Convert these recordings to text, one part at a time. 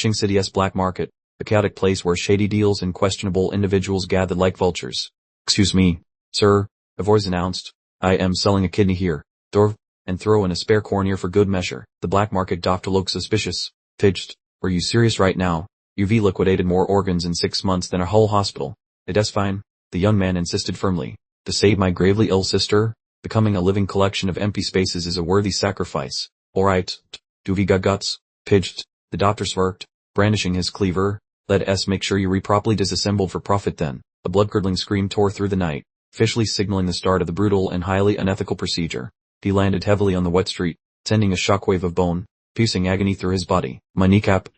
Qing City's black market, a chaotic place where shady deals and questionable individuals gathered like vultures. "Excuse me, sir," a voice announced. "I am selling a kidney here. Dorv, and throw in a spare cornea for good measure." The black market doctor looked suspicious. "Fidget, are you serious right now? You've liquidated more organs in 6 months than a whole hospital." "It's fine," the young man insisted firmly. "To save my gravely ill sister, becoming a living collection of empty spaces is a worthy sacrifice. Alright, do we got guts?" "Fidget," the doctor smirked, brandishing his cleaver. "Let us make sure you're properly disassembled for profit then." A blood-curdling scream tore through the night, officially signaling the start of the brutal and highly unethical procedure. He landed heavily on the wet street, sending a shockwave of bone-piercing agony through his body. "My kneecap,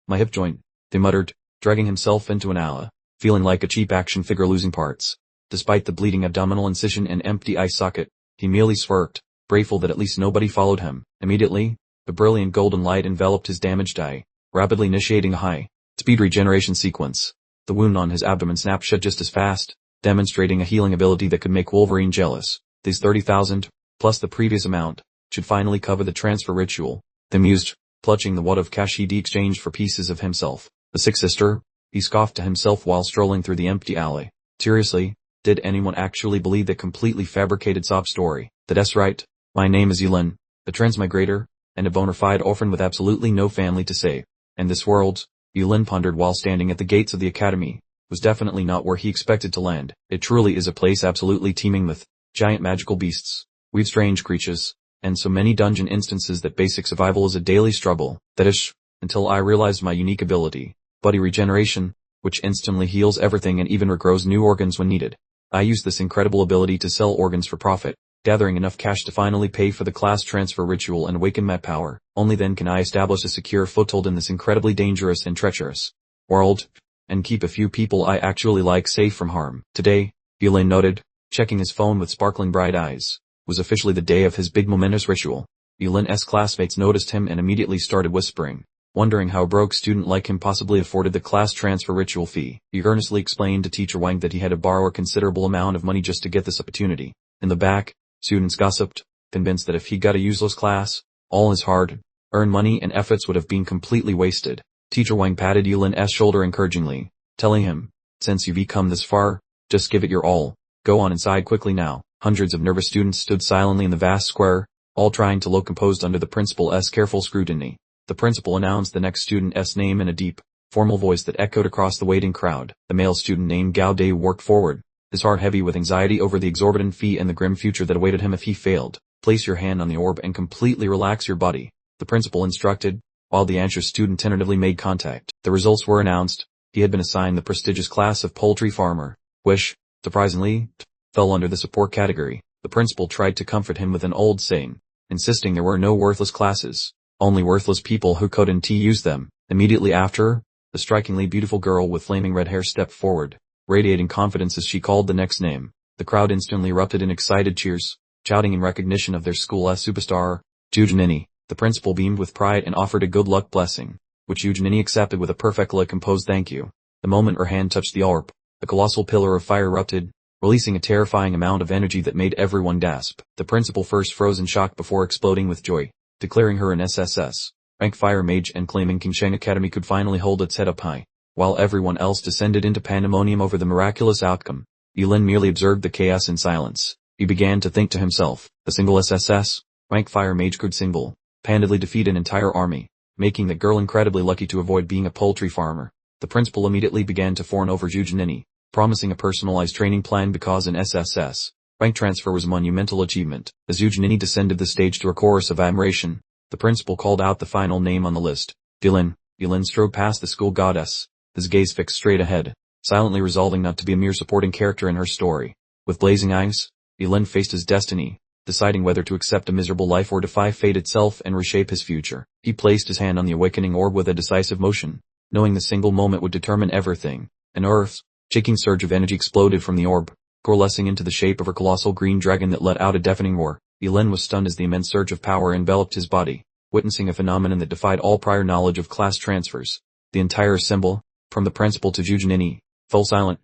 my hip joint," he muttered, dragging himself into an alley, feeling like a cheap action figure losing parts. Despite the bleeding abdominal incision and empty eye socket, he merely smirked, grateful that at least nobody followed him. Immediately, a brilliant golden light enveloped his damaged eye, rapidly initiating a high-speed regeneration sequence. The wound on his abdomen snapped shut just as fast, demonstrating a healing ability that could make Wolverine jealous. These 30,000, plus the previous amount, should finally cover the transfer ritual. He mused, clutching the wad of cash he'd exchanged for pieces of himself. "The sick sister?" he scoffed to himself while strolling through the empty alley. Seriously, did anyone actually believe that completely fabricated sob story? "That's right, my name is Yulin, a transmigrator, and a bona fide orphan with absolutely no family to save. And this world," Yulin pondered while standing at the gates of the academy, "was definitely not where he expected to land. It truly is a place absolutely teeming with giant magical beasts, weird strange creatures, and so many dungeon instances that basic survival is a daily struggle. That is, until I realized my unique ability, body regeneration, which instantly heals everything and even regrows new organs when needed. I use this incredible ability to sell organs for profit, gathering enough cash to finally pay for the class transfer ritual and awaken my power. Only then can I establish a secure foothold in this incredibly dangerous and treacherous world, and keep a few people I actually like safe from harm." Today, Yulin noted, checking his phone with sparkling bright eyes, was officially the day of his big momentous ritual. Yulin's classmates noticed him and immediately started whispering, wondering how a broke student like him possibly afforded the class transfer ritual fee. He earnestly explained to Teacher Wang that he had to borrow a considerable amount of money just to get this opportunity. In the back, students gossiped, convinced that if he got a useless class, all his hard-earned money and efforts would have been completely wasted. Teacher Wang patted Yulin's shoulder encouragingly, telling him, "Since you've come this far, just give it your all. Go on inside quickly now." Hundreds of nervous students stood silently in the vast square, all trying to look composed under the principal's careful scrutiny. The principal announced the next student's name in a deep, formal voice that echoed across the waiting crowd. The male student named Gao Dai walked forward, his heart heavy with anxiety over the exorbitant fee and the grim future that awaited him if he failed. "Place your hand on the orb and completely relax your body," the principal instructed, while the anxious student tentatively made contact. The results were announced. He had been assigned the prestigious class of poultry farmer, which, surprisingly, fell under the support category. The principal tried to comfort him with an old saying, insisting there were no worthless classes, only worthless people who couldn't use them. Immediately after, the strikingly beautiful girl with flaming red hair stepped forward, radiating confidence as she called the next name. The crowd instantly erupted in excited cheers, shouting in recognition of their school's superstar, Eugenini. The principal beamed with pride and offered a good luck blessing, which Eugenini accepted with a perfectly composed thank you. The moment her hand touched the orb, a colossal pillar of fire erupted, releasing a terrifying amount of energy that made everyone gasp. The principal first froze in shock before exploding with joy, declaring her an SSS-Rank fire mage and claiming Qingsheng Academy could finally hold its head up high, while everyone else descended into pandemonium over the miraculous outcome. Yulin merely observed the chaos in silence. He began to think to himself, a single SSS-Rank fire mage could single-handedly defeat an entire army, making the girl incredibly lucky to avoid being a poultry farmer. The principal immediately began to fawn over Eugenini, promising a personalized training plan because an SSS-Rank transfer was a monumental achievement. As Eugenini descended the stage to a chorus of admiration, the principal called out the final name on the list, Yulin. Yulin strode past the school goddess, his gaze fixed straight ahead, silently resolving not to be a mere supporting character in her story. With blazing eyes, Yulin faced his destiny, deciding whether to accept a miserable life or defy fate itself and reshape his future. He placed his hand on the awakening orb with a decisive motion, knowing the single moment would determine everything. An earth-shaking surge of energy exploded from the orb, coalescing into the shape of a colossal green dragon that let out a deafening roar. Yulin was stunned as the immense surge of power enveloped his body, witnessing a phenomenon that defied all prior knowledge of class transfers. The entire assembly, from the principal to Eugenini, fell silent,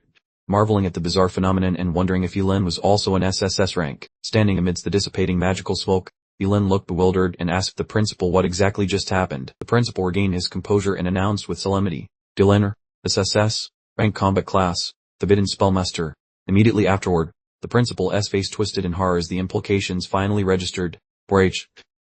marveling at the bizarre phenomenon and wondering if Yulin was also an SSS rank. Standing amidst the dissipating magical smoke, Yilin looked bewildered and asked the principal what exactly just happened. The principal regained his composure and announced with solemnity, "Dylan, SSS-Rank combat class, forbidden spellmaster." Immediately afterward, the principal's face twisted in horror as the implications finally registered. For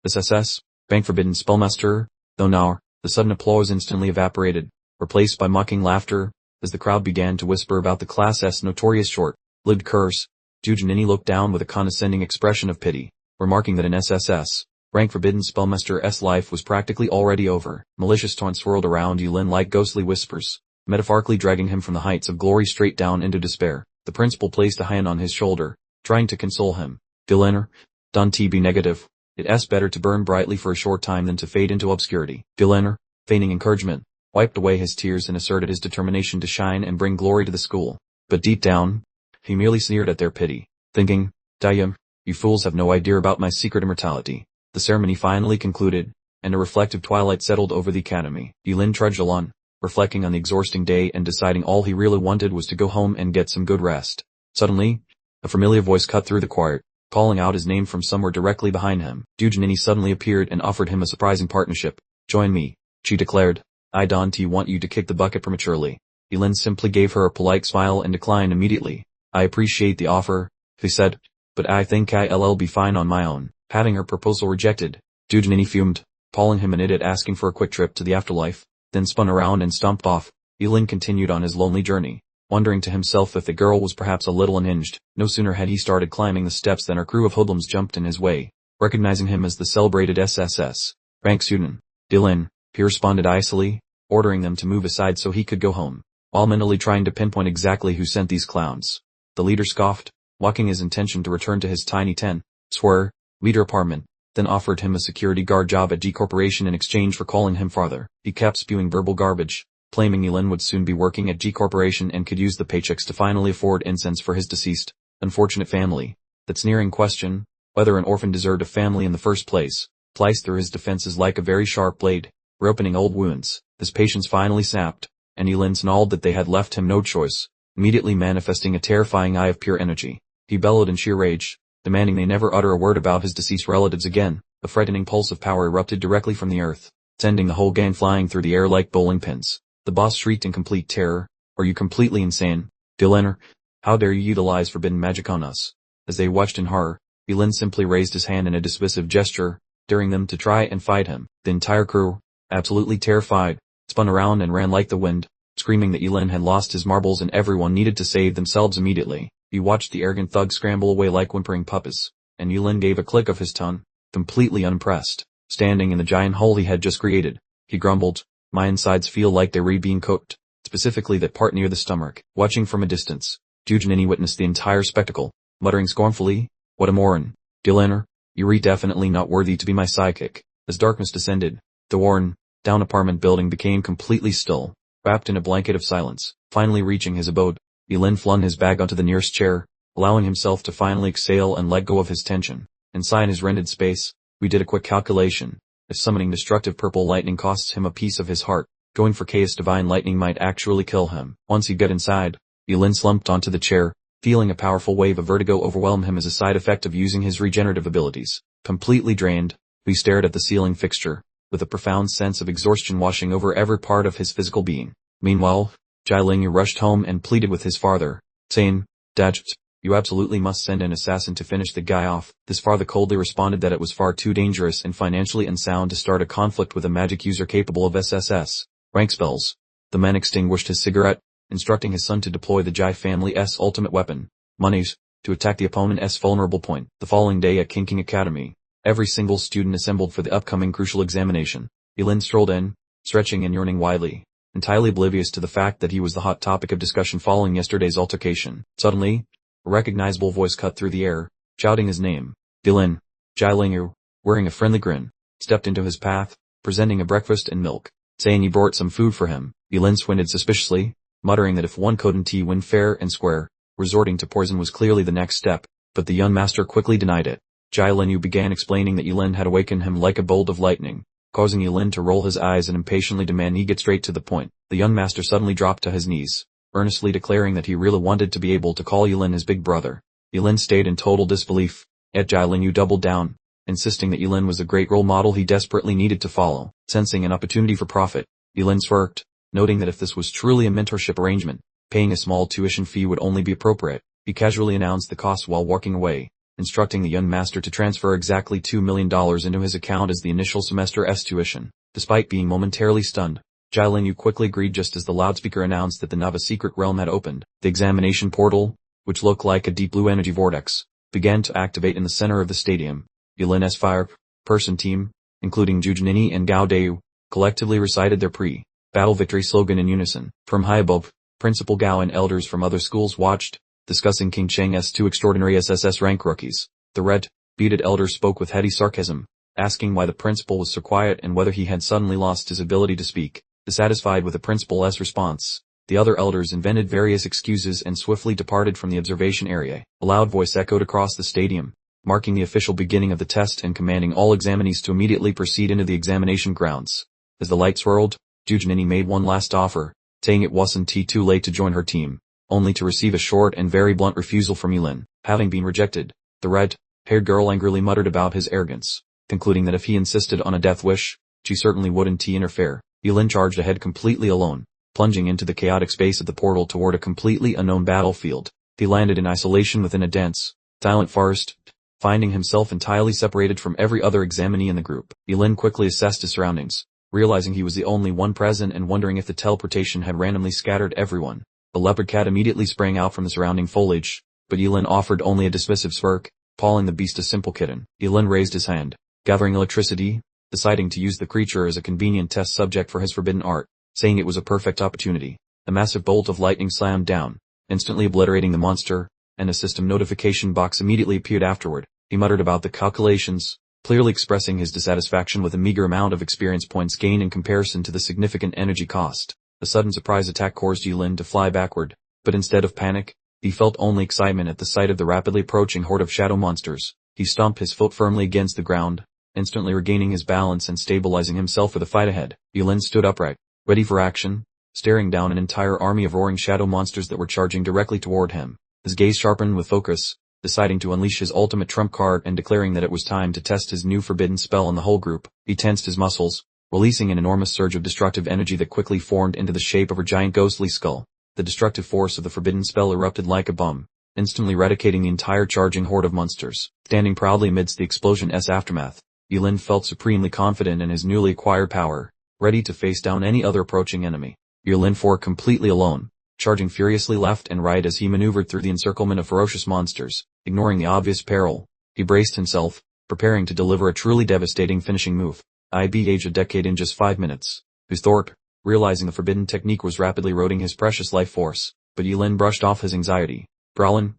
SSS-Rank forbidden spellmaster, though now, the sudden applause instantly evaporated, replaced by mocking laughter, as the crowd began to whisper about the class's notorious short-lived curse. Jujanini looked down with a condescending expression of pity, remarking that an SSS-Rank forbidden spellmaster's life was practically already over. Malicious taunts swirled around Yilin like ghostly whispers, metaphorically dragging him from the heights of glory straight down into despair. The principal placed a hand on his shoulder, trying to console him. "Dylan, don't be negative. It's better to burn brightly for a short time than to fade into obscurity." Dylan, feigning encouragement, wiped away his tears and asserted his determination to shine and bring glory to the school. But deep down, he merely sneered at their pity, thinking, "Damn, you fools have no idea about my secret immortality." The ceremony finally concluded, and a reflective twilight settled over the academy. Yilin trudged along, reflecting on the exhausting day and deciding all he really wanted was to go home and get some good rest. Suddenly, a familiar voice cut through the quiet, calling out his name from somewhere directly behind him. Jujanini suddenly appeared and offered him a surprising partnership. "Join me," she declared. "I don't want you to kick the bucket prematurely." Yilin simply gave her a polite smile and declined immediately. "I appreciate the offer," he said, "but I think I'll be fine on my own." Having her proposal rejected, Jujanini fumed, calling him an idiot asking for a quick trip to the afterlife, then spun around and stomped off. Yilin continued on his lonely journey, wondering to himself if the girl was perhaps a little unhinged. No sooner had he started climbing the steps than her crew of hoodlums jumped in his way. Recognizing him as the celebrated SSS-Rank student, "Dylan," he responded icily, ordering them to move aside so he could go home, while mentally trying to pinpoint exactly who sent these clowns. The leader scoffed, mocking his intention to return to his tiny 10-square-meter apartment, then offered him a security guard job at G Corporation in exchange for calling him father. He kept spewing verbal garbage, claiming Yilin would soon be working at G Corporation and could use the paychecks to finally afford incense for his deceased, unfortunate family. That sneering question, whether an orphan deserved a family in the first place, sliced through his defenses like a very sharp blade, reopening old wounds. His patience finally sapped, and Yilin snarled that they had left him no choice, immediately manifesting a terrifying eye of pure energy. He bellowed in sheer rage, demanding they never utter a word about his deceased relatives again. A frightening pulse of power erupted directly from the earth, sending the whole gang flying through the air like bowling pins. The boss shrieked in complete terror, "Are you completely insane, Dylan? How dare you utilize forbidden magic on us?" As they watched in horror, Yilin simply raised his hand in a dismissive gesture, daring them to try and fight him. The entire crew, absolutely terrified, spun around and ran like the wind, screaming that Yilin had lost his marbles and everyone needed to save themselves immediately. He watched the arrogant thugs scramble away like whimpering puppies, and Yilin gave a click of his tongue, completely unimpressed. Standing in the giant hole he had just created, he grumbled, "My insides feel like they're being cooked, specifically that part near the stomach." Watching from a distance, Jujanini witnessed the entire spectacle, muttering scornfully, "What a moron, Dylan, you're definitely not worthy to be my sidekick." As darkness descended, the worn-down apartment building became completely still, wrapped in a blanket of silence. Finally reaching his abode, Yilin flung his bag onto the nearest chair, allowing himself to finally exhale and let go of his tension. Inside his rented space, we did a quick calculation. If summoning destructive purple lightning costs him a piece of his heart, going for chaos divine lightning might actually kill him. Once he got inside, Yilin slumped onto the chair, feeling a powerful wave of vertigo overwhelm him as a side effect of using his regenerative abilities. Completely drained, he stared at the ceiling fixture, with a profound sense of exhaustion washing over every part of his physical being. Meanwhile, Jai Lingyu rushed home and pleaded with his father, saying, "Dad, you absolutely must send an assassin to finish the guy off." His father coldly responded that it was far too dangerous and financially unsound to start a conflict with a magic user capable of SSS-Rank spells. The man extinguished his cigarette, instructing his son to deploy the Jai family's ultimate weapon, monies, to attack the opponent's vulnerable point. The following day at King Academy, every single student assembled for the upcoming crucial examination. Yilin strolled in, stretching and yawning widely, entirely oblivious to the fact that he was the hot topic of discussion following yesterday's altercation. Suddenly, a recognizable voice cut through the air, shouting his name. Dylan. Jai Lingyu, wearing a friendly grin, stepped into his path, presenting a breakfast and milk, saying he brought some food for him. Yilin squinted suspiciously, muttering that if one couldn't win fair and square, resorting to poison was clearly the next step, but the young master quickly denied it. Jai Lingyu began explaining that Yilin had awakened him like a bolt of lightning, causing Yilin to roll his eyes and impatiently demand he get straight to the point. The young master suddenly dropped to his knees, earnestly declaring that he really wanted to be able to call Yilin his big brother. Yilin stayed in total disbelief, yet Jai Lingyu doubled down, insisting that Yulin was the great role model he desperately needed to follow. Sensing an opportunity for profit, Yulin smirked, noting that if this was truly a mentorship arrangement, paying a small tuition fee would only be appropriate. He casually announced the cost while walking away, instructing the young master to transfer exactly $2 million into his account as the initial semester's tuition. Despite being momentarily stunned, Jia Yu quickly agreed just as the loudspeaker announced that the Nava secret realm had opened. The examination portal, which looked like a deep blue energy vortex, began to activate in the center of the stadium. Yulin's fire-person team, including Jujunini and Gao Deu, collectively recited their pre-battle victory slogan in unison. From high above, Principal Gao and elders from other schools watched, discussing King Cheng's two extraordinary SSS-Rank rookies. The red-bearded elder spoke with heady sarcasm, asking why the principal was so quiet and whether he had suddenly lost his ability to speak. Dissatisfied with the principal's response, the other elders invented various excuses and swiftly departed from the observation area. A loud voice echoed across the stadium, marking the official beginning of the test and commanding all examinees to immediately proceed into the examination grounds. As the light swirled, Jujunini made one last offer, saying it wasn't too late to join her team, only to receive a short and very blunt refusal from Yulin. Having been rejected, the red-haired girl angrily muttered about his arrogance, concluding that if he insisted on a death wish, she certainly wouldn't interfere. Yulin charged ahead completely alone, plunging into the chaotic space of the portal toward a completely unknown battlefield. He landed in isolation within a dense, silent forest, finding himself entirely separated from every other examinee in the group. Yulin quickly assessed his surroundings, realizing he was the only one present and wondering if the teleportation had randomly scattered everyone. The leopard cat immediately sprang out from the surrounding foliage, but Yulin offered only a dismissive smirk, calling the beast a simple kitten. Yulin raised his hand, gathering electricity, deciding to use the creature as a convenient test subject for his forbidden art, saying it was a perfect opportunity. A massive bolt of lightning slammed down, instantly obliterating the monster, and a system notification box immediately appeared afterward. He muttered about the calculations, clearly expressing his dissatisfaction with the meager amount of experience points gained in comparison to the significant energy cost. A sudden surprise attack caused Yulin to fly backward, but instead of panic, he felt only excitement at the sight of the rapidly approaching horde of shadow monsters. He stomped his foot firmly against the ground, instantly regaining his balance and stabilizing himself for the fight ahead. Yulin stood upright, ready for action, staring down an entire army of roaring shadow monsters that were charging directly toward him. His gaze sharpened with focus, deciding to unleash his ultimate trump card and declaring that it was time to test his new forbidden spell on the whole group. He tensed his muscles, releasing an enormous surge of destructive energy that quickly formed into the shape of a giant ghostly skull. The destructive force of the forbidden spell erupted like a bomb, instantly eradicating the entire charging horde of monsters. Standing proudly amidst the explosion's aftermath, Yulin felt supremely confident in his newly acquired power, ready to face down any other approaching enemy. Yulin fought completely alone, charging furiously left and right as he maneuvered through the encirclement of ferocious monsters. Ignoring the obvious peril, he braced himself, preparing to deliver a truly devastating finishing move. Age a decade in just 5 minutes. Thorpe, realizing the forbidden technique was rapidly eroding his precious life force, but Yulin brushed off his anxiety. Brolin,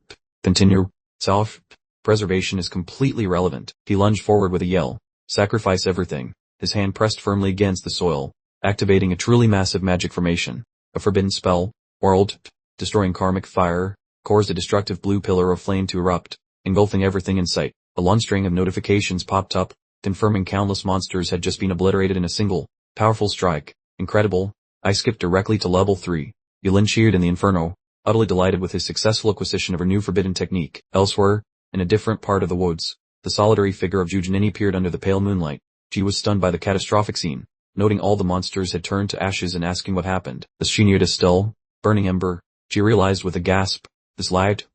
continue. Self-preservation is completely irrelevant. He lunged forward with a yell. Sacrifice everything. His hand pressed firmly against the soil, activating a truly massive magic formation. A forbidden spell, world-destroying karmic fire, caused a destructive blue pillar of flame to erupt, engulfing everything in sight. A long string of notifications popped up, confirming countless monsters had just been obliterated in a single, powerful strike. Incredible. I skipped directly to level 3. Yulin cheered in the inferno, utterly delighted with his successful acquisition of her new forbidden technique. Elsewhere, in a different part of the woods, the solitary figure of Jujunini appeared under the pale moonlight. She was stunned by the catastrophic scene, noting all the monsters had turned to ashes and asking what happened. As she neared a still, burning ember, she realized with a gasp, this light,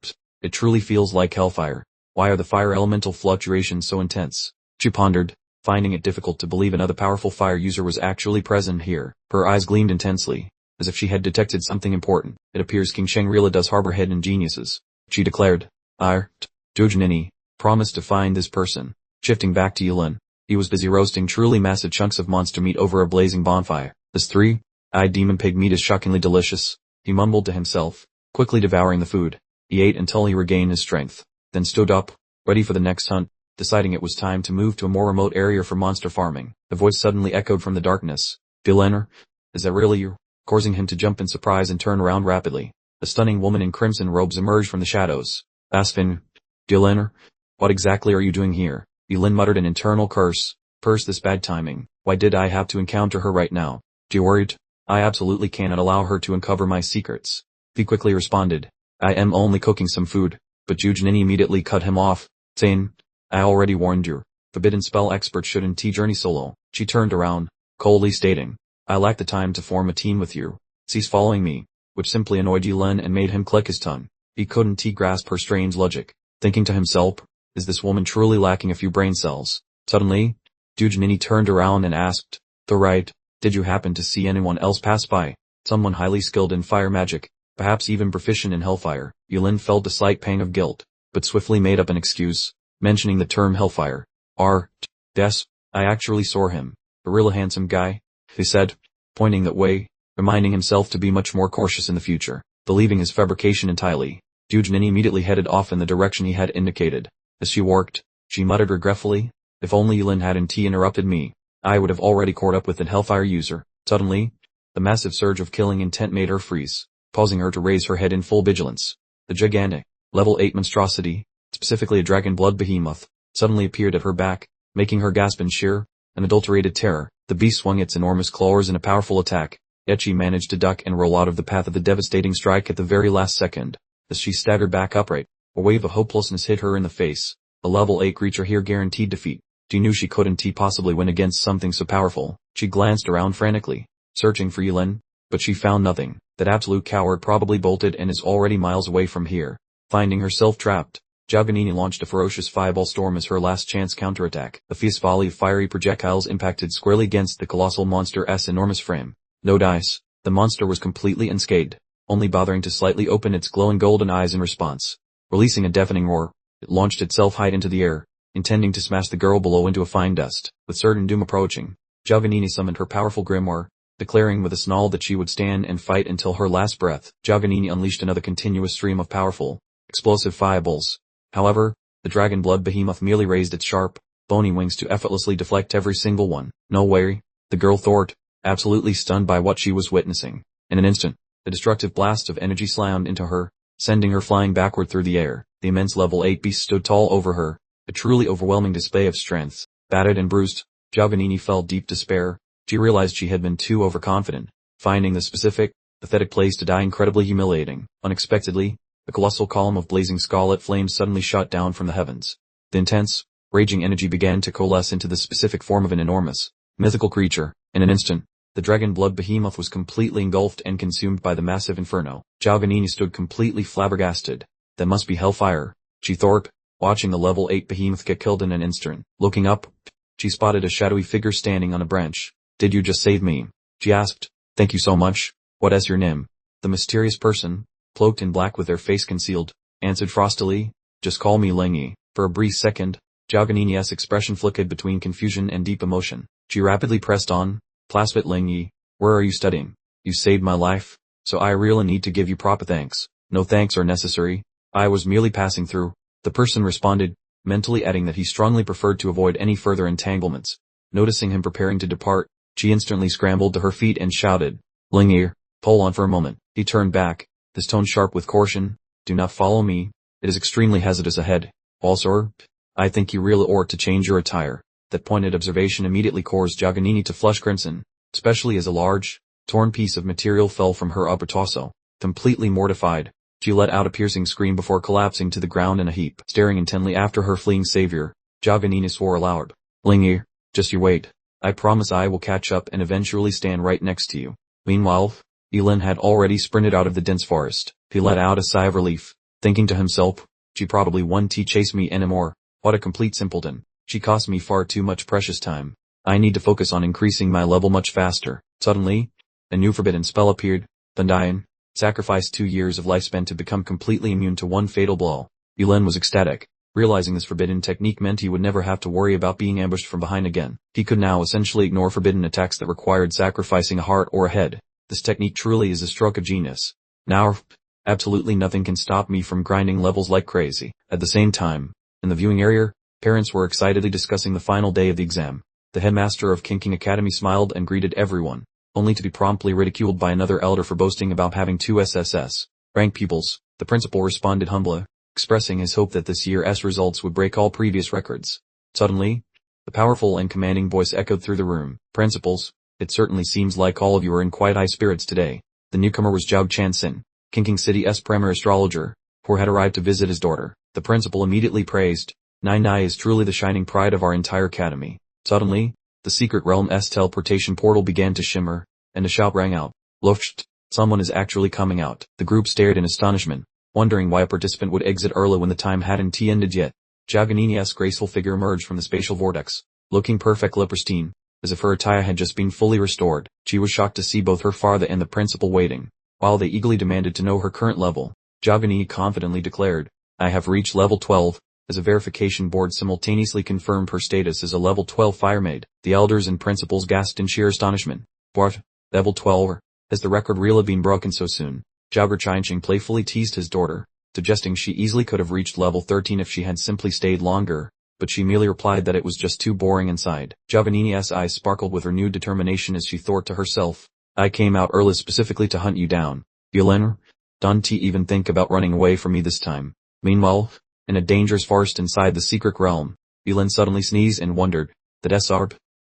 it truly feels like hellfire. Why are the fire elemental fluctuations so intense? She pondered, finding it difficult to believe another powerful fire user was actually present here. Her eyes gleamed intensely, as if she had detected something important. It appears King Sheng really does harbor hidden geniuses, she declared. Jujunini, promised to find this person. Shifting back to Yulin, he was busy roasting truly massive chunks of monster meat over a blazing bonfire. This three-eyed demon pig meat is shockingly delicious, he mumbled to himself, quickly devouring the food. He ate until he regained his strength, then stood up, ready for the next hunt, deciding it was time to move to a more remote area for monster farming. The voice suddenly echoed from the darkness. Yulin, is that really you? Causing him to jump in surprise and turn around rapidly. A stunning woman in crimson robes emerged from the shadows. Asfin, Yulin, what exactly are you doing here? Yulin muttered an internal curse. This bad timing. Why did I have to encounter her right now? You worried? I absolutely cannot allow her to uncover my secrets. He quickly responded. I am only cooking some food, but Jujunini immediately cut him off, saying, I already warned you. forbidden spell expert shouldn't journey solo. She turned around, coldly stating, I lack the time to form a team with you. Cease following me, which simply annoyed Yulin and made him click his tongue. He couldn't grasp her strange logic, thinking to himself, is this woman truly lacking a few brain cells? Suddenly, Dujanini turned around and asked, the right, did you happen to see anyone else pass by? Someone highly skilled in fire magic, perhaps even proficient in hellfire. Yulin felt a slight pang of guilt, but swiftly made up an excuse, mentioning the term hellfire. Yes, I actually saw him. A real handsome guy, he said, pointing that way, reminding himself to be much more cautious in the future. Believing his fabrication entirely, Dujanini immediately headed off in the direction he had indicated. As she walked, she muttered regretfully, if only Yulin hadn't interrupted me, I would have already caught up with an hellfire user. Suddenly, the massive surge of killing intent made her freeze, causing her to raise her head in full vigilance. The gigantic, level 8 monstrosity, specifically a dragon blood behemoth, suddenly appeared at her back, making her gasp in sheer, unadulterated terror. The beast swung its enormous claws in a powerful attack, yet she managed to duck and roll out of the path of the devastating strike at the very last second. As she staggered back upright, a wave of hopelessness hit her in the face. A level 8 creature here guaranteed defeat. She knew she couldn't possibly win against something so powerful. She glanced around frantically, searching for Yulin, but she found nothing. That absolute coward probably bolted and is already miles away from here. Finding herself trapped, Giovanni launched a ferocious fireball storm as her last chance counterattack. A fierce volley of fiery projectiles impacted squarely against the colossal monster's enormous frame. No dice, the monster was completely unscathed, only bothering to slightly open its glowing golden eyes in response. Releasing a deafening roar, it launched itself high into the air, intending to smash the girl below into a fine dust. With certain doom approaching, Giovanni summoned her powerful grimoire, declaring with a snarl that she would stand and fight until her last breath. Giovanni unleashed another continuous stream of powerful, explosive fireballs. However, the dragon blood behemoth merely raised its sharp, bony wings to effortlessly deflect every single one. No way, the girl thought, absolutely stunned by what she was witnessing. In an instant, a destructive blast of energy slammed into her, sending her flying backward through the air. The immense level 8 beast stood tall over her, a truly overwhelming display of strength. Battered and bruised, Giovanni felt deep despair. She realized she had been too overconfident, finding the specific, pathetic place to die incredibly humiliating. Unexpectedly, a colossal column of blazing scarlet flames suddenly shot down from the heavens. The intense, raging energy began to coalesce into the specific form of an enormous, mythical creature. In an instant, the dragon blood behemoth was completely engulfed and consumed by the massive inferno. Giovanni stood completely flabbergasted. That must be hellfire, she thought, watching the level 8 behemoth get killed in an instant. Looking up, she spotted a shadowy figure standing on a branch. Did you just save me? She asked. Thank you so much. What is your name? The mysterious person, cloaked in black with their face concealed, answered frostily. Just call me Lingy. For a brief second, Giovanni's expression flickered between confusion and deep emotion. She rapidly pressed on. Clasped Lingy, where are you studying? You saved my life, so I really need to give you proper thanks. No thanks are necessary. I was merely passing through. The person responded, mentally adding that he strongly preferred to avoid any further entanglements. Noticing him preparing to depart, she instantly scrambled to her feet and shouted, Lingy, hold on for a moment. He turned back, his tone sharp with caution. Do not follow me. It is extremely hazardous ahead. Also, I think you really ought to change your attire. That pointed observation immediately caused Giovanni to flush crimson, especially as a large, torn piece of material fell from her upper torso. Completely mortified, she let out a piercing scream before collapsing to the ground in a heap. Staring intently after her fleeing savior, Giovanni swore aloud, Lingy, just you wait. I promise I will catch up and eventually stand right next to you. Meanwhile, Yulin had already sprinted out of the dense forest. He let out a sigh of relief, thinking to himself, she probably won't chase me anymore. What a complete simpleton. She cost me far too much precious time. I need to focus on increasing my level much faster. Suddenly, a new forbidden spell appeared. Thundian, sacrifice 2 years of lifespan to become completely immune to one fatal blow. Yulin was ecstatic. Realizing this forbidden technique meant he would never have to worry about being ambushed from behind again. He could now essentially ignore forbidden attacks that required sacrificing a heart or a head. This technique truly is a stroke of genius. Now, absolutely nothing can stop me from grinding levels like crazy. At the same time, in the viewing area, parents were excitedly discussing the final day of the exam. The headmaster of King Academy smiled and greeted everyone, only to be promptly ridiculed by another elder for boasting about having 2 SSS-Rank pupils. The principal responded humbly, expressing his hope that this year's results would break all previous records. Suddenly, the powerful and commanding voice echoed through the room. Principals, it certainly seems like all of you are in quite high spirits today. The newcomer was Zhao Chansin, King City's premier astrologer, who had arrived to visit his daughter. The principal immediately praised Nai is truly the shining pride of our entire academy. Suddenly, the secret realm's teleportation portal began to shimmer, and a shout rang out. Luft! Someone is actually coming out. The group stared in astonishment, wondering why a participant would exit early when the time hadn't ended yet. Giovanni's graceful figure emerged from the spatial vortex, looking perfectly pristine, as if her attire had just been fully restored. She was shocked to see both her father and the principal waiting, while they eagerly demanded to know her current level. Giovanni confidently declared, "I have reached level 12, as a verification board simultaneously confirmed her status as a level 12 fire maid." The elders and principals gasped in sheer astonishment. What? Level 12? Has the record really been broken so soon? Zhao Changqing playfully teased his daughter, suggesting she easily could have reached level 13 if she had simply stayed longer, but she merely replied that it was just too boring inside. Giovanni's eyes sparkled with renewed determination as she thought to herself, "I came out early specifically to hunt you down. Yulin, don't even think about running away from me this time." Meanwhile, in a dangerous forest inside the secret realm, Yulin suddenly sneezed and wondered,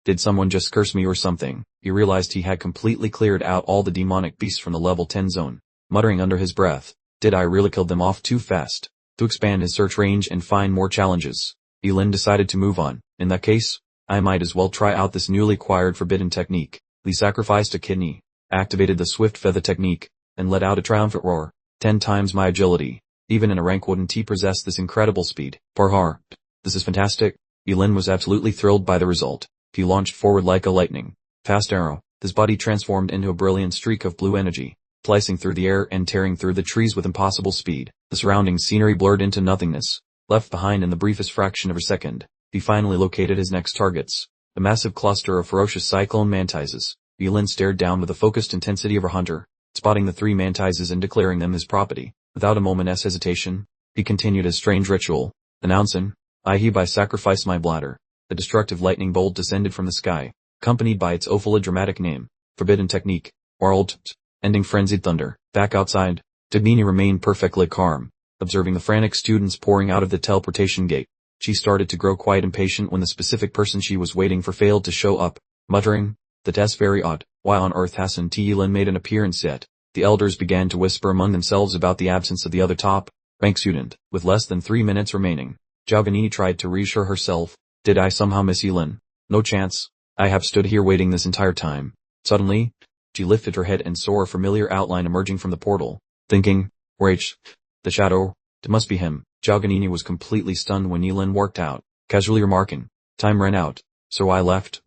did someone just curse me or something? He realized he had completely cleared out all the demonic beasts from the level 10 zone. Muttering under his breath, "Did I really kill them off too fast?" To expand his search range and find more challenges, Yulin decided to move on. In that case, I might as well try out this newly acquired forbidden technique. He sacrificed a kidney, activated the swift feather technique, and let out a triumphant roar. 10 times my agility. Even in a rank wouldn't he possess this incredible speed. Parhar. This is fantastic. Yulin was absolutely thrilled by the result. He launched forward like a lightning fast arrow. His body transformed into a brilliant streak of blue energy, slicing through the air and tearing through the trees with impossible speed. The surrounding scenery blurred into nothingness. Left behind in the briefest fraction of a second, he finally located his next targets. A massive cluster of ferocious cyclone mantises. Yulin stared down with the focused intensity of a hunter, spotting the 3 mantises and declaring them his property. Without a moment's hesitation, he continued his strange ritual, announcing, "I hereby sacrifice my bladder." The destructive lightning bolt descended from the sky, accompanied by its awfully dramatic name, Forbidden Technique, or Ult, ending frenzied thunder. Back outside, Giovanni remained perfectly calm, observing the frantic students pouring out of the teleportation gate. She started to grow quite impatient when the specific person she was waiting for failed to show up, muttering, "That's very odd. Why on earth hasn't Yulin made an appearance yet?" The elders began to whisper among themselves about the absence of the other top-ranked student. With less than 3 minutes remaining, Giovanni tried to reassure herself, "Did I somehow miss Yulin? No chance. I have stood here waiting this entire time." Suddenly, she lifted her head and saw a familiar outline emerging from the portal, thinking, "Wait, the shadow, it must be him." Giovanni was completely stunned when Yulin worked out, casually remarking, "Time ran out, so I left.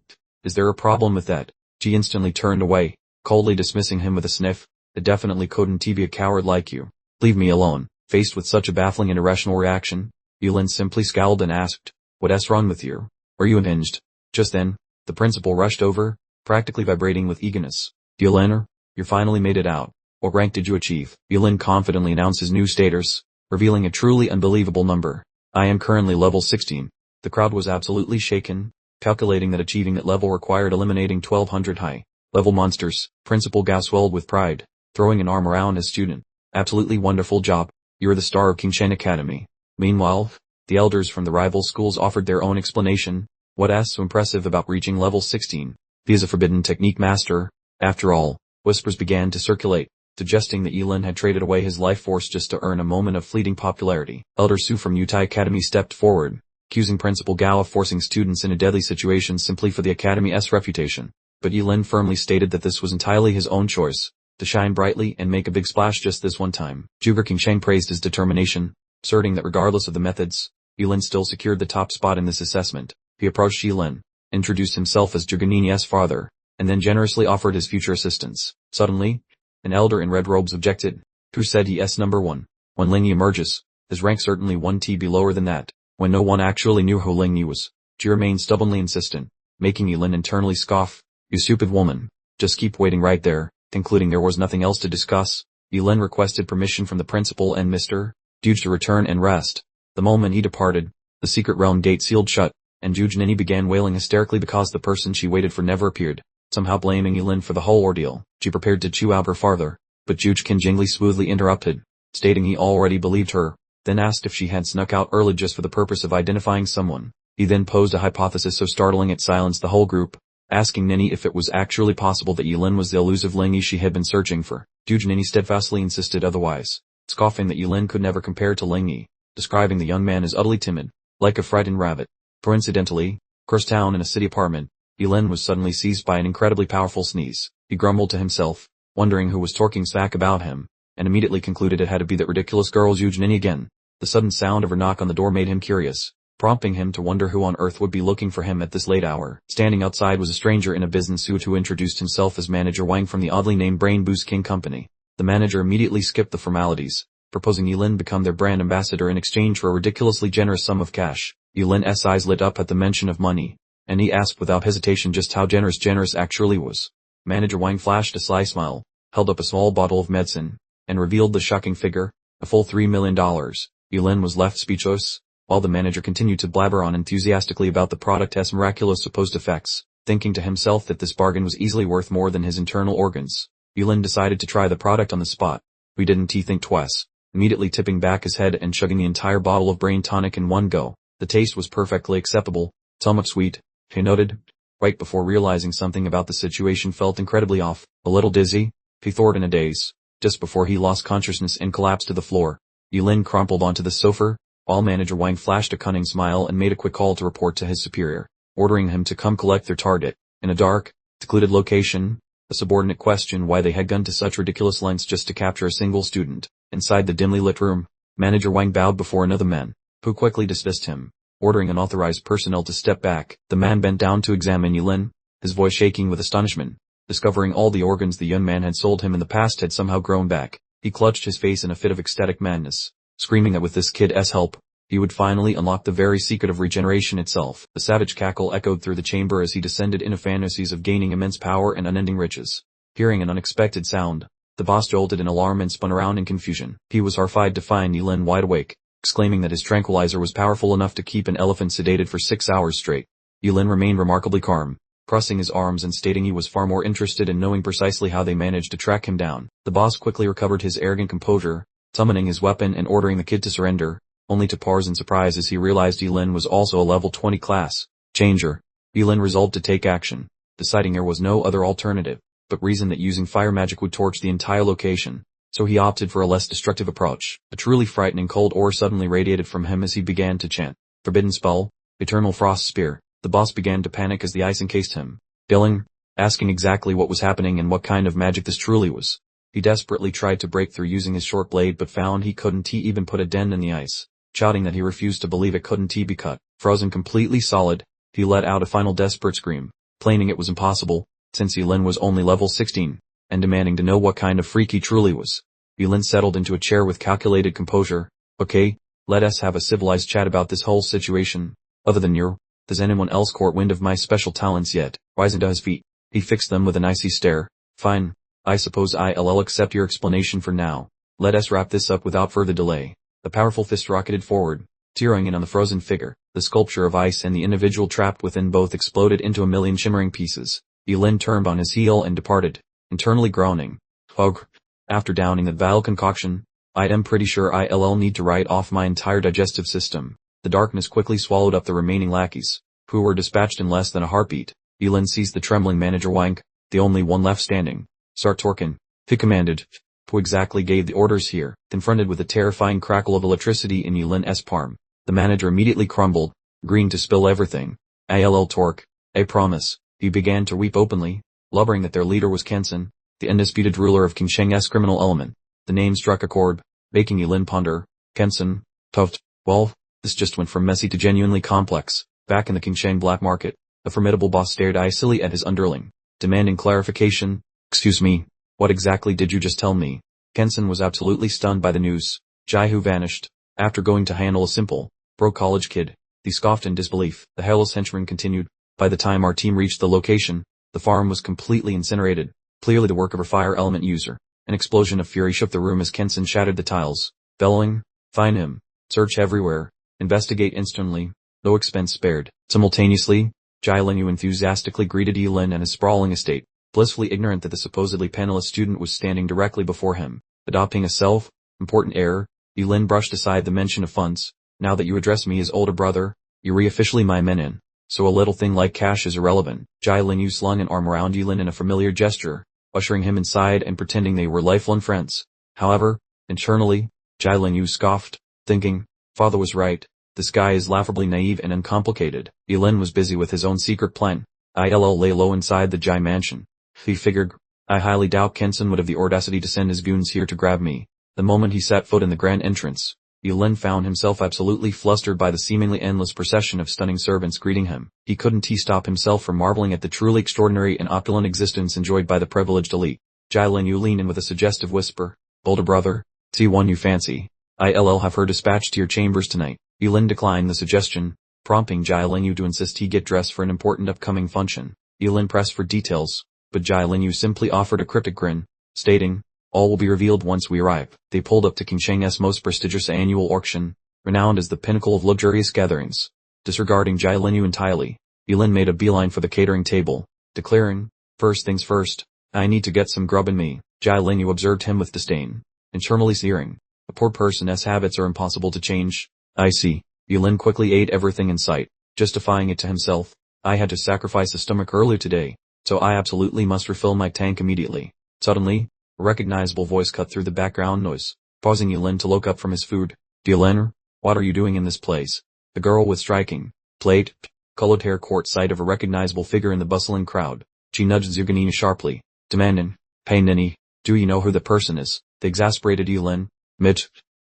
Is there a problem with that?" She instantly turned away, coldly dismissing him with a sniff. "It definitely couldn't be a coward like you. Leave me alone." Faced with such a baffling and irrational reaction, Yulin simply scowled and asked, "What's wrong with you? Are you unhinged?" Just then, the principal rushed over, practically vibrating with eagerness. "Yulin, you finally made it out. What rank did you achieve?" Yulin confidently announced his new status, revealing a truly unbelievable number. "I am currently level 16. The crowd was absolutely shaken, calculating that achieving that level required eliminating 1,200 high-level monsters. Principal Gao swelled with pride, throwing an arm around his student. "Absolutely wonderful job. You're the star of Qingshan Academy." Meanwhile, the elders from the rival schools offered their own explanation. "What's so impressive about reaching level 16? He is a forbidden technique master, after all." Whispers began to circulate, suggesting that Yulin had traded away his life force just to earn a moment of fleeting popularity. Elder Su from Yutai Academy stepped forward, accusing Principal Gao of forcing students into deadly situations simply for the Academy's reputation. But Yulin firmly stated that this was entirely his own choice, to shine brightly and make a big splash just this one time. Zhuge Qingshan praised his determination, asserting that regardless of the methods, Yulin still secured the top spot in this assessment. He approached Yulin, introduced himself as Zhuge father, and then generously offered his future assistance. Suddenly, an elder in red robes objected. "Who said he's number 1? When Lingyi emerges, his rank certainly 1 TB lower than that." When no one actually knew who Lingyi was, she remained stubbornly insistent, making Yulin internally scoff. "You stupid woman. Just keep waiting right there." Concluding there was nothing else to discuss, Yulin requested permission from the principal and Mr. Juge to return and rest. The moment he departed, the secret realm gate sealed shut, and Juge Nini began wailing hysterically because the person she waited for never appeared, somehow blaming Yulin for the whole ordeal. She prepared to chew out her farther, but Juge Qingjingli smoothly interrupted, stating he already believed her, then asked if she had snuck out early just for the purpose of identifying someone. He then posed a hypothesis so startling it silenced the whole group, asking Nini if it was actually possible that Yulin was the elusive Lingyi she had been searching for. Juge Nini steadfastly insisted otherwise, scoffing that Yulin could never compare to Lingyi, describing the young man as utterly timid. like a frightened rabbit. Coincidentally, across town in a city apartment, Yulin was suddenly seized by an incredibly powerful sneeze. He grumbled to himself, wondering who was talking smack about him, and immediately concluded it had to be that ridiculous girl Zhu Jinni again. The sudden sound of her knock on the door made him curious, prompting him to wonder who on earth would be looking for him at this late hour. Standing outside was a stranger in a business suit who introduced himself as Manager Wang from the oddly named Brain Boost King Company. The manager immediately skipped the formalities, proposing Yulin become their brand ambassador in exchange for a ridiculously generous sum of cash. Yulin's eyes lit up at the mention of money, and he asked without hesitation just how generous actually was. Manager Wang flashed a sly smile, held up a small bottle of medicine, and revealed the shocking figure, a full $3 million. Yulin was left speechless, while the manager continued to blabber on enthusiastically about the product's miraculous supposed effects, thinking to himself that this bargain was easily worth more than his internal organs. Yulin decided to try the product on the spot. Why didn't he think twice, immediately tipping back his head and chugging the entire bottle of brain tonic in one go. The taste was perfectly acceptable, somewhat sweet, he noted, right before realizing something about the situation felt incredibly off. A little dizzy, he thought in a daze, just before he lost consciousness and collapsed to the floor. Yulin crumpled onto the sofa, while Manager Wang flashed a cunning smile and made a quick call to report to his superior, ordering him to come collect their target. In a dark, secluded location, a subordinate questioned why they had gone to such ridiculous lengths just to capture a single student. Inside the dimly lit room, Manager Wang bowed before another man, who quickly dismissed him, ordering unauthorized personnel to step back. The man bent down to examine Yulin, his voice shaking with astonishment, discovering all the organs the young man had sold him in the past had somehow grown back. He clutched his face in a fit of ecstatic madness, screaming that with this kid's help, he would finally unlock the very secret of regeneration itself. The savage cackle echoed through the chamber as he descended into fantasies of gaining immense power and unending riches. Hearing an unexpected sound, the boss jolted in alarm and spun around in confusion. He was horrified to find Yulin wide awake, exclaiming that his tranquilizer was powerful enough to keep an elephant sedated for 6 hours straight. Yulin remained remarkably calm, crossing his arms and stating he was far more interested in knowing precisely how they managed to track him down. The boss quickly recovered his arrogant composure, summoning his weapon and ordering the kid to surrender, only to pause in surprise as he realized Yulin was also a level 20 class changer. Yulin resolved to take action, deciding there was no other alternative, but reasoned that using fire magic would torch the entire location, so he opted for a less destructive approach. A truly frightening cold aura suddenly radiated from him as he began to chant, "Forbidden spell, Eternal Frost Spear." The boss began to panic as the ice encased him, yelling, asking exactly what was happening and what kind of magic this truly was. He desperately tried to break through using his short blade but found he couldn't even put a dent in the ice. Shouting that he refused to believe it couldn't be cut. Frozen completely solid, he let out a final desperate scream, claiming it was impossible, since Yulin was only level 16, and demanding to know what kind of freak he truly was. Yulin settled into a chair with calculated composure. "Okay, let us have a civilized chat about this whole situation. Other than you, does anyone else caught wind of my special talents yet?" Rising to his feet, he fixed them with an icy stare. "Fine, I suppose I'll accept your explanation for now. Let us wrap this up without further delay." The powerful fist rocketed forward, tearing in on the frozen figure. The sculpture of ice and the individual trapped within both exploded into a million shimmering pieces. Yulin turned on his heel and departed, internally groaning. "Ugh, after downing that vile concoction, I am pretty sure I'll need to write off my entire digestive system." The darkness quickly swallowed up the remaining lackeys, who were dispatched in less than a heartbeat. Yulin seized the trembling Manager Wang, the only one left standing. "Start torquing," he commanded. Who exactly gave the orders here? Confronted with a terrifying crackle of electricity in Yulin's palm, the manager immediately crumbled, agreeing to spill everything. "I'll torque, I promise." He began to weep openly, blubbering that their leader was Kensen, the undisputed ruler of Qingsheng's criminal element. The name struck a chord, making Yulin ponder. Kensen, tough. Well, this just went from messy to genuinely complex. Back in the Qingsheng black market, the formidable boss stared icily at his underling, demanding clarification. "Excuse me, what exactly did you just tell me?" Kensen was absolutely stunned by the news. Jaihu vanished, after going to handle a simple, broke college kid. He scoffed in disbelief. The hairless henchman continued. "By the time our team reached the location, the farm was completely incinerated, clearly the work of a fire element user." An explosion of fury shook the room as Kensen shattered the tiles, bellowing, "Find him, search everywhere, investigate instantly, no expense spared." Simultaneously, Jai Linyu enthusiastically greeted Yulin and his sprawling estate, blissfully ignorant that the supposedly penniless student was standing directly before him. Adopting a self-important air, Yulin brushed aside the mention of funds. "Now that you address me as older brother, you're officially my menin, so a little thing like cash is irrelevant." Jai Linyu slung an arm around Yulin in a familiar gesture, ushering him inside and pretending they were lifelong friends. However, internally, Jai Linyu scoffed, thinking, "Father was right, This guy is laughably naive and uncomplicated. Yulin was busy with his own secret plan. ILL lay low inside the Jai mansion. He figured, I highly doubt Kenson would have the audacity to send his goons here to grab me. The moment he set foot in the grand entrance, Yulin found himself absolutely flustered by the seemingly endless procession of stunning servants greeting him. He couldn't stop himself from marveling at the truly extraordinary and opulent existence enjoyed by the privileged elite. Jai Linyu leaned in with a suggestive whisper, older brother, see one you fancy. I'll have her dispatched to your chambers tonight. Yulin declined the suggestion, prompting Jai Linyu to insist he get dressed for an important upcoming function. Yulin pressed for details, but Jai Linyu simply offered a cryptic grin, stating, all will be revealed once we arrive. They pulled up to King Sheng's most prestigious annual auction, renowned as the pinnacle of luxurious gatherings. Disregarding Jai Linyu entirely, Yulin made a beeline for the catering table, declaring, first things first, I need to get some grub in me. Jai Linyu observed him with disdain, internally sneering, a poor person's habits are impossible to change. I see. Yulin quickly ate everything in sight, justifying it to himself. I had to sacrifice a stomach earlier today, so I absolutely must refill my tank immediately. Suddenly, a recognizable voice cut through the background noise, pausing Yulin to look up from his food. Yulin, what are you doing in this place? The girl with striking, plate, colored hair caught sight of a recognizable figure in the bustling crowd. She nudged Zhuganina sharply, demanding, hey Nini, do you know who the person is? The exasperated Yulin,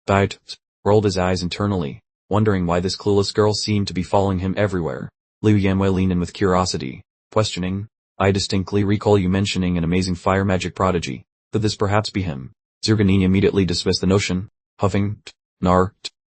bite, rolled his eyes internally, wondering why this clueless girl seemed to be following him everywhere. Liu Yanwei leaned in with curiosity, questioning, I distinctly recall you mentioning an amazing fire magic prodigy. Could this perhaps be him? Zhuganina immediately dismissed the notion, huffing,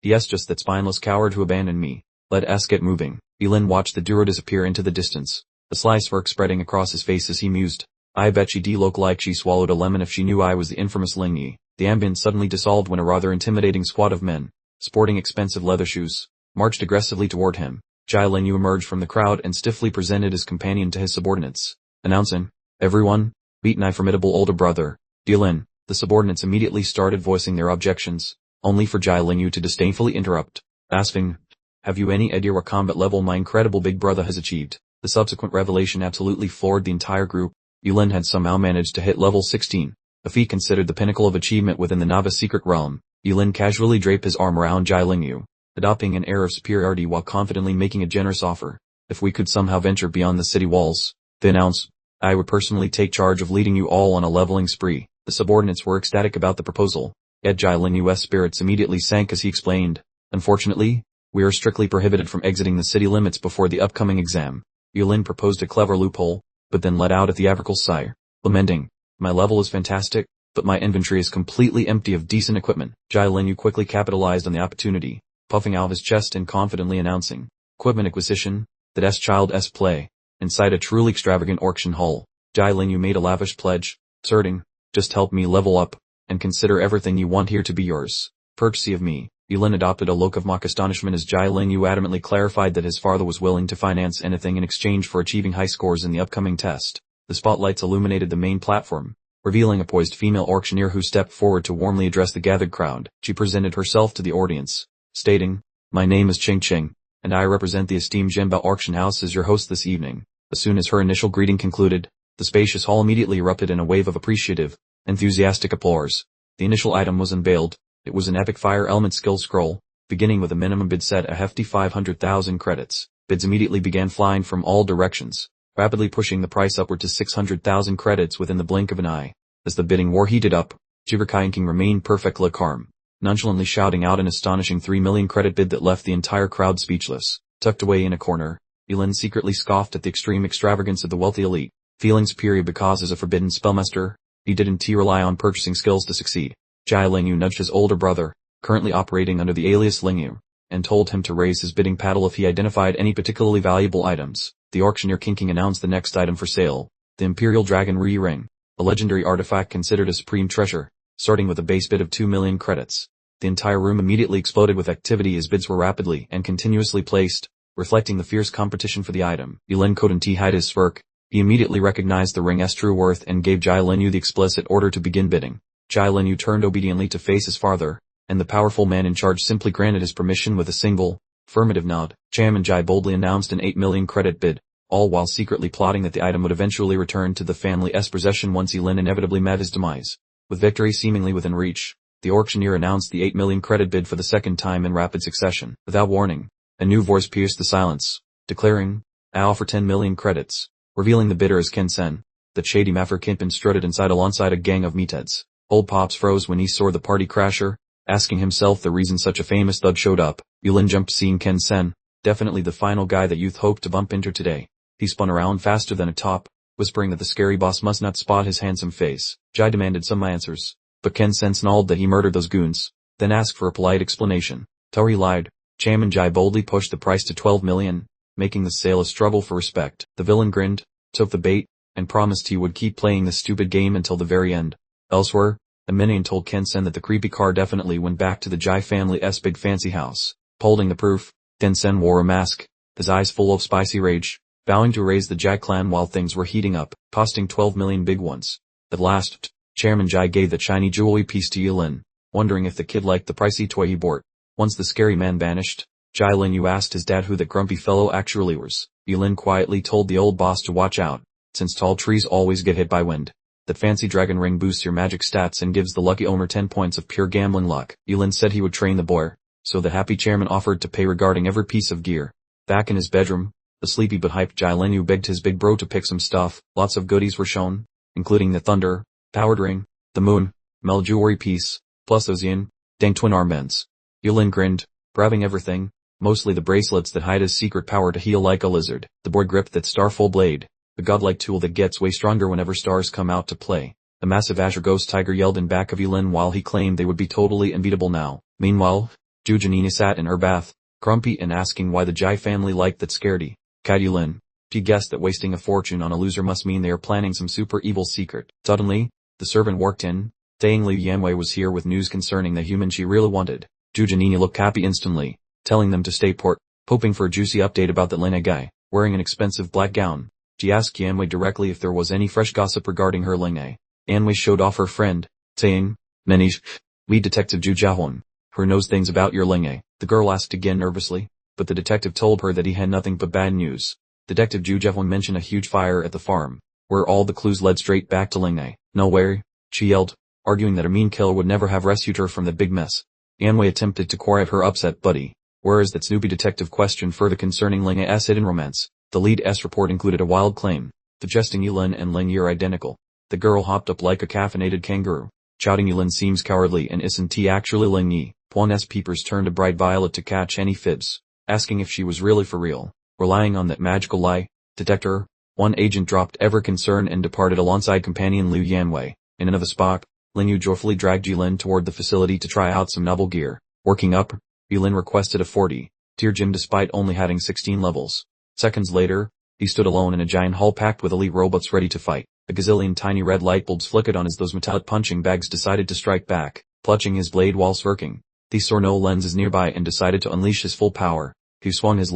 yes, just that spineless coward who abandoned me. Let us get moving. Yulin watched the duo disappear into the distance, a sly smirk spreading across his face as he mused. I bet she'd look like she swallowed a lemon if she knew I was the infamous Ling Yi. The ambience suddenly dissolved when a rather intimidating squad of men, sporting expensive leather shoes, marched aggressively toward him. Jai Linyu emerged from the crowd and stiffly presented his companion to his subordinates, announcing, everyone, meet my formidable older brother, Yulin. The subordinates immediately started voicing their objections, only for Jai Linyu to disdainfully interrupt, asking, have you any idea what combat level my incredible big brother has achieved? The subsequent revelation absolutely floored the entire group. Yulin had somehow managed to hit level 16, a feat considered the pinnacle of achievement within the novice secret realm. Yulin casually draped his arm around Jai Linyu, adopting an air of superiority while confidently making a generous offer. If we could somehow venture beyond the city walls, they announced, I would personally take charge of leading you all on a leveling spree. The subordinates were ecstatic about the proposal, yet Jai Linyu's spirits immediately sank as he explained, unfortunately, we are strictly prohibited from exiting the city limits before the upcoming exam. Yulin proposed a clever loophole, but then let out a theatrical sigh, lamenting, my level is fantastic, but my inventory is completely empty of decent equipment. Jai Linyu quickly capitalized on the opportunity, puffing out his chest and confidently announcing, equipment acquisition, that child's play. Inside a truly extravagant auction hall, Jai Linyu made a lavish pledge, asserting, just help me level up, and consider everything you want here to be yours, courtesy of me. Yulin adopted a look of mock astonishment as Jai Linyu adamantly clarified that his father was willing to finance anything in exchange for achieving high scores in the upcoming test. The spotlights illuminated the main platform, revealing a poised female auctioneer who stepped forward to warmly address the gathered crowd. She presented herself to the audience, stating, my name is Ching Ching, and I represent the esteemed Zhenbao Auction House as your host this evening. As soon as her initial greeting concluded, the spacious hall immediately erupted in a wave of appreciative, enthusiastic applause. The initial item was unveiled. It was an epic fire element skill scroll, beginning with a minimum bid set a hefty 500,000 credits. Bids immediately began flying from all directions, rapidly pushing the price upward to 600,000 credits within the blink of an eye. As the bidding war heated up, Jiberkai King remained perfectly calm, nonchalantly shouting out an astonishing 3 million credit bid that left the entire crowd speechless. Tucked away in a corner, Yulin secretly scoffed at the extreme extravagance of the wealthy elite. Feeling superior because as a forbidden spellmaster, he didn't rely on purchasing skills to succeed. Jai Linyu nudged his older brother, currently operating under the alias Lingyu, and told him to raise his bidding paddle if he identified any particularly valuable items. The auctioneer King announced the next item for sale, the Imperial Dragon Ring, a legendary artifact considered a supreme treasure, starting with a base bid of 2 million credits. The entire room immediately exploded with activity as bids were rapidly and continuously placed, reflecting the fierce competition for the item. Yulin couldn't hide his smirk. He immediately recognized the ring's true worth and gave Jai Linyu the explicit order to begin bidding. Jai Linyu turned obediently to face his father, and the powerful man in charge simply granted his permission with a single, affirmative nod. Chairman Jai boldly announced an 8 million credit bid, all while secretly plotting that the item would eventually return to the family's possession once Yulin inevitably met his demise. With victory seemingly within reach, The auctioneer announced the 8 million credit bid for the second time in rapid succession. Without warning, a new voice pierced the silence, declaring, "I offer 10 million credits," revealing the bidder as Ken Sen. The shady Maffer Kingpin strutted inside alongside a gang of meatheads. Old Pops froze when he saw the party crasher, asking himself the reason such a famous thug showed up. Yulin jumped seeing Ken Sen, definitely the final guy that youth hoped to bump into today. He spun around faster than a top, whispering that the scary boss must not spot his handsome face. Jai demanded some answers, but Ken Sen snarled that he murdered those goons, then asked for a polite explanation. Tori lied. Chairman Jai boldly pushed the price to 12 million, making the sale a struggle for respect. The villain grinned, took the bait, and promised he would keep playing this stupid game until the very end. Elsewhere, a minion told Ken Sen that the creepy car definitely went back to the Jai family's big fancy house. Holding the proof, Ken Sen wore a mask, his eyes full of spicy rage, vowing to raise the Jai clan while things were heating up, costing 12 million big ones. At last, Chairman Jai gave the shiny jewelry piece to Yulin, wondering if the kid liked the pricey toy he bought. Once the scary man vanished, Jai Linyu asked his dad who that grumpy fellow actually was. Yulin quietly told the old boss to watch out, since tall trees always get hit by wind. That fancy dragon ring boosts your magic stats and gives the lucky owner 10 points of pure gambling luck. Yulin said he would train the boy, so the happy chairman offered to pay regarding every piece of gear. Back in his bedroom, the sleepy but hyped Jai Linyu begged his big bro to pick some stuff. Lots of goodies were shown, including the thunder, powered ring, the moon, Mel jewelry piece, plus those yin, dang twin armbands. Yulin grinned, grabbing everything, mostly the bracelets that hide his secret power to heal like a lizard. The boy gripped that starful blade, the godlike tool that gets way stronger whenever stars come out to play. The massive Azure Ghost Tiger yelled in back of Yulin while he claimed they would be totally unbeatable now. Meanwhile, Jujanina sat in her bath, grumpy and asking why the Jai family liked that scaredy cat Yulin. She guessed that wasting a fortune on a loser must mean they are planning some super evil secret. Suddenly, the servant walked in, saying Liu Yanwei was here with news concerning the human she really wanted. Jujanina looked happy instantly, telling them to stay put, hoping for a juicy update about that Lena guy, wearing an expensive black gown. She asked Yanwei directly if there was any fresh gossip regarding her Lena. Yanwei showed off her friend, saying, "Manish, lead detective Ju Jiahun, who knows things about your Lena." The girl asked again nervously, but the detective told her that he had nothing but bad news. Detective Ju Jiahun mentioned a huge fire at the farm, where all the clues led straight back to Lena. "No way," she yelled, arguing that a mean killer would never have rescued her from the big mess. Yanwei attempted to quiet her upset buddy, whereas that snoopy detective questioned further concerning Ling's hidden romance. The lead S report included a wild claim, suggesting Yulin and Ling are identical. The girl hopped up like a caffeinated kangaroo, shouting Yulin seems cowardly and isn't he actually Ling Yi. Puan's peepers turned a bright violet to catch any fibs, asking if she was really for real. Relying on that magical lie detector, one agent dropped every concern and departed alongside companion Liu Yanwei. In another spot, Ling Yu joyfully dragged Yulin toward the facility to try out some novel gear. Working up, Yulin requested a 40-tier gym despite only having 16 levels. Seconds later, he stood alone in a giant hall packed with elite robots ready to fight. A gazillion tiny red light bulbs flickered on as those metallic punching bags decided to strike back, clutching his blade while smirking. He saw no lenses nearby and decided to unleash his full power. He swung his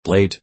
blade,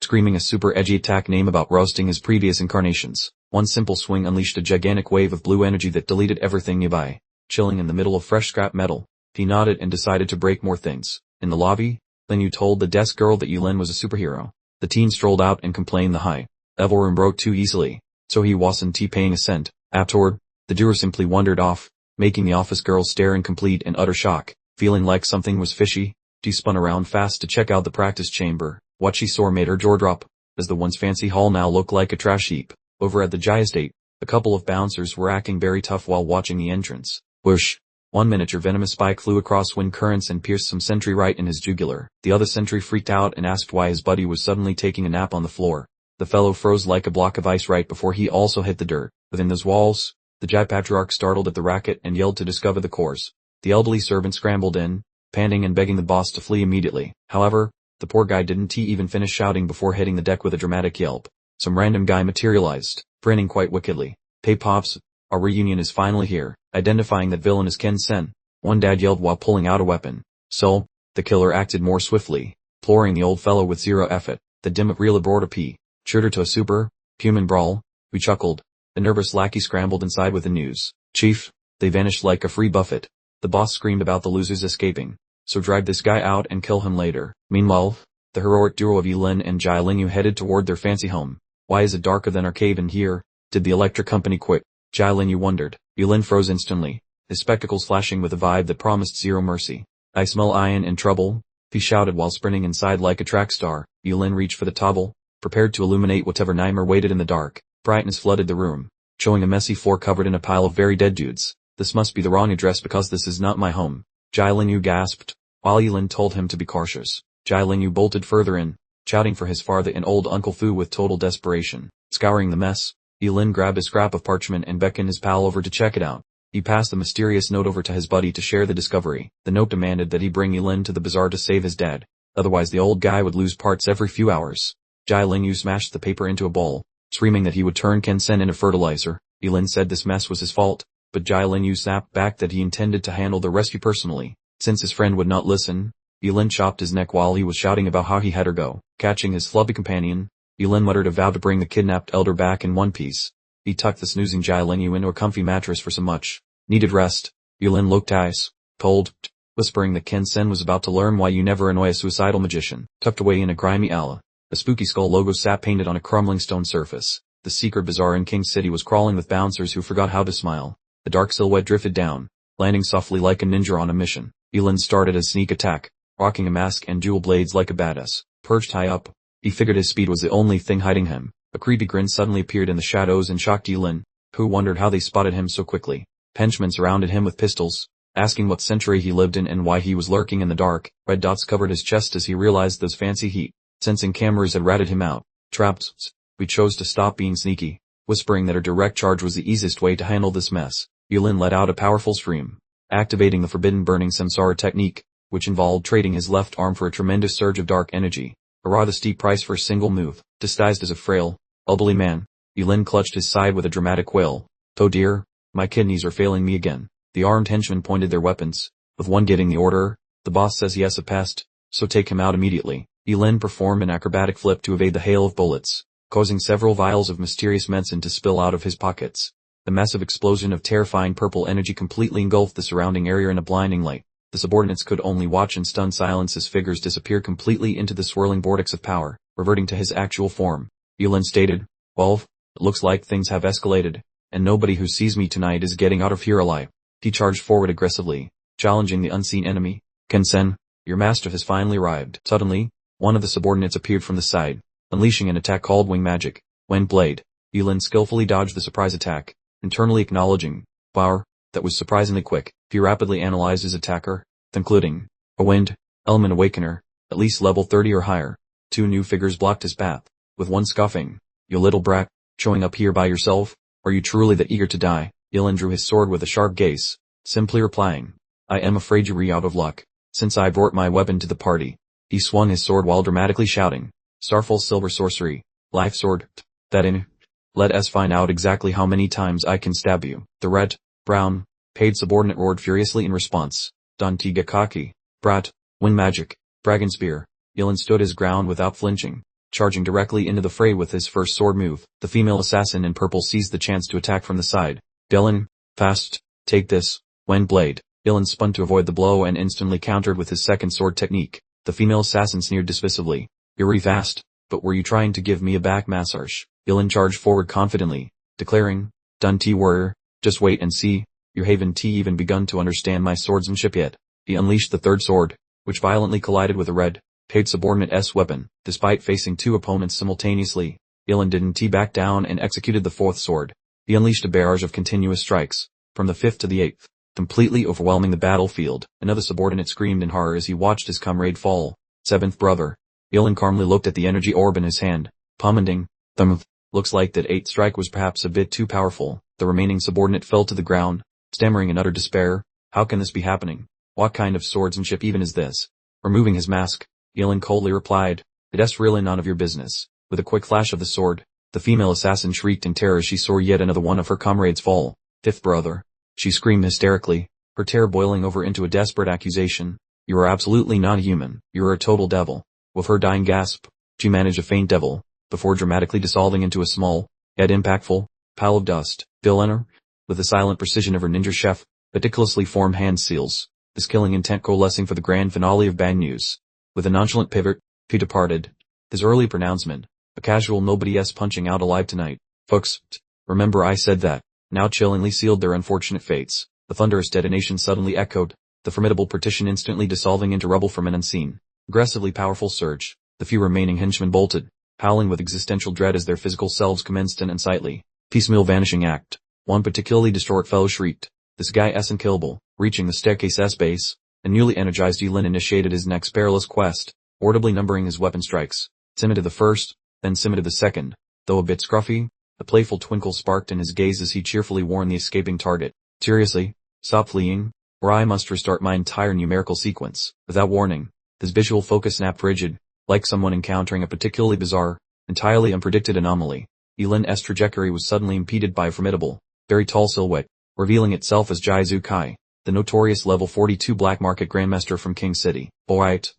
screaming a super edgy attack name about roasting his previous incarnations. One simple swing unleashed a gigantic wave of blue energy that deleted everything nearby, chilling in the middle of fresh scrap metal. He nodded and decided to break more things. In the lobby, Lin Yu told the desk girl that Yulin was a superhero. The teen strolled out and complained the high-level room broke too easily, so he wasn't paying a cent. Afterward, the duo simply wandered off, making the office girl stare in complete and utter shock. Feeling like something was fishy, she spun around fast to check out the practice chamber. What she saw made her jaw drop, as the once fancy hall now looked like a trash heap. Over at the Jai estate, a couple of bouncers were acting very tough while watching the entrance. Whoosh! One miniature venomous spike flew across wind currents and pierced some sentry right in his jugular. The other sentry freaked out and asked why his buddy was suddenly taking a nap on the floor. The fellow froze like a block of ice right before he also hit the dirt. Within those walls, the Jai patriarch startled at the racket and yelled to discover the cause. The elderly servant scrambled in, panting and begging the boss to flee immediately. However, the poor guy didn't even finish shouting before hitting the deck with a dramatic yelp. Some random guy materialized, grinning quite wickedly. "Hey Pops, our reunion is finally here." Identifying that villain as Ken Sen, one dad yelled while pulling out a weapon. So, the killer acted more swiftly, flooring the old fellow with zero effort. The dim of real aboard a P. Shooter to a super-human brawl. We chuckled. The nervous lackey scrambled inside with the news. "Chief, they vanished like a free buffet." The boss screamed about the losers escaping. "So drag this guy out and kill him later." Meanwhile, the heroic duo of Yulin and Jai Linyu headed toward their fancy home. "Why is it darker than our cave in here? Did the electric company quit?" Jai Linyu wondered. Yulin froze instantly, his spectacles flashing with a vibe that promised zero mercy. I smell iron and trouble, he shouted while sprinting inside like a track star. Yulin reached for the toggle, prepared to illuminate whatever nightmare waited in the dark. Brightness flooded the room, showing a messy floor covered in a pile of very dead dudes. This must be the wrong address because this is not my home. Jai Lingyu gasped, while Yulin told him to be cautious. Jai Lingyu bolted further in, shouting for his father and old Uncle Fu with total desperation. Scouring the mess, Yulin grabbed a scrap of parchment and beckoned his pal over to check it out. He passed the mysterious note over to his buddy to share the discovery. The note demanded that he bring Yulin to the bazaar to save his dad, otherwise the old guy would lose parts every few hours. Jai Lingyu smashed the paper into a bowl, screaming that he would turn Ken-sen into fertilizer. Yulin said this mess was his fault, but Jai Lingyu snapped back that he intended to handle the rescue personally. Since his friend would not listen, Yulin chopped his neck while he was shouting about how he had her go. Catching his flubby companion, Yulin muttered a vow to bring the kidnapped elder back in one piece. He tucked the snoozing Jai Lingyu into a comfy mattress for some much needed rest. Yulin looked ice cold, whispering that Ken-sen was about to learn why you never annoy a suicidal magician. Tucked away in a grimy ala, a spooky skull logo sat painted on a crumbling stone surface. The secret bazaar in King City was crawling with bouncers who forgot how to smile. The dark silhouette drifted down, landing softly like a ninja on a mission. Yulin started a sneak attack, rocking a mask and jewel blades like a badass. Perched high up, he figured his speed was the only thing hiding him. A creepy grin suddenly appeared in the shadows and shocked Yulin, who wondered how they spotted him so quickly. Henchmen surrounded him with pistols, asking what century he lived in and why he was lurking in the dark. Red dots covered his chest as he realized those fancy heat-sensing cameras had ratted him out. Trapped. We chose to stop being sneaky, whispering that a direct charge was the easiest way to handle this mess. Yulin let out a powerful scream, activating the forbidden burning samsara technique, which involved trading his left arm for a tremendous surge of dark energy. A rather steep price for a single move. Disguised as a frail, elderly man, Yulin clutched his side with a dramatic wail. Oh dear, my kidneys are failing me again. The armed henchmen pointed their weapons, with one getting the order. The boss says he has a pest, so take him out immediately. Yulin performed an acrobatic flip to evade the hail of bullets, causing several vials of mysterious medicine to spill out of his pockets. The massive explosion of terrifying purple energy completely engulfed the surrounding area in a blinding light. The subordinates could only watch in stunned silence as figures disappeared completely into the swirling vortex of power, reverting to his actual form. Yulin stated, "Well, it looks like things have escalated, and nobody who sees me tonight is getting out of here alive." He charged forward aggressively, challenging the unseen enemy. "Ken-sen, your master has finally arrived." Suddenly, one of the subordinates appeared from the side, unleashing an attack called Wing Magic. Wind Blade. Yulin skillfully dodged the surprise attack, internally acknowledging, "Wow, that was surprisingly quick." He rapidly analyzed his attacker, concluding, "A wind element awakener, at least level 30 or higher." Two new figures blocked his path, with one scoffing, "You little brat, showing up here by yourself? Are you truly that eager to die?" Yulin drew his sword with a sharp gaze, simply replying, "I am afraid you're out of luck, since I brought my weapon to the party." He swung his sword while dramatically shouting, "Starfall Silver Sorcery, Life Sword, that in. Let us find out exactly how many times I can stab you." The red, brown, paid subordinate roared furiously in response, "Danti Gakaki, brat, Wind Magic, Dragon Spear." Yulin stood his ground without flinching, charging directly into the fray with his first sword move. The female assassin in purple seized the chance to attack from the side. "Dylan, fast, take this, Wind Blade." Yulin spun to avoid the blow and instantly countered with his second sword technique. The female assassin sneered dismissively, "You're really fast, but were you trying to give me a back massage?" Yulin charged forward confidently, declaring, "Danti warrior, just wait and see. You haven't even begun to understand my swordsmanship yet." He unleashed the third sword, which violently collided with a red, paid subordinate's weapon. Despite facing two opponents simultaneously, Yulin didn't back down and executed the fourth sword. He unleashed a barrage of continuous strikes, from the fifth to the eighth, completely overwhelming the battlefield. Another subordinate screamed in horror as he watched his comrade fall. "Seventh brother." Yulin calmly looked at the energy orb in his hand, commenting, "Looks like that eighth strike was perhaps a bit too powerful." The remaining subordinate fell to the ground, stammering in utter despair. "How can this be happening? What kind of swordsmanship even is this?" Removing his mask, Yulin coldly replied, "It's really none of your business." With a quick flash of the sword, the female assassin shrieked in terror as she saw yet another one of her comrades fall. "Fifth brother." She screamed hysterically, her terror boiling over into a desperate accusation. "You are absolutely not human. You are a total devil." With her dying gasp, she managed a faint devil, before dramatically dissolving into a small, yet impactful, pile of dust. Dylan, with the silent precision of her ninja chef, meticulously formed hand seals, this killing intent coalescing for the grand finale of bad news. With a nonchalant pivot, he departed. His early pronouncement, a casual nobody's punching out alive tonight. "Folks, remember I said that," now chillingly sealed their unfortunate fates. The thunderous detonation suddenly echoed, the formidable partition instantly dissolving into rubble from an unseen, aggressively powerful surge. The few remaining henchmen bolted, howling with existential dread as their physical selves commenced an unsightly, piecemeal vanishing act. One particularly distraught fellow shrieked, "This guy is unkillable." Reaching the staircase base, a newly energized Yulin initiated his next perilous quest, orderly numbering his weapon strikes. Timid to the first, then Simid to the second. Though a bit scruffy, a playful twinkle sparked in his gaze as he cheerfully warned the escaping target. "Seriously, stop fleeing, or I must restart my entire numerical sequence." Without warning, his visual focus snapped rigid, like someone encountering a particularly bizarre, entirely unpredicted anomaly. Yulin's trajectory was suddenly impeded by a formidable, very tall silhouette, revealing itself as Jai Zukai, the notorious level 42 black market grandmaster from King City. "Alright.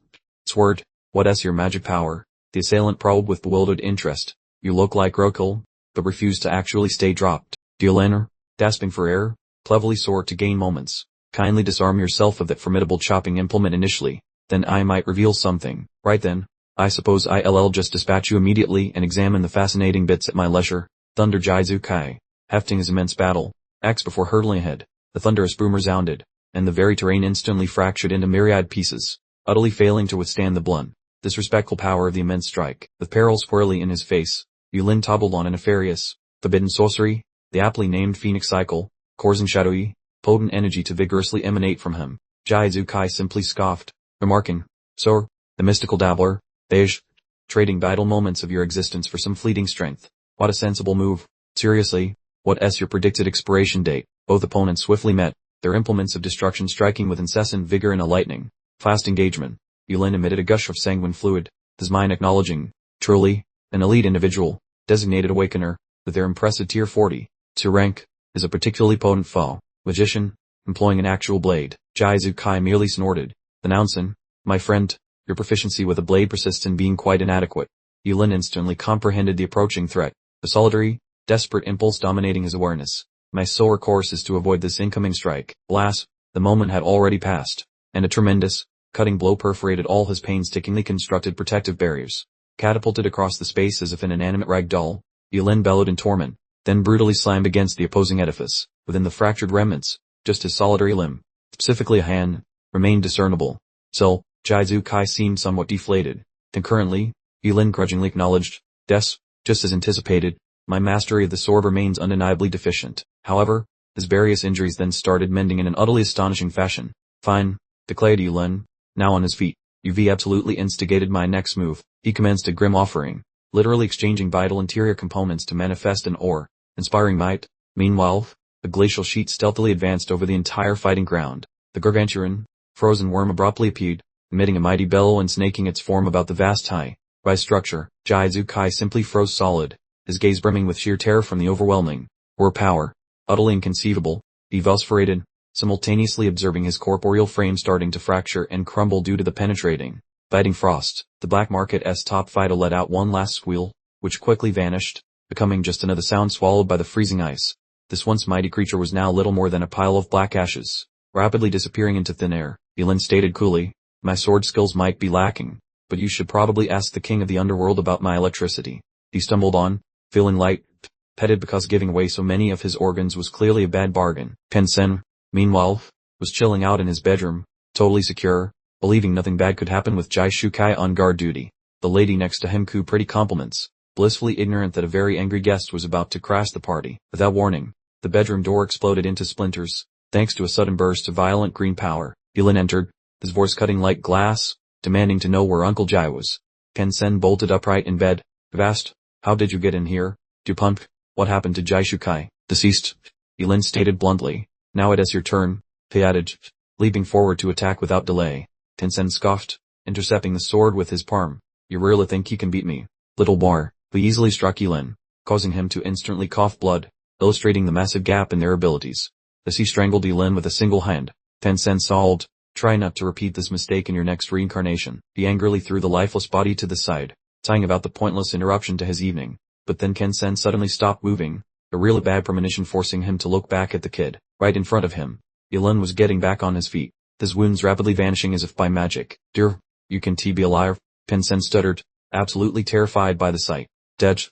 Sword, what's your magic power?" The assailant probed with bewildered interest. "You look like Rokul, but refuse to actually stay dropped." Yulin, gasping for air, cleverly sought to gain moments. "Kindly disarm yourself of that formidable chopping implement initially, then I might reveal something." "Right then. I suppose I'll just dispatch you immediately and examine the fascinating bits at my leisure," thundered Jai Zukai, hefting his immense battle axe before hurtling ahead. The thunderous boom resounded, and the very terrain instantly fractured into myriad pieces, utterly failing to withstand the blunt, disrespectful power of the immense strike. With peril squarely in his face, Yulin toppled on a nefarious, forbidden sorcery, the aptly named Phoenix Cycle, causing shadowy, potent energy to vigorously emanate from him. Jai Zukai simply scoffed, remarking, "So, the mystical dabbler, Beige, trading vital moments of your existence for some fleeting strength. What a sensible move. Seriously, what's your predicted expiration date?" Both opponents swiftly met, their implements of destruction striking with incessant vigor in a lightning fast engagement. Yulin emitted a gush of sanguine fluid, his mind acknowledging, truly, an elite individual, designated Awakener, with their impressive tier 42 rank, is a particularly potent foe. Magician, employing an actual blade. Jai Zukai merely snorted, announcing, "My friend, your proficiency with a blade persists in being quite inadequate." Yulin instantly comprehended the approaching threat, the solitary, desperate impulse dominating his awareness. "My sole course is to avoid this incoming strike." Alas, the moment had already passed, and a tremendous, cutting blow perforated all his painstakingly constructed protective barriers. Catapulted across the space as if an inanimate rag doll, Yulin bellowed in torment, then brutally slammed against the opposing edifice. Within the fractured remnants, just his solitary limb, specifically a hand, remained discernible. So, Jai Zukai seemed somewhat deflated. Concurrently, Yulin grudgingly acknowledged, "Des, just as anticipated, my mastery of the sword remains undeniably deficient." However, his various injuries then started mending in an utterly astonishing fashion. "Fine," declared Yulin, now on his feet. "You've absolutely instigated my next move." He commenced a grim offering, literally exchanging vital interior components to manifest an awe-inspiring might. Meanwhile, a glacial sheet stealthily advanced over the entire fighting ground. The gargantuan, frozen worm abruptly appeared, emitting a mighty bellow and snaking its form about the vast high-rise structure. Jai Zukai simply froze solid, his gaze brimming with sheer terror from the overwhelming power. Utterly inconceivable, he vociferated, simultaneously observing his corporeal frame starting to fracture and crumble due to the penetrating, biting frost. The black market's top fighter let out one last squeal, which quickly vanished, becoming just another sound swallowed by the freezing ice. This once mighty creature was now little more than a pile of black ashes, rapidly disappearing into thin air. Yulin stated coolly, "My sword skills might be lacking, but you should probably ask the king of the underworld about my electricity." He stumbled on, feeling light-headed because giving away so many of his organs was clearly a bad bargain. Tencent, meanwhile, was chilling out in his bedroom, totally secure, believing nothing bad could happen with Jai Shukai on guard duty. The lady next to him cooed pretty compliments, blissfully ignorant that a very angry guest was about to crash the party. Without warning, the bedroom door exploded into splinters, thanks to a sudden burst of violent green power. Yulin entered, his voice cutting like glass, demanding to know where Uncle Jai was. Tencent bolted upright in bed, asked, "How did you get in here, Dupont? What happened to Jai Shukai?" "Deceased," Yulin stated bluntly. "Now it is your turn," he added, leaping forward to attack without delay. Tencent scoffed, intercepting the sword with his palm. "You really think he can beat me, little boy?" He easily struck Yulin, causing him to instantly cough blood, illustrating the massive gap in their abilities. As he strangled Yulin with a single hand, Tencent sobbed, "Try not to repeat this mistake in your next reincarnation." He angrily threw the lifeless body to the side, sighing about the pointless interruption to his evening. But then Tencent suddenly stopped moving, a really bad premonition forcing him to look back at the kid, right in front of him. Yulin was getting back on his feet, his wounds rapidly vanishing as if by magic. "Dear, you can be alive?" Tencent stuttered, absolutely terrified by the sight. "Dead,"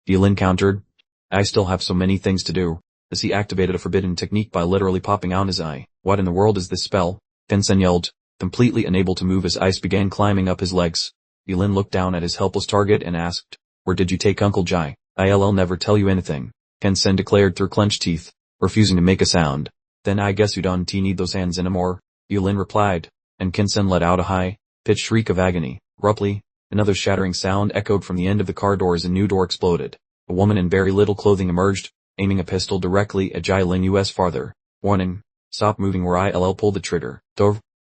Yulin countered. "I still have so many things to do." as he activated a forbidden technique by literally popping out his eye. What in the world is this spell? Ken-sen yelled, completely unable to move as ice began climbing up his legs. Yulin looked down at his helpless target and asked, "Where did you take Uncle Jai?" "I'll never tell you anything," Ken-sen declared through clenched teeth, refusing to make a sound. "Then I guess you don't need those hands anymore," Yulin replied, and Ken-sen let out a high-pitched shriek of agony. Abruptly, another shattering sound echoed from the end of the car door as a new door exploded. A woman in very little clothing emerged, aiming a pistol directly at Jai Ling US farther. "Warning, stop moving or I'll pull the trigger."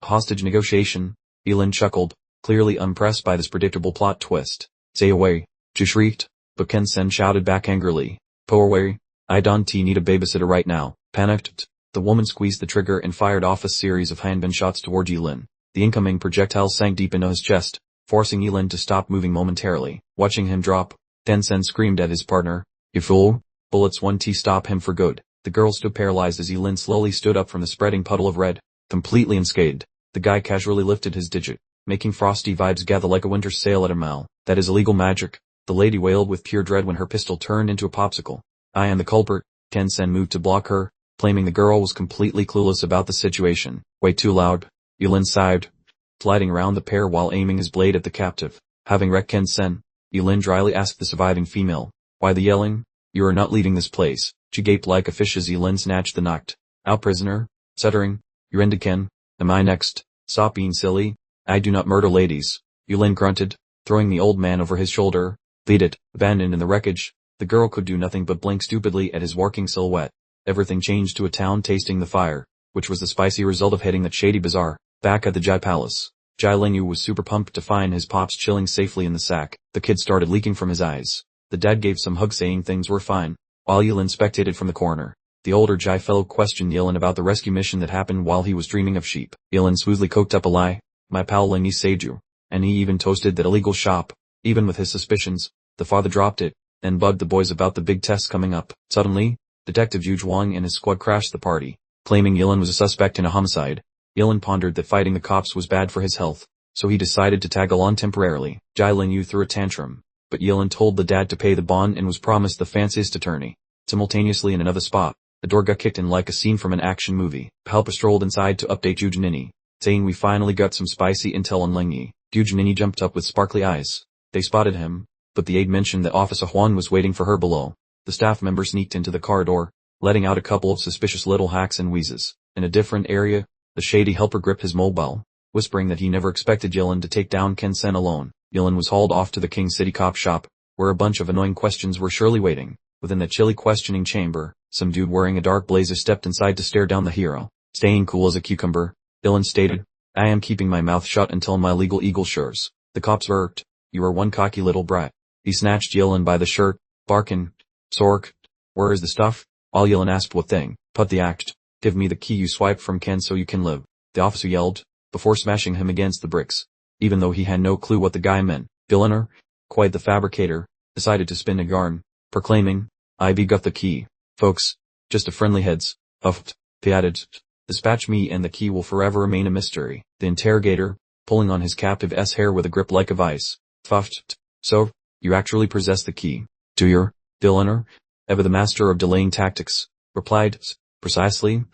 Hostage negotiation, Yulin chuckled, clearly unimpressed by this predictable plot twist. "Stay away," she shrieked, but Ken-sen shouted back angrily. "Go away, I don't need a babysitter right now." Panicked, the woman squeezed the trigger and fired off a series of handgun shots toward Yulin. The incoming projectile sank deep into his chest, forcing Yulin to stop moving momentarily. Watching him drop, Ken-sen screamed at his partner, "You fool! Bullets won't stop him for good." The girl stood paralyzed as Yulin slowly stood up from the spreading puddle of red, completely unscathed. The guy casually lifted his digit, making frosty vibes gather like a winter sail at a mile. "That is illegal magic," the lady wailed with pure dread when her pistol turned into a popsicle. "I am the culprit." Ken-sen moved to block her, claiming the girl was completely clueless about the situation. "Way too loud," Yulin sighed, sliding around the pair while aiming his blade at the captive. Having wrecked Ken-sen, Yulin dryly asked the surviving female, "Why the yelling? You are not leaving this place." She gaped like a fish as Yulin snatched the knocked out prisoner, stuttering, "You're into Ken. Am I next?" "Stop being silly. I do not murder ladies," Yulin grunted, throwing the old man over his shoulder. "Lead it." Abandoned in the wreckage, the girl could do nothing but blink stupidly at his working silhouette. Everything changed to a town tasting the fire, which was the spicy result of hitting that shady bazaar. Back at the Jai Palace, Jai Lingyu was super pumped to find his pops chilling safely in the sack. The kid started leaking from his eyes. The dad gave some hugs saying things were fine, while Yulin spectated from the corner. The older Jai fellow questioned Yulin about the rescue mission that happened while he was dreaming of sheep. Yulin smoothly cooked up a lie. "My pal Lingyi saved you." And he even toasted that illegal shop. Even with his suspicions, the father dropped it, and bugged the boys about the big tests coming up. Suddenly, Detective Yu Zhuang and his squad crashed the party, claiming Yulin was a suspect in a homicide. Yulin pondered that fighting the cops was bad for his health, so he decided to tag along temporarily. Jai Lingyu threw a tantrum, but Yulin told the dad to pay the bond and was promised the fanciest attorney. Simultaneously in another spot, the door got kicked in like a scene from an action movie. Palpa strolled inside to update Yujinini, saying, "We finally got some spicy intel on Lingyi." Yujinini jumped up with sparkly eyes. They spotted him, but the aide mentioned that Officer Huan was waiting for her below. The staff member sneaked into the corridor, letting out a couple of suspicious little hacks and wheezes. In a different area, the shady helper gripped his mobile, whispering that he never expected Yulin to take down Ken-sen alone. Yulin was hauled off to the King City cop shop, where a bunch of annoying questions were surely waiting. Within the chilly questioning chamber, some dude wearing a dark blazer stepped inside to stare down the hero. Staying cool as a cucumber, Yulin stated, "I am keeping my mouth shut until my legal eagle shores." The cops burped. "You are one cocky little brat." He snatched Yulin by the shirt, barking, "Sork, where is the stuff?" All Yulin asked, "What thing?" "Put the act. Give me the key you swiped from Ken so you can live." The officer yelled, before smashing him against the bricks. Even though he had no clue what the guy meant, Yuliner, quite the fabricator, decided to spin a yarn, proclaiming, "I got the key. Folks, just a friendly heads up," he added. "Dispatch me and the key will forever remain a mystery." The interrogator, pulling on his captive's hair with a grip like a vice, puffed. "So, you actually possess the key, do you, Yuliner?" "Ever the master of delaying tactics," replied, "Precisely.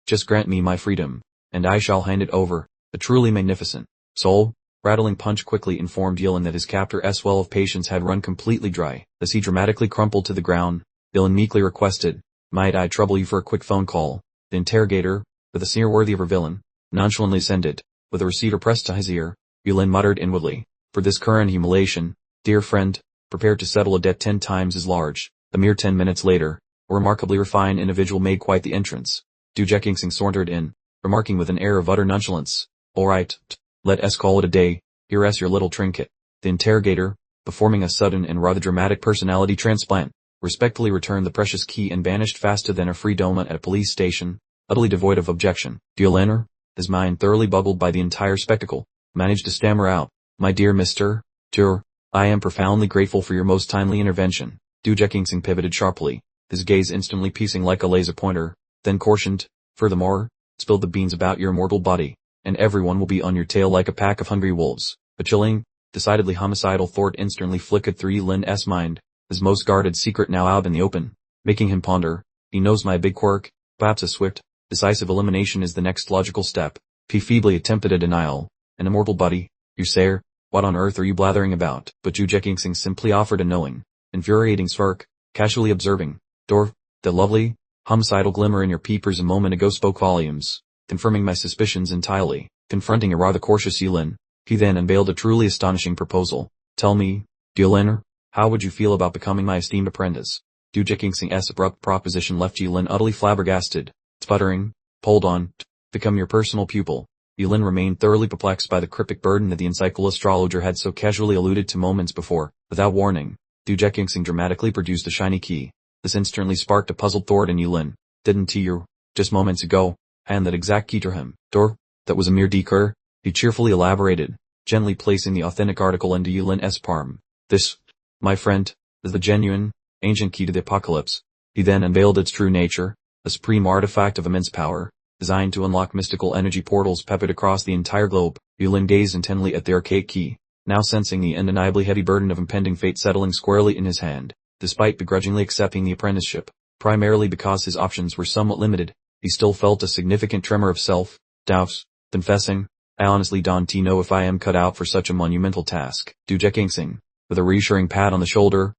Just grant me my freedom, and I shall hand it over." A truly magnificent soul, rattling punch quickly informed Yulin that his captor's well of patience had run completely dry. As he dramatically crumpled to the ground, Yulin meekly requested, "Might I trouble you for a quick phone call?" The interrogator, with a sneer worthy of a villain, nonchalantly assented. With a receiver pressed to his ear, Yulin muttered inwardly, "For this current humiliation, dear friend, prepare to settle a debt 10 times as large." A mere 10 minutes later, a remarkably refined individual made quite the entrance. Du Jekingsing sauntered in, remarking with an air of utter nonchalance, "All right, let us call it a day. Here's your little trinket." The interrogator, performing a sudden and rather dramatic personality transplant, respectfully returned the precious key and vanished faster than a free donut at a police station, utterly devoid of objection. Yuliner, his mind thoroughly boggled by the entire spectacle, managed to stammer out, "My dear Mr. Tur, I am profoundly grateful for your most timely intervention." Du Jekingsing pivoted sharply, his gaze instantly piecing like a laser pointer, then cautioned, "Furthermore, spill the beans about your mortal body, and everyone will be on your tail like a pack of hungry wolves." A chilling, decidedly homicidal thought instantly flickered through Yulin's mind, his most guarded secret now out in the open, making him ponder, He knows my big quirk. Perhaps a swift, decisive elimination is the next logical step. P feebly attempted a denial. An immortal buddy, you say? What on earth are you blathering about? But Ju Jekingsing simply offered a knowing, infuriating smirk, casually observing, Dwarf, the lovely, homicidal glimmer in your peepers a moment ago spoke volumes, confirming my suspicions entirely. Confronting a rather cautious Yulin, he then unveiled a truly astonishing proposal. Tell me, Yulin, how would you feel about becoming my esteemed apprentice? Ju Jekingsing's abrupt proposition left Yulin utterly flabbergasted, sputtering, hold on, become your personal pupil. Yulin remained thoroughly perplexed by the cryptic burden that the encyclical astrologer had so casually alluded to moments before. Without warning, Ju Jekingsing dramatically produced a shiny key. This instantly sparked a puzzled thought in Yulin. Didn't you, just moments ago, hand that exact key to him? Dor, that was a mere decur, he cheerfully elaborated, gently placing the authentic article into Yulin's palm. This, my friend, is the genuine, ancient key to the apocalypse. He then unveiled its true nature, a supreme artifact of immense power, designed to unlock mystical energy portals peppered across the entire globe. Yulin gazed intently at the archaic key, now sensing the undeniably heavy burden of impending fate settling squarely in his hand. Despite begrudgingly accepting the apprenticeship, primarily because his options were somewhat limited, he still felt a significant tremor of self-doubt, confessing, I honestly don't know if I am cut out for such a monumental task. Ju Jekingsing, with a reassuring pat on the shoulder,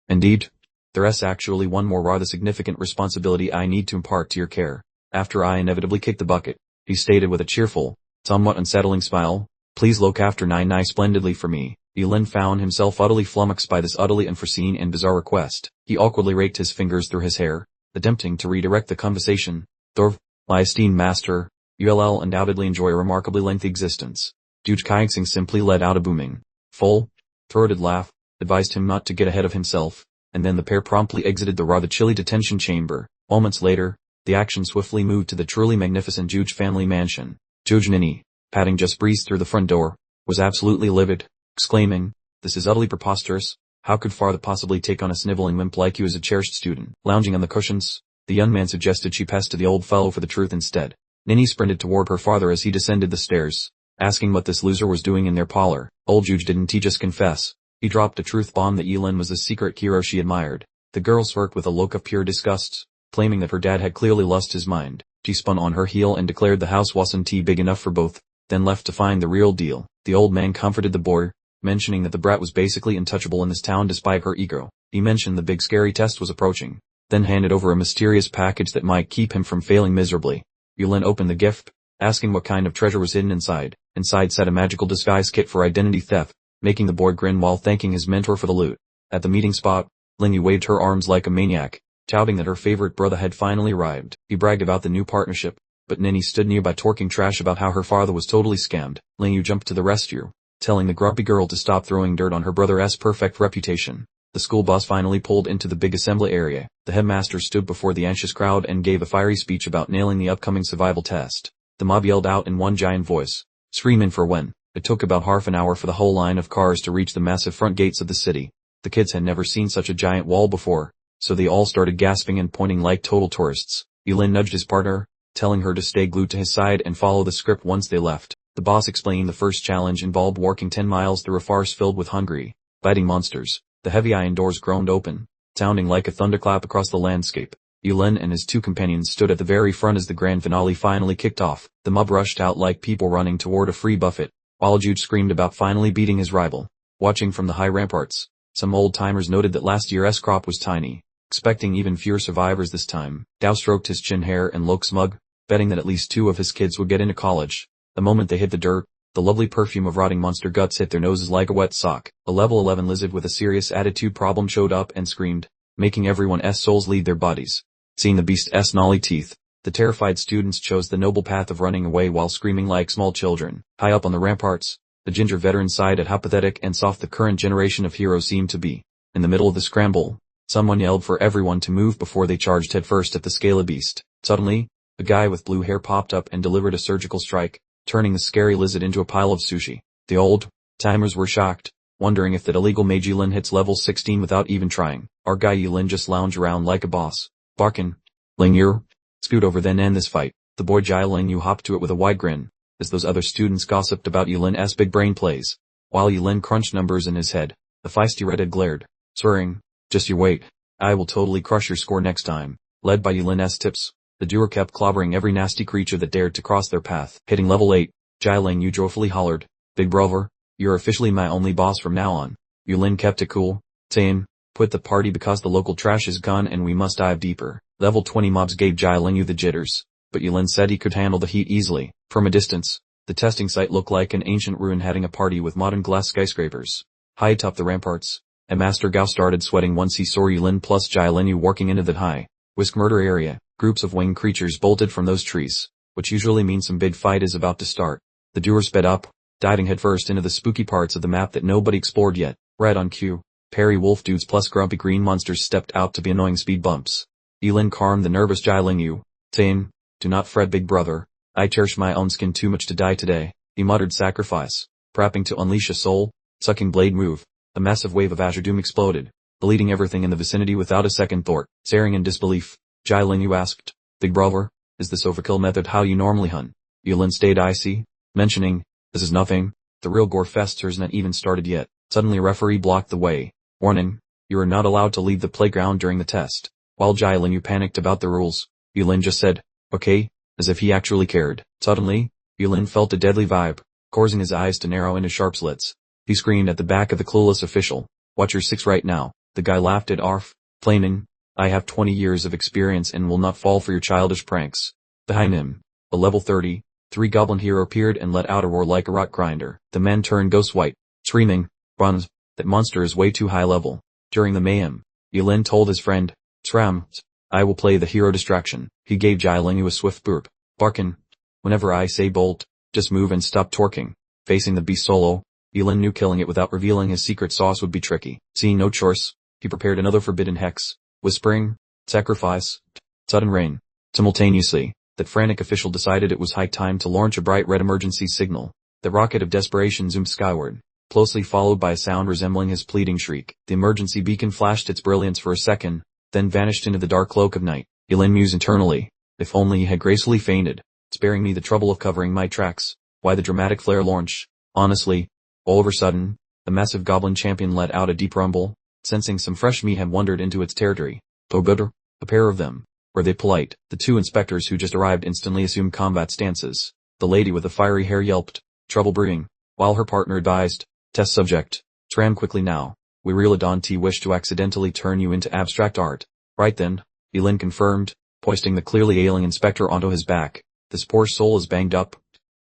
indeed, there's actually one more rather significant responsibility I need to impart to your care. After I inevitably kick the bucket, he stated with a cheerful, somewhat unsettling smile, please look after Nai splendidly for me. Yulin found himself utterly flummoxed by this utterly unforeseen and bizarre request. He awkwardly raked his fingers through his hair, attempting to redirect the conversation. Dorv, my esteemed master, you'll undoubtedly enjoy a remarkably lengthy existence. Ju Jekingsing simply let out a booming, full-throated laugh, advised him not to get ahead of himself, and then the pair promptly exited the rather chilly detention chamber. Moments later, the action swiftly moved to the truly magnificent Juge family mansion. Juge Nini, patting just breezed through the front door, was absolutely livid, exclaiming, this is utterly preposterous. How could father possibly take on a sniveling wimp like you as a cherished student? Lounging on the cushions, the young man suggested she pass to the old fellow for the truth instead. Nini sprinted toward her father as he descended the stairs, asking what this loser was doing in their parlor. Old Juge didn't he just confess? He dropped a truth bomb that Yulin was the secret hero she admired. The girl smirked with a look of pure disgust, claiming that her dad had clearly lost his mind. She spun on her heel and declared the house wasn't big enough for both, then left to find the real deal. The old man comforted the boy, mentioning that the brat was basically untouchable in this town despite her ego. He mentioned the big scary test was approaching, then handed over a mysterious package that might keep him from failing miserably. Yulin opened the gift, asking what kind of treasure was hidden inside. Inside sat a magical disguise kit for identity theft, making the boy grin while thanking his mentor for the loot. At the meeting spot, Lingyu waved her arms like a maniac, touting that her favorite brother had finally arrived. He bragged about the new partnership, but Nini stood nearby talking trash about how her father was totally scammed. Lingyu jumped to the rescue, telling the grumpy girl to stop throwing dirt on her brother's perfect reputation. The school bus finally pulled into the big assembly area. The headmaster stood before the anxious crowd and gave a fiery speech about nailing the upcoming survival test. The mob yelled out in one giant voice, screaming for when. It took about half an hour for the whole line of cars to reach the massive front gates of the city. The kids had never seen such a giant wall before, so they all started gasping and pointing like total tourists. Yulin nudged his partner, telling her to stay glued to his side and follow the script once they left. The boss explained the first challenge involved walking 10 miles through a forest filled with hungry, biting monsters. The heavy iron doors groaned open, sounding like a thunderclap across the landscape. Yulin and his two companions stood at the very front as the grand finale finally kicked off. The mob rushed out like people running toward a free buffet, while Jude screamed about finally beating his rival. Watching from the high ramparts, some old-timers noted that last year's crop was tiny, expecting even fewer survivors this time. Dao stroked his chin hair and looked smug, betting that at least 2 of his kids would get into college. The moment they hit the dirt, the lovely perfume of rotting monster guts hit their noses like a wet sock. A level 11 lizard with a serious attitude problem showed up and screamed, making everyone's souls leave their bodies. Seeing the beast's gnarly teeth, the terrified students chose the noble path of running away while screaming like small children. High up on the ramparts, the ginger veteran sighed at how pathetic and soft the current generation of heroes seemed to be. In the middle of the scramble, someone yelled for everyone to move before they charged headfirst at the scaly beast. Suddenly, a guy with blue hair popped up and delivered a surgical strike, turning the scary lizard into a pile of sushi. The old-timers were shocked, wondering if that illegal Mage Yulin hits level 16 without even trying. Our guy Yulin just lounged around like a boss, barking, Lingyu, scoot over then end this fight. The boy Jai Lingyu hopped to it with a wide grin, as those other students gossiped about Yulin's big brain plays. While Yulin crunched numbers in his head, the feisty redhead glared, swearing, just you wait, I will totally crush your score next time. Led by Yulin's tips, the duo kept clobbering every nasty creature that dared to cross their path. Hitting level 8, Jialing Yu joyfully hollered, "Big brother, you're officially my only boss from now on." Yulin kept it cool, saying, "Quit the party because the local trash is gone and we must dive deeper." Level 20 mobs gave Jialing Yu the jitters, but Yulin said he could handle the heat easily. From a distance, the testing site looked like an ancient ruin having a party with modern glass skyscrapers. High atop the ramparts, and Master Gao started sweating once he saw Yulin plus Jialing Yu walking into that high whisk murder area. Groups of winged creatures bolted from those trees, which usually means some big fight is about to start. The duo sped up, diving headfirst into the spooky parts of the map that nobody explored yet. Right on cue, Perry wolf dudes plus grumpy green monsters stepped out to be annoying speed bumps. Yulin calmed the nervous Jialing Yu, saying, "Do not fret, big brother. I cherish my own skin too much to die today." He muttered sacrifice, prepping to unleash a soul-sucking blade move. A massive wave of azure doom exploded, deleting everything in the vicinity without a second thought. Staring in disbelief, Jialing Yu asked, "Big brother, is this overkill method how you normally hunt?" Yulin stayed icy, mentioning, "This is nothing. The real gore fest has not even started yet." Suddenly a referee blocked the way. "Warning, you are not allowed to leave the playground during the test." While Jialing Yu panicked about the rules, Yulin just said, "Okay," as if he actually cared. Suddenly, Yulin felt a deadly vibe, causing his eyes to narrow into sharp slits. He screamed at the back of the clueless official, "Watch your six right now." The guy laughed it off, claiming, "I have 20 years of experience and will not fall for your childish pranks." Behind him, a level 33 goblin hero appeared and let out a roar like a rock grinder. The man turned ghost white, screaming, "Run, that monster is way too high level." During the mayhem, Yulin told his friend, "Sram, I will play the hero distraction." He gave Jialing Yu a swift burp, barking, "Whenever I say bolt, just move and stop torquing." Facing the beast solo, Yulin knew killing it without revealing his secret sauce would be tricky. Seeing no choice, he prepared another forbidden hex, whispering, "Sacrifice, sudden rain." Simultaneously, that frantic official decided it was high time to launch a bright red emergency signal. The rocket of desperation zoomed skyward, closely followed by a sound resembling his pleading shriek. The emergency beacon flashed its brilliance for a second, then vanished into the dark cloak of night. Yulin mused internally, "If only he had gracefully fainted, sparing me the trouble of covering my tracks. Why the dramatic flare launch?" Honestly, all of a sudden, the massive goblin champion let out a deep rumble, sensing some fresh meat had wandered into its territory. "Oh good, a pair of them. Were they polite?" The two inspectors who just arrived instantly assumed combat stances. The lady with the fiery hair yelped, "Trouble brewing," while her partner advised, "Test subject. Tram quickly now. We really don't wish to accidentally turn you into abstract art." "Right then," Yulin confirmed, hoisting the clearly ailing inspector onto his back. "This poor soul is banged up.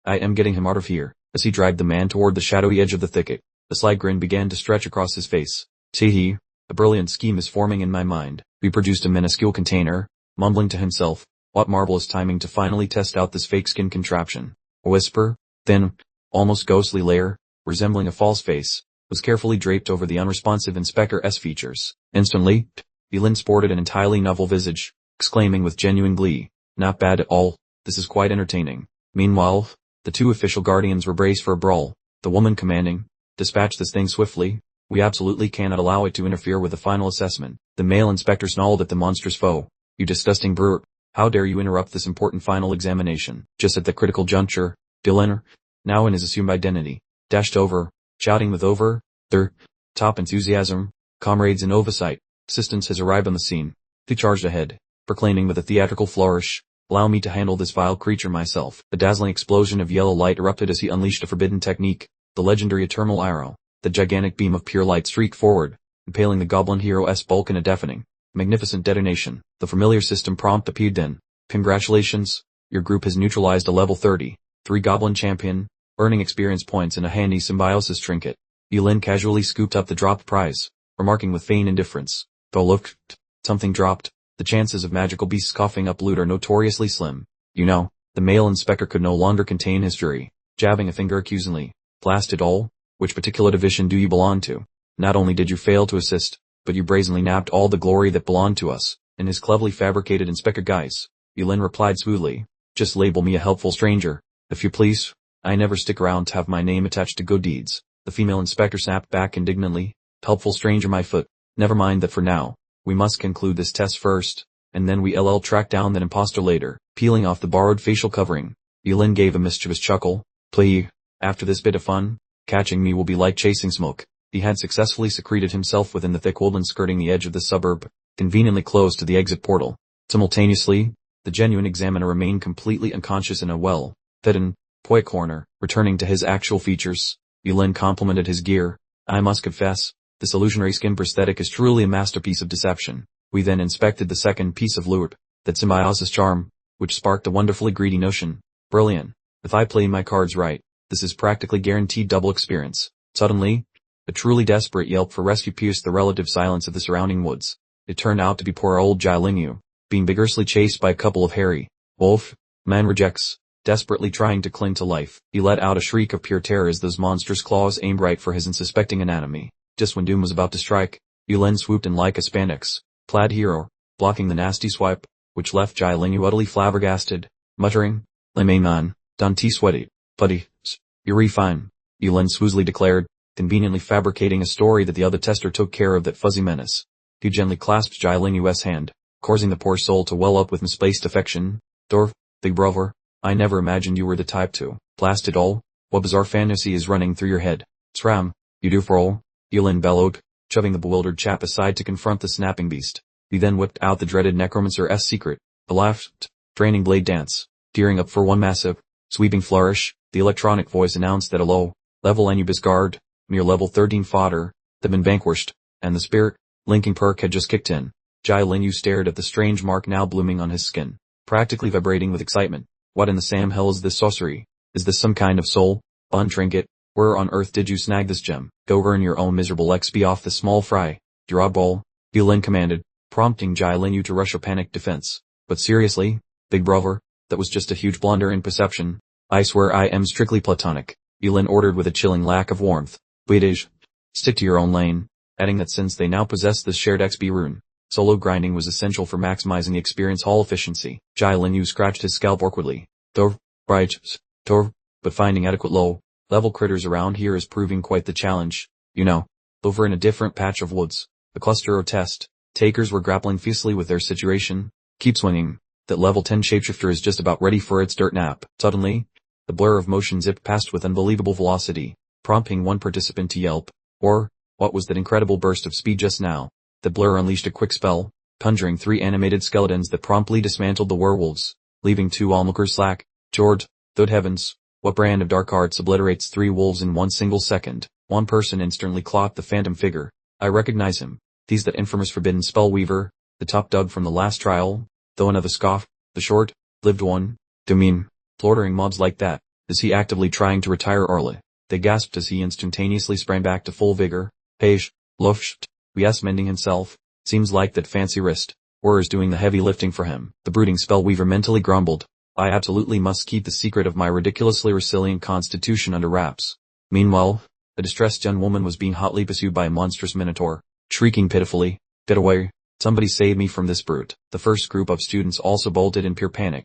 I am getting him out of here." As he dragged the man toward the shadowy edge of the thicket, a slight grin began to stretch across his face. "Tee-hee, a brilliant scheme is forming in my mind." He produced a minuscule container, mumbling to himself, "What marvelous timing to finally test out this fake skin contraption." A whisper, thin, almost ghostly layer, resembling a false face, was carefully draped over the unresponsive Inspector's features. Instantly, Yulin sported an entirely novel visage, exclaiming with genuine glee, "Not bad at all, this is quite entertaining." Meanwhile, the two official guardians were braced for a brawl, the woman commanding, "Dispatch this thing swiftly. We absolutely cannot allow it to interfere with the final assessment." The male inspector snarled at the monstrous foe, "You disgusting brute, how dare you interrupt this important final examination?" Just at the critical juncture, Dylan, now in his assumed identity, dashed over, shouting with over-the-top enthusiasm, "Comrades in oversight, assistance has arrived on the scene." He charged ahead, proclaiming with a theatrical flourish, "Allow me to handle this vile creature myself." A dazzling explosion of yellow light erupted as he unleashed a forbidden technique, the legendary eternal arrow. The gigantic beam of pure light streaked forward, impaling the goblin hero's bulk in a deafening, magnificent detonation. The familiar system prompt appeared then. "Congratulations, your group has neutralized a level 33 goblin champion, earning experience points and a handy symbiosis trinket." Yulin casually scooped up the dropped prize, remarking with feigned indifference, "Though look, something dropped. The chances of magical beasts coughing up loot are notoriously slim." "You know," the male inspector could no longer contain his fury, jabbing a finger accusingly, "Blast it all, which particular division do you belong to? Not only did you fail to assist, but you brazenly nabbed all the glory that belonged to us." In his cleverly fabricated inspector guise, Yulin replied smoothly, "Just label me a helpful stranger, if you please. I never stick around to have my name attached to good deeds." The female inspector snapped back indignantly, "Helpful stranger my foot. Never mind that for now. We must conclude this test first, and then we'll track down that imposter later." Peeling off the borrowed facial covering, Yulin gave a mischievous chuckle, "Play, after this bit of fun, catching me will be like chasing smoke." He had successfully secreted himself within the thick woodland skirting the edge of the suburb, conveniently close to the exit portal. Simultaneously, the genuine examiner remained completely unconscious in a well-fitted toy corner. Returning to his actual features, Yulin complimented his gear. I must confess, this illusionary skin prosthetic is truly a masterpiece of deception. We then inspected the second piece of loot, that symbiosis charm, which sparked a wonderfully greedy notion. Brilliant. If I play my cards right, this is practically guaranteed double experience. Suddenly, a truly desperate yelp for rescue pierced the relative silence of the surrounding woods. It turned out to be poor old Jai Lingyu, being vigorously chased by a couple of hairy men rejects, desperately trying to cling to life. He let out a shriek of pure terror as those monstrous claws aimed right for his unsuspecting anatomy. Just when doom was about to strike, Yulin swooped in like a spandex-clad hero, blocking the nasty swipe, which left Jai Lingyu utterly flabbergasted, muttering, "Lemaiman, Dante sweaty, putty, you're fine," Yulin swoozily declared, conveniently fabricating a story that the other tester took care of that fuzzy menace. He gently clasped Jai Lingyu's hand, causing the poor soul to well up with misplaced affection. "Dorf, big brother, I never imagined you were the type to. Blast it all, what bizarre fantasy is running through your head? Sram, you do for all," Yulin bellowed, shoving the bewildered chap aside to confront the snapping beast. He then whipped out the dreaded necromancer's secret, the left, draining blade dance. Tearing up for one massive, sweeping flourish, the electronic voice announced that a low-level Anubis guard, mere level 13 fodder, had been vanquished, and the spirit linking perk had just kicked in. Jai Lingyu stared at the strange mark now blooming on his skin, practically vibrating with excitement. What in the Sam hell is this sorcery? Is this some kind of soul-bond trinket? Where on earth did you snag this gem? Go earn your own miserable XP off this small fry. Draw ball, Yulin commanded, prompting Jai Lingyu to rush a panicked defense. But seriously, big brother, that was just a huge blunder in perception. I swear I am strictly platonic, Yulin ordered with a chilling lack of warmth. Bleedish, stick to your own lane, adding that since they now possessed this shared XP rune, solo grinding was essential for maximizing the experience hall efficiency. Jai Lingyu scratched his scalp awkwardly. But finding adequate low-level critters around here is proving quite the challenge. You know, over in a different patch of woods, the cluster of test takers were grappling fiercely with their situation. Keep swinging. That level 10 shapeshifter is just about ready for its dirt nap. Suddenly, the blur of motion zipped past with unbelievable velocity, prompting one participant to yelp. Or, what was that incredible burst of speed just now? The blur unleashed a quick spell, conjuring 3 animated skeletons that promptly dismantled the werewolves, leaving 2 onlookers slack. Jord, good heavens, what brand of dark arts obliterates 3 wolves in one single second? One person instantly clocked the phantom figure. I recognize him. He's that infamous forbidden spell weaver, the top dog from the last trial. Though another scoffed, the short-lived one. Slaughtering mobs like that, is he actively trying to retire early? They gasped as he instantaneously sprang back to full vigor. Page, Lufst, yes, mending himself. Seems like that fancy wrist, or is doing the heavy lifting for him. The brooding spellweaver mentally grumbled. I absolutely must keep the secret of my ridiculously resilient constitution under wraps. Meanwhile, a distressed young woman was being hotly pursued by a monstrous minotaur, shrieking pitifully, "Get away. Somebody save me from this brute." The first group of students also bolted in pure panic.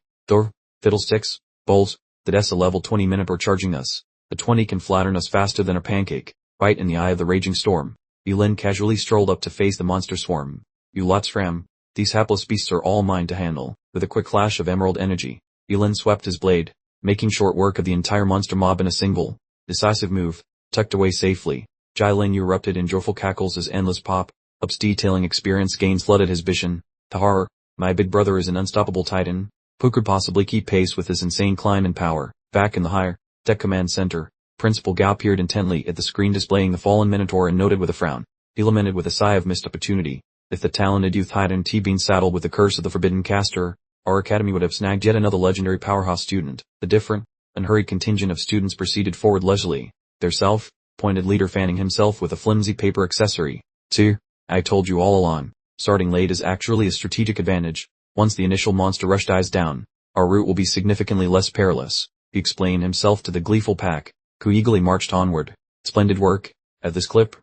Fiddlesticks, bowls, that's a level 20 minotaur charging us. The 20 can flatten us faster than a pancake. Right in the eye of the raging storm, Yulin casually strolled up to face the monster swarm. You lots fram. These hapless beasts are all mine to handle. With a quick flash of emerald energy, Yulin swept his blade, making short work of the entire monster mob in a single, decisive move. Tucked away safely, Jai Lingyu erupted in joyful cackles as endless pop-ups detailing experience gains flooded his vision. Tahar, my big brother is an unstoppable titan. Who could possibly keep pace with this insane climb in power? Back in the higher tech command center, Principal Gao peered intently at the screen displaying the fallen minotaur and noted with a frown. He lamented with a sigh of missed opportunity. If the talented youth hadn't been saddled with the curse of the forbidden caster, our academy would have snagged yet another legendary powerhouse student. The different, unhurried contingent of students proceeded forward leisurely, their self-appointed leader fanning himself with a flimsy paper accessory. See, I told you all along. Starting late is actually a strategic advantage. Once the initial monster rush dies down, our route will be significantly less perilous. He explained himself to the gleeful pack, who eagerly marched onward. Splendid work. At this clip,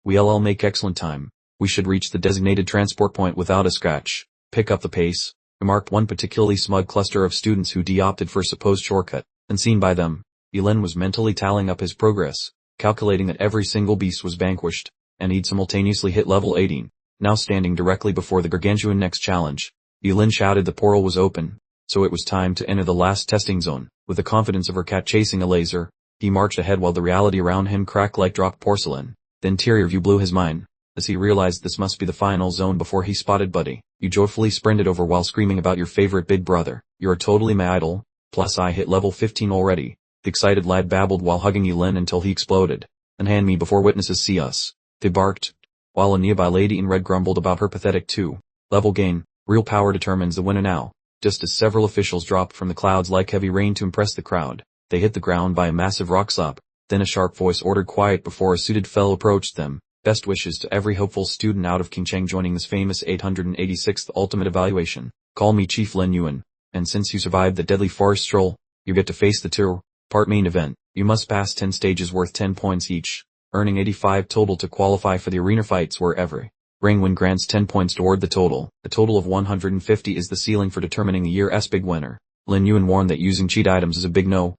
we'll make excellent time. We should reach the designated transport point without a scratch. Pick up the pace, remarked one particularly smug cluster of students who opted for a supposed shortcut. Unseen by them, Yulin was mentally tallying up his progress, calculating that every single beast was vanquished, and he'd simultaneously hit level 18. Now standing directly before the gargantuan next challenge, Yulin shouted the portal was open, so it was time to enter the last testing zone. With the confidence of her cat chasing a laser, he marched ahead while the reality around him cracked like dropped porcelain. The interior view blew his mind, as he realized this must be the final zone before he spotted Buddy. You joyfully sprinted over while screaming about your favorite big brother. You're totally my idol, plus I hit level 15 already. The excited lad babbled while hugging Yulin until he exploded. Unhand me before witnesses see us, they barked, while a nearby lady in red grumbled about her pathetic 2-level gain. Real power determines the winner now. Just as several officials dropped from the clouds like heavy rain to impress the crowd, they hit the ground by a massive rock slap. Then a sharp voice ordered quiet before a suited fellow approached them. Best wishes to every hopeful student out of Qingcheng joining this famous 886th ultimate evaluation. Call me Chief Lin Yuan, and since you survived the deadly forest stroll, you get to face the two-part main event. You must pass 10 stages worth 10 points each, earning 85 total to qualify for the arena fights where every ring win grants 10 points toward the total. A total of 150 is the ceiling for determining the year's big winner. Lin Yuan warned that using cheat items is a big no,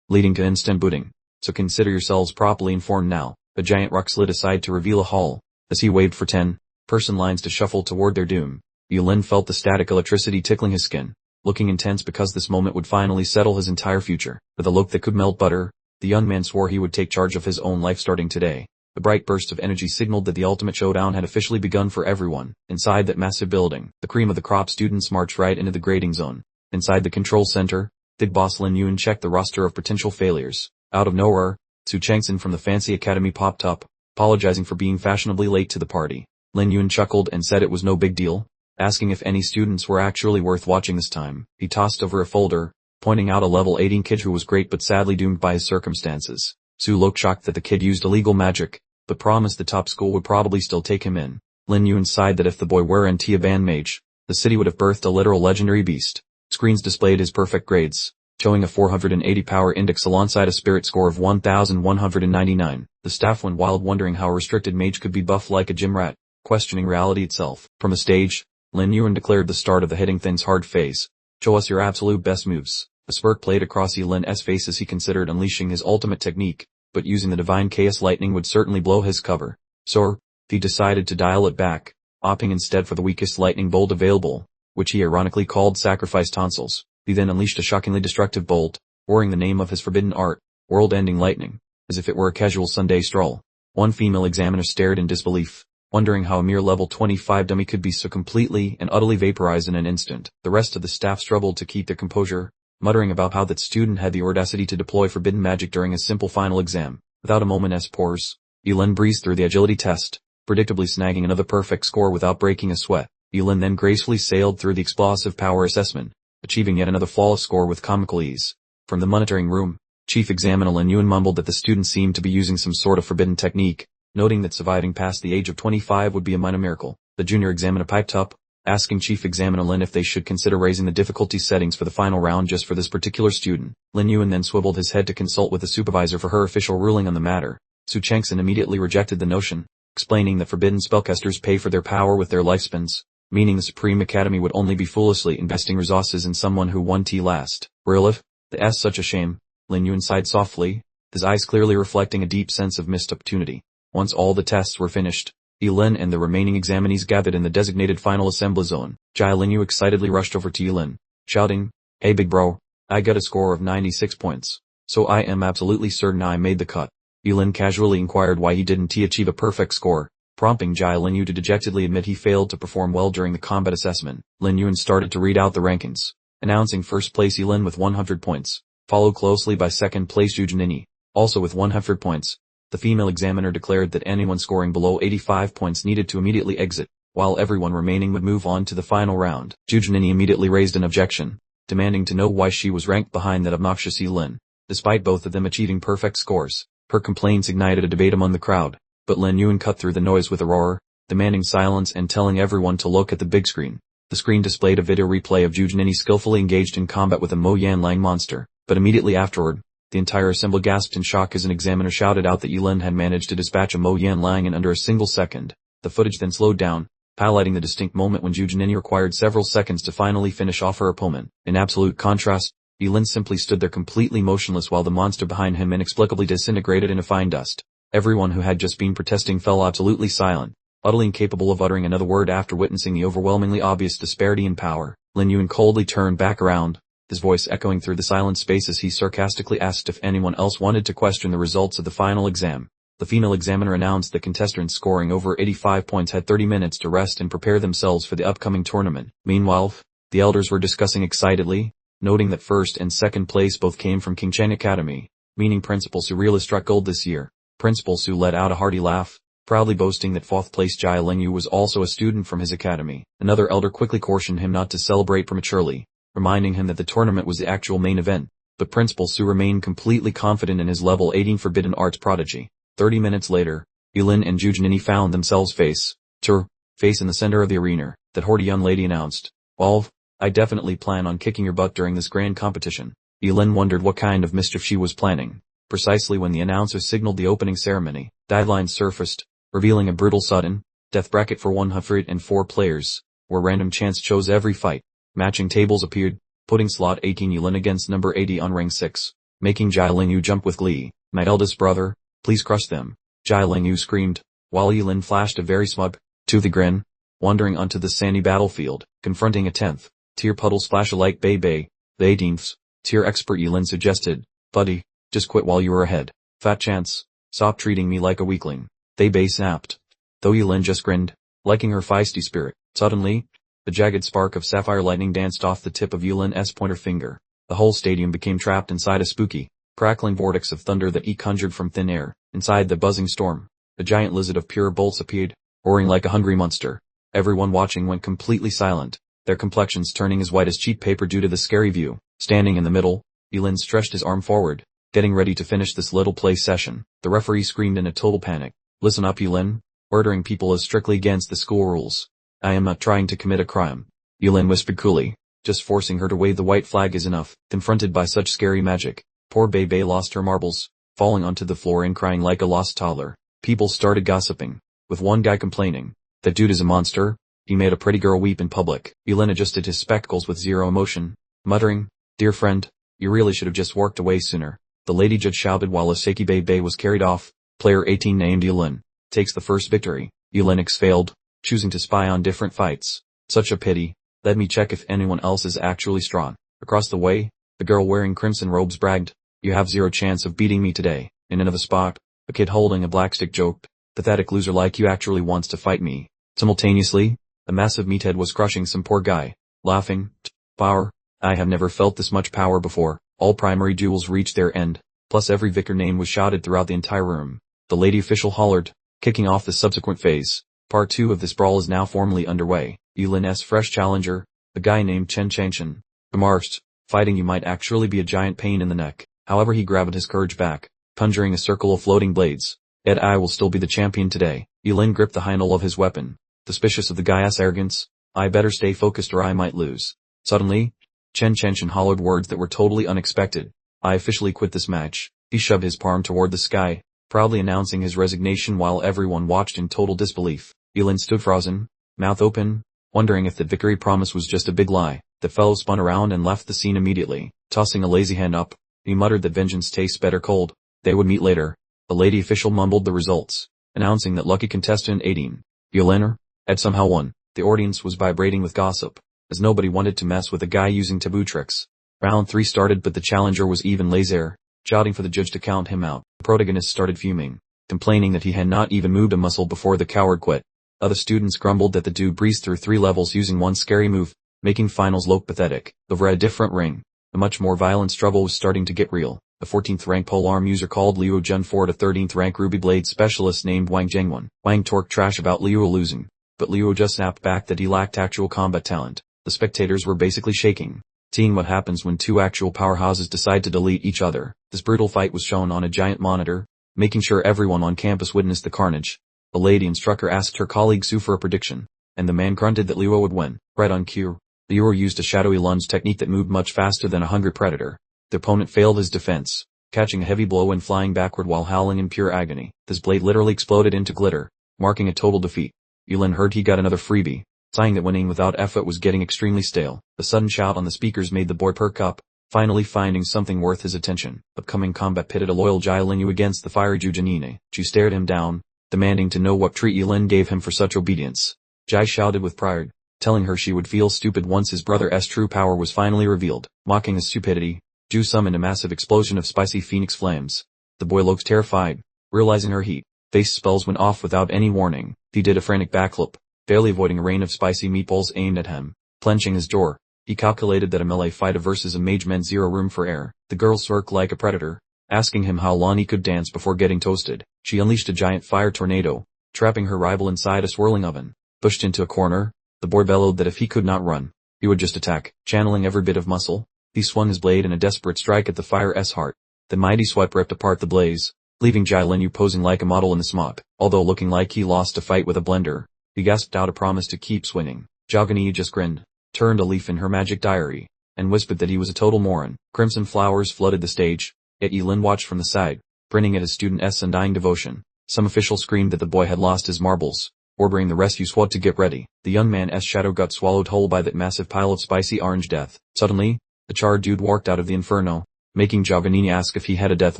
leading to instant booting. So consider yourselves properly informed now. A giant rock slid aside to reveal a hall, as he waved for 10-person lines to shuffle toward their doom. Yulin felt the static electricity tickling his skin, looking intense because this moment would finally settle his entire future. With a look that could melt butter, the young man swore he would take charge of his own life starting today. The bright burst of energy signaled that the ultimate showdown had officially begun for everyone. Inside that massive building, the cream of the crop students marched right into the grading zone. Inside the control center, Big Boss Lin Yuan checked the roster of potential failures. Out of nowhere, Su Changson from the fancy academy popped up, apologizing for being fashionably late to the party. Lin Yuan chuckled and said it was no big deal, asking if any students were actually worth watching this time. He tossed over a folder, pointing out a level 18 kid who was great but sadly doomed by his circumstances. Su looked shocked that the kid used illegal magic, but promised the top school would probably still take him in. Lin Yuan sighed that if the boy were a ban Mage, the city would have birthed a literal legendary beast. Screens displayed his perfect grades, showing a 480 power index alongside a spirit score of 1,199. The staff went wild wondering how a restricted mage could be buffed like a gym rat, questioning reality itself. From the stage, Lin Yuan declared the start of the hitting things hard phase. Show us your absolute best moves. A smirk played across Yulin's face as he considered unleashing his ultimate technique, but using the divine chaos lightning would certainly blow his cover. So, he decided to dial it back, opting instead for the weakest lightning bolt available, which he ironically called sacrifice tonsils. He then unleashed a shockingly destructive bolt, roaring the name of his forbidden art, world-ending lightning, as if it were a casual Sunday stroll. One female examiner stared in disbelief, wondering how a mere level 25 dummy could be so completely and utterly vaporized in an instant. The rest of the staff struggled to keep their composure, muttering about how that student had the audacity to deploy forbidden magic during a simple final exam. Without a moment's pause, Yulin breezed through the agility test, predictably snagging another perfect score without breaking a sweat. Yulin then gracefully sailed through the explosive power assessment, achieving yet another flawless score with comical ease. From the monitoring room, Chief Examiner Lin Yuan mumbled that the student seemed to be using some sort of forbidden technique, noting that surviving past the age of 25 would be a minor miracle. The junior examiner piped up, asking Chief Examiner Lin if they should consider raising the difficulty settings for the final round just for this particular student. Lin Yuan then swiveled his head to consult with the supervisor for her official ruling on the matter. Su Changson immediately rejected the notion, explaining that forbidden spellcasters pay for their power with their lifespans, meaning the Supreme Academy would only be foolishly investing resources in someone who won last. Really? That's such a shame. Lin Yuan sighed softly, his eyes clearly reflecting a deep sense of missed opportunity. Once all the tests were finished, Yulin and the remaining examinees gathered in the designated final assembly zone. Jai Linyu excitedly rushed over to Yulin, shouting, "Hey big bro, I got a score of 96 points, so I am absolutely certain I made the cut." Yulin casually inquired why he didn't achieve a perfect score, prompting Jai Linyu to dejectedly admit he failed to perform well during the combat assessment. Lin Yuan started to read out the rankings, announcing first place Yulin with 100 points, followed closely by second place Zhu Junini, also with 100 points. The female examiner declared that anyone scoring below 85 points needed to immediately exit, while everyone remaining would move on to the final round. Zhu Junini immediately raised an objection, demanding to know why she was ranked behind that obnoxious Yulin. Despite both of them achieving perfect scores, her complaints ignited a debate among the crowd, but Lin Yuan cut through the noise with a roar, demanding silence and telling everyone to look at the big screen. The screen displayed a video replay of Zhu Junini skillfully engaged in combat with a Mo Yanlang monster, but immediately afterward, the entire assembly gasped in shock as an examiner shouted out that Yulin had managed to dispatch a Mo Yanlang in under a single second. The footage then slowed down, highlighting the distinct moment when Zhu Junini required several seconds to finally finish off her opponent. In absolute contrast, Yulin simply stood there completely motionless while the monster behind him inexplicably disintegrated into fine dust. Everyone who had just been protesting fell absolutely silent, utterly incapable of uttering another word after witnessing the overwhelmingly obvious disparity in power. Lin Yuan coldly turned back around, his voice echoing through the silent space as he sarcastically asked if anyone else wanted to question the results of the final exam. The final examiner announced that contestants scoring over 85 points had 30 minutes to rest and prepare themselves for the upcoming tournament. Meanwhile, the elders were discussing excitedly, noting that first and second place both came from King Chang Academy, meaning Principal Su really struck gold this year. Principal Su let out a hearty laugh, proudly boasting that fourth place Jai Lingyu was also a student from his academy. Another elder quickly cautioned him not to celebrate prematurely, reminding him that the tournament was the actual main event, but Principal Su remained completely confident in his level 18 forbidden arts prodigy. 30 minutes later, Yulin and Jujinini found themselves face in the center of the arena. That haughty young lady announced, "Well, I definitely plan on kicking your butt during this grand competition." Yulin wondered what kind of mischief she was planning. Precisely when the announcer signaled the opening ceremony, guidelines surfaced, revealing a brutal sudden death bracket for 104 players, where random chance chose every fight. Matching tables appeared, putting slot 18 Yulin against number 80 on ring 6, making Jai Lingyu jump with glee. "My eldest brother, please crush them," Jai Lingyu screamed, while Yulin flashed a very smug, toothy grin, wandering onto the sandy battlefield, confronting a 10th tier puddle splash alike Bei, the 18th tier expert. Yulin suggested, "Buddy, just quit while you were ahead. Fat chance, stop treating me like a weakling." Bei snapped, though Yulin just grinned, liking her feisty spirit. Suddenly, the jagged spark of sapphire lightning danced off the tip of Yulin's pointer finger. The whole stadium became trapped inside a spooky, crackling vortex of thunder that he conjured from thin air. Inside the buzzing storm, a giant lizard of pure bolts appeared, roaring like a hungry monster. Everyone watching went completely silent, their complexions turning as white as cheap paper due to the scary view. Standing in the middle, Yulin stretched his arm forward, getting ready to finish this little play session. The referee screamed in a total panic, "Listen up, Yulin. Ordering people is strictly against the school rules. I am not trying to commit a crime." Yulin whispered coolly, "Just forcing her to wave the white flag is enough." Confronted by such scary magic, poor Bei lost her marbles, falling onto the floor and crying like a lost toddler. People started gossiping, with one guy complaining, "That dude is a monster. He made a pretty girl weep in public." Yulin adjusted his spectacles with zero emotion, muttering, "Dear friend, you really should have just walked away sooner." The lady judge shouted while a Seiki Bei was carried off. Player 18 named Yulin takes the first victory. Yulin failed, choosing to spy on different fights. "Such a pity. Let me check if anyone else is actually strong." Across the way, the girl wearing crimson robes bragged, "You have zero chance of beating me today." In another spot, a kid holding a black stick joked, "Pathetic loser like you actually wants to fight me." Simultaneously, a massive meathead was crushing some poor guy, laughing, "Power. I have never felt this much power before." All primary duels reached their end, plus every victor name was shouted throughout the entire room. The lady official hollered, kicking off the subsequent phase. Part 2 of this brawl is now formally underway. Yulin's fresh challenger, a guy named Chen Changshan, remarked, "Fighting you might actually be a giant pain in the neck." However, he grabbed his courage back, conjuring a circle of floating blades. "Yet I will still be the champion today." Yulin gripped the handle of his weapon, suspicious of the guy's arrogance. "I better stay focused or I might lose." Suddenly, Chen Changshan hollered words that were totally unexpected. "I officially quit this match." He shoved his palm toward the sky, proudly announcing his resignation while everyone watched in total disbelief. Yulin stood frozen, mouth open, wondering if the victory promise was just a big lie. The fellow spun around and left the scene immediately, tossing a lazy hand up. He muttered that vengeance tastes better cold. They would meet later. The lady official mumbled the results, announcing that lucky contestant 18, Yulin, had somehow won. The audience was vibrating with gossip, as nobody wanted to mess with a guy using taboo tricks. Round 3 started, but the challenger was even lazier, shouting for the judge to count him out. The protagonist started fuming, complaining that he had not even moved a muscle before the coward quit. Other students grumbled that the dude breezed through 3 levels using one scary move, making finals look pathetic. Over a different ring, a much more violent struggle was starting to get real. A 14th rank polearm user called Liu Jun fought a 13th rank ruby blade specialist named Wang Zhengwen. Wang talked trash about Liu losing, but Liu just snapped back that he lacked actual combat talent. The spectators were basically shaking, seeing what happens when 2 actual powerhouses decide to delete each other. This brutal fight was shown on a giant monitor, making sure everyone on campus witnessed the carnage. The lady instructor asked her colleague Su for a prediction, and the man grunted that Liu would win. Right on cue, Liu used a shadowy lunge technique that moved much faster than a hungry predator. The opponent failed his defense, catching a heavy blow and flying backward while howling in pure agony. This blade literally exploded into glitter, marking a total defeat. Yulin heard he got another freebie, sighing that winning without effort was getting extremely stale. The sudden shout on the speakers made the boy perk up, finally finding something worth his attention. Upcoming combat pitted a loyal Jai Lingyu against the fiery Ju Janine. She stared him down, demanding to know what treat Yulin gave him for such obedience. Jai shouted with pride, telling her she would feel stupid once his brother's true power was finally revealed. Mocking his stupidity, Ju summoned a massive explosion of spicy phoenix flames. The boy looked terrified, realizing her heat Face spells went off without any warning. He did a frantic backflip, barely avoiding a rain of spicy meatballs aimed at him. Clenching his jaw, he calculated that a melee fight versus a mage meant zero room for error. The girl smirked like a predator, asking him how long he could dance before getting toasted. She unleashed a giant fire tornado, trapping her rival inside a swirling oven. Pushed into a corner, the boy bellowed that if he could not run, he would just attack. Channeling every bit of muscle, he swung his blade in a desperate strike at the fire's heart. The mighty swipe ripped apart the blaze, leaving Jai Linyu posing like a model in the smoke. Although looking like he lost a fight with a blender, he gasped out a promise to keep swinging. Jagani just grinned, turned a leaf in her magic diary, and whispered that he was a total moron. Crimson flowers flooded the stage, yet Yilin watched from the side, grinning at his student's undying devotion. Some official screamed that the boy had lost his marbles, ordering the rescue squad to get ready. The young man's shadow got swallowed whole by that massive pile of spicy orange death. Suddenly, the charred dude walked out of the inferno, making Jaganini ask if he had a death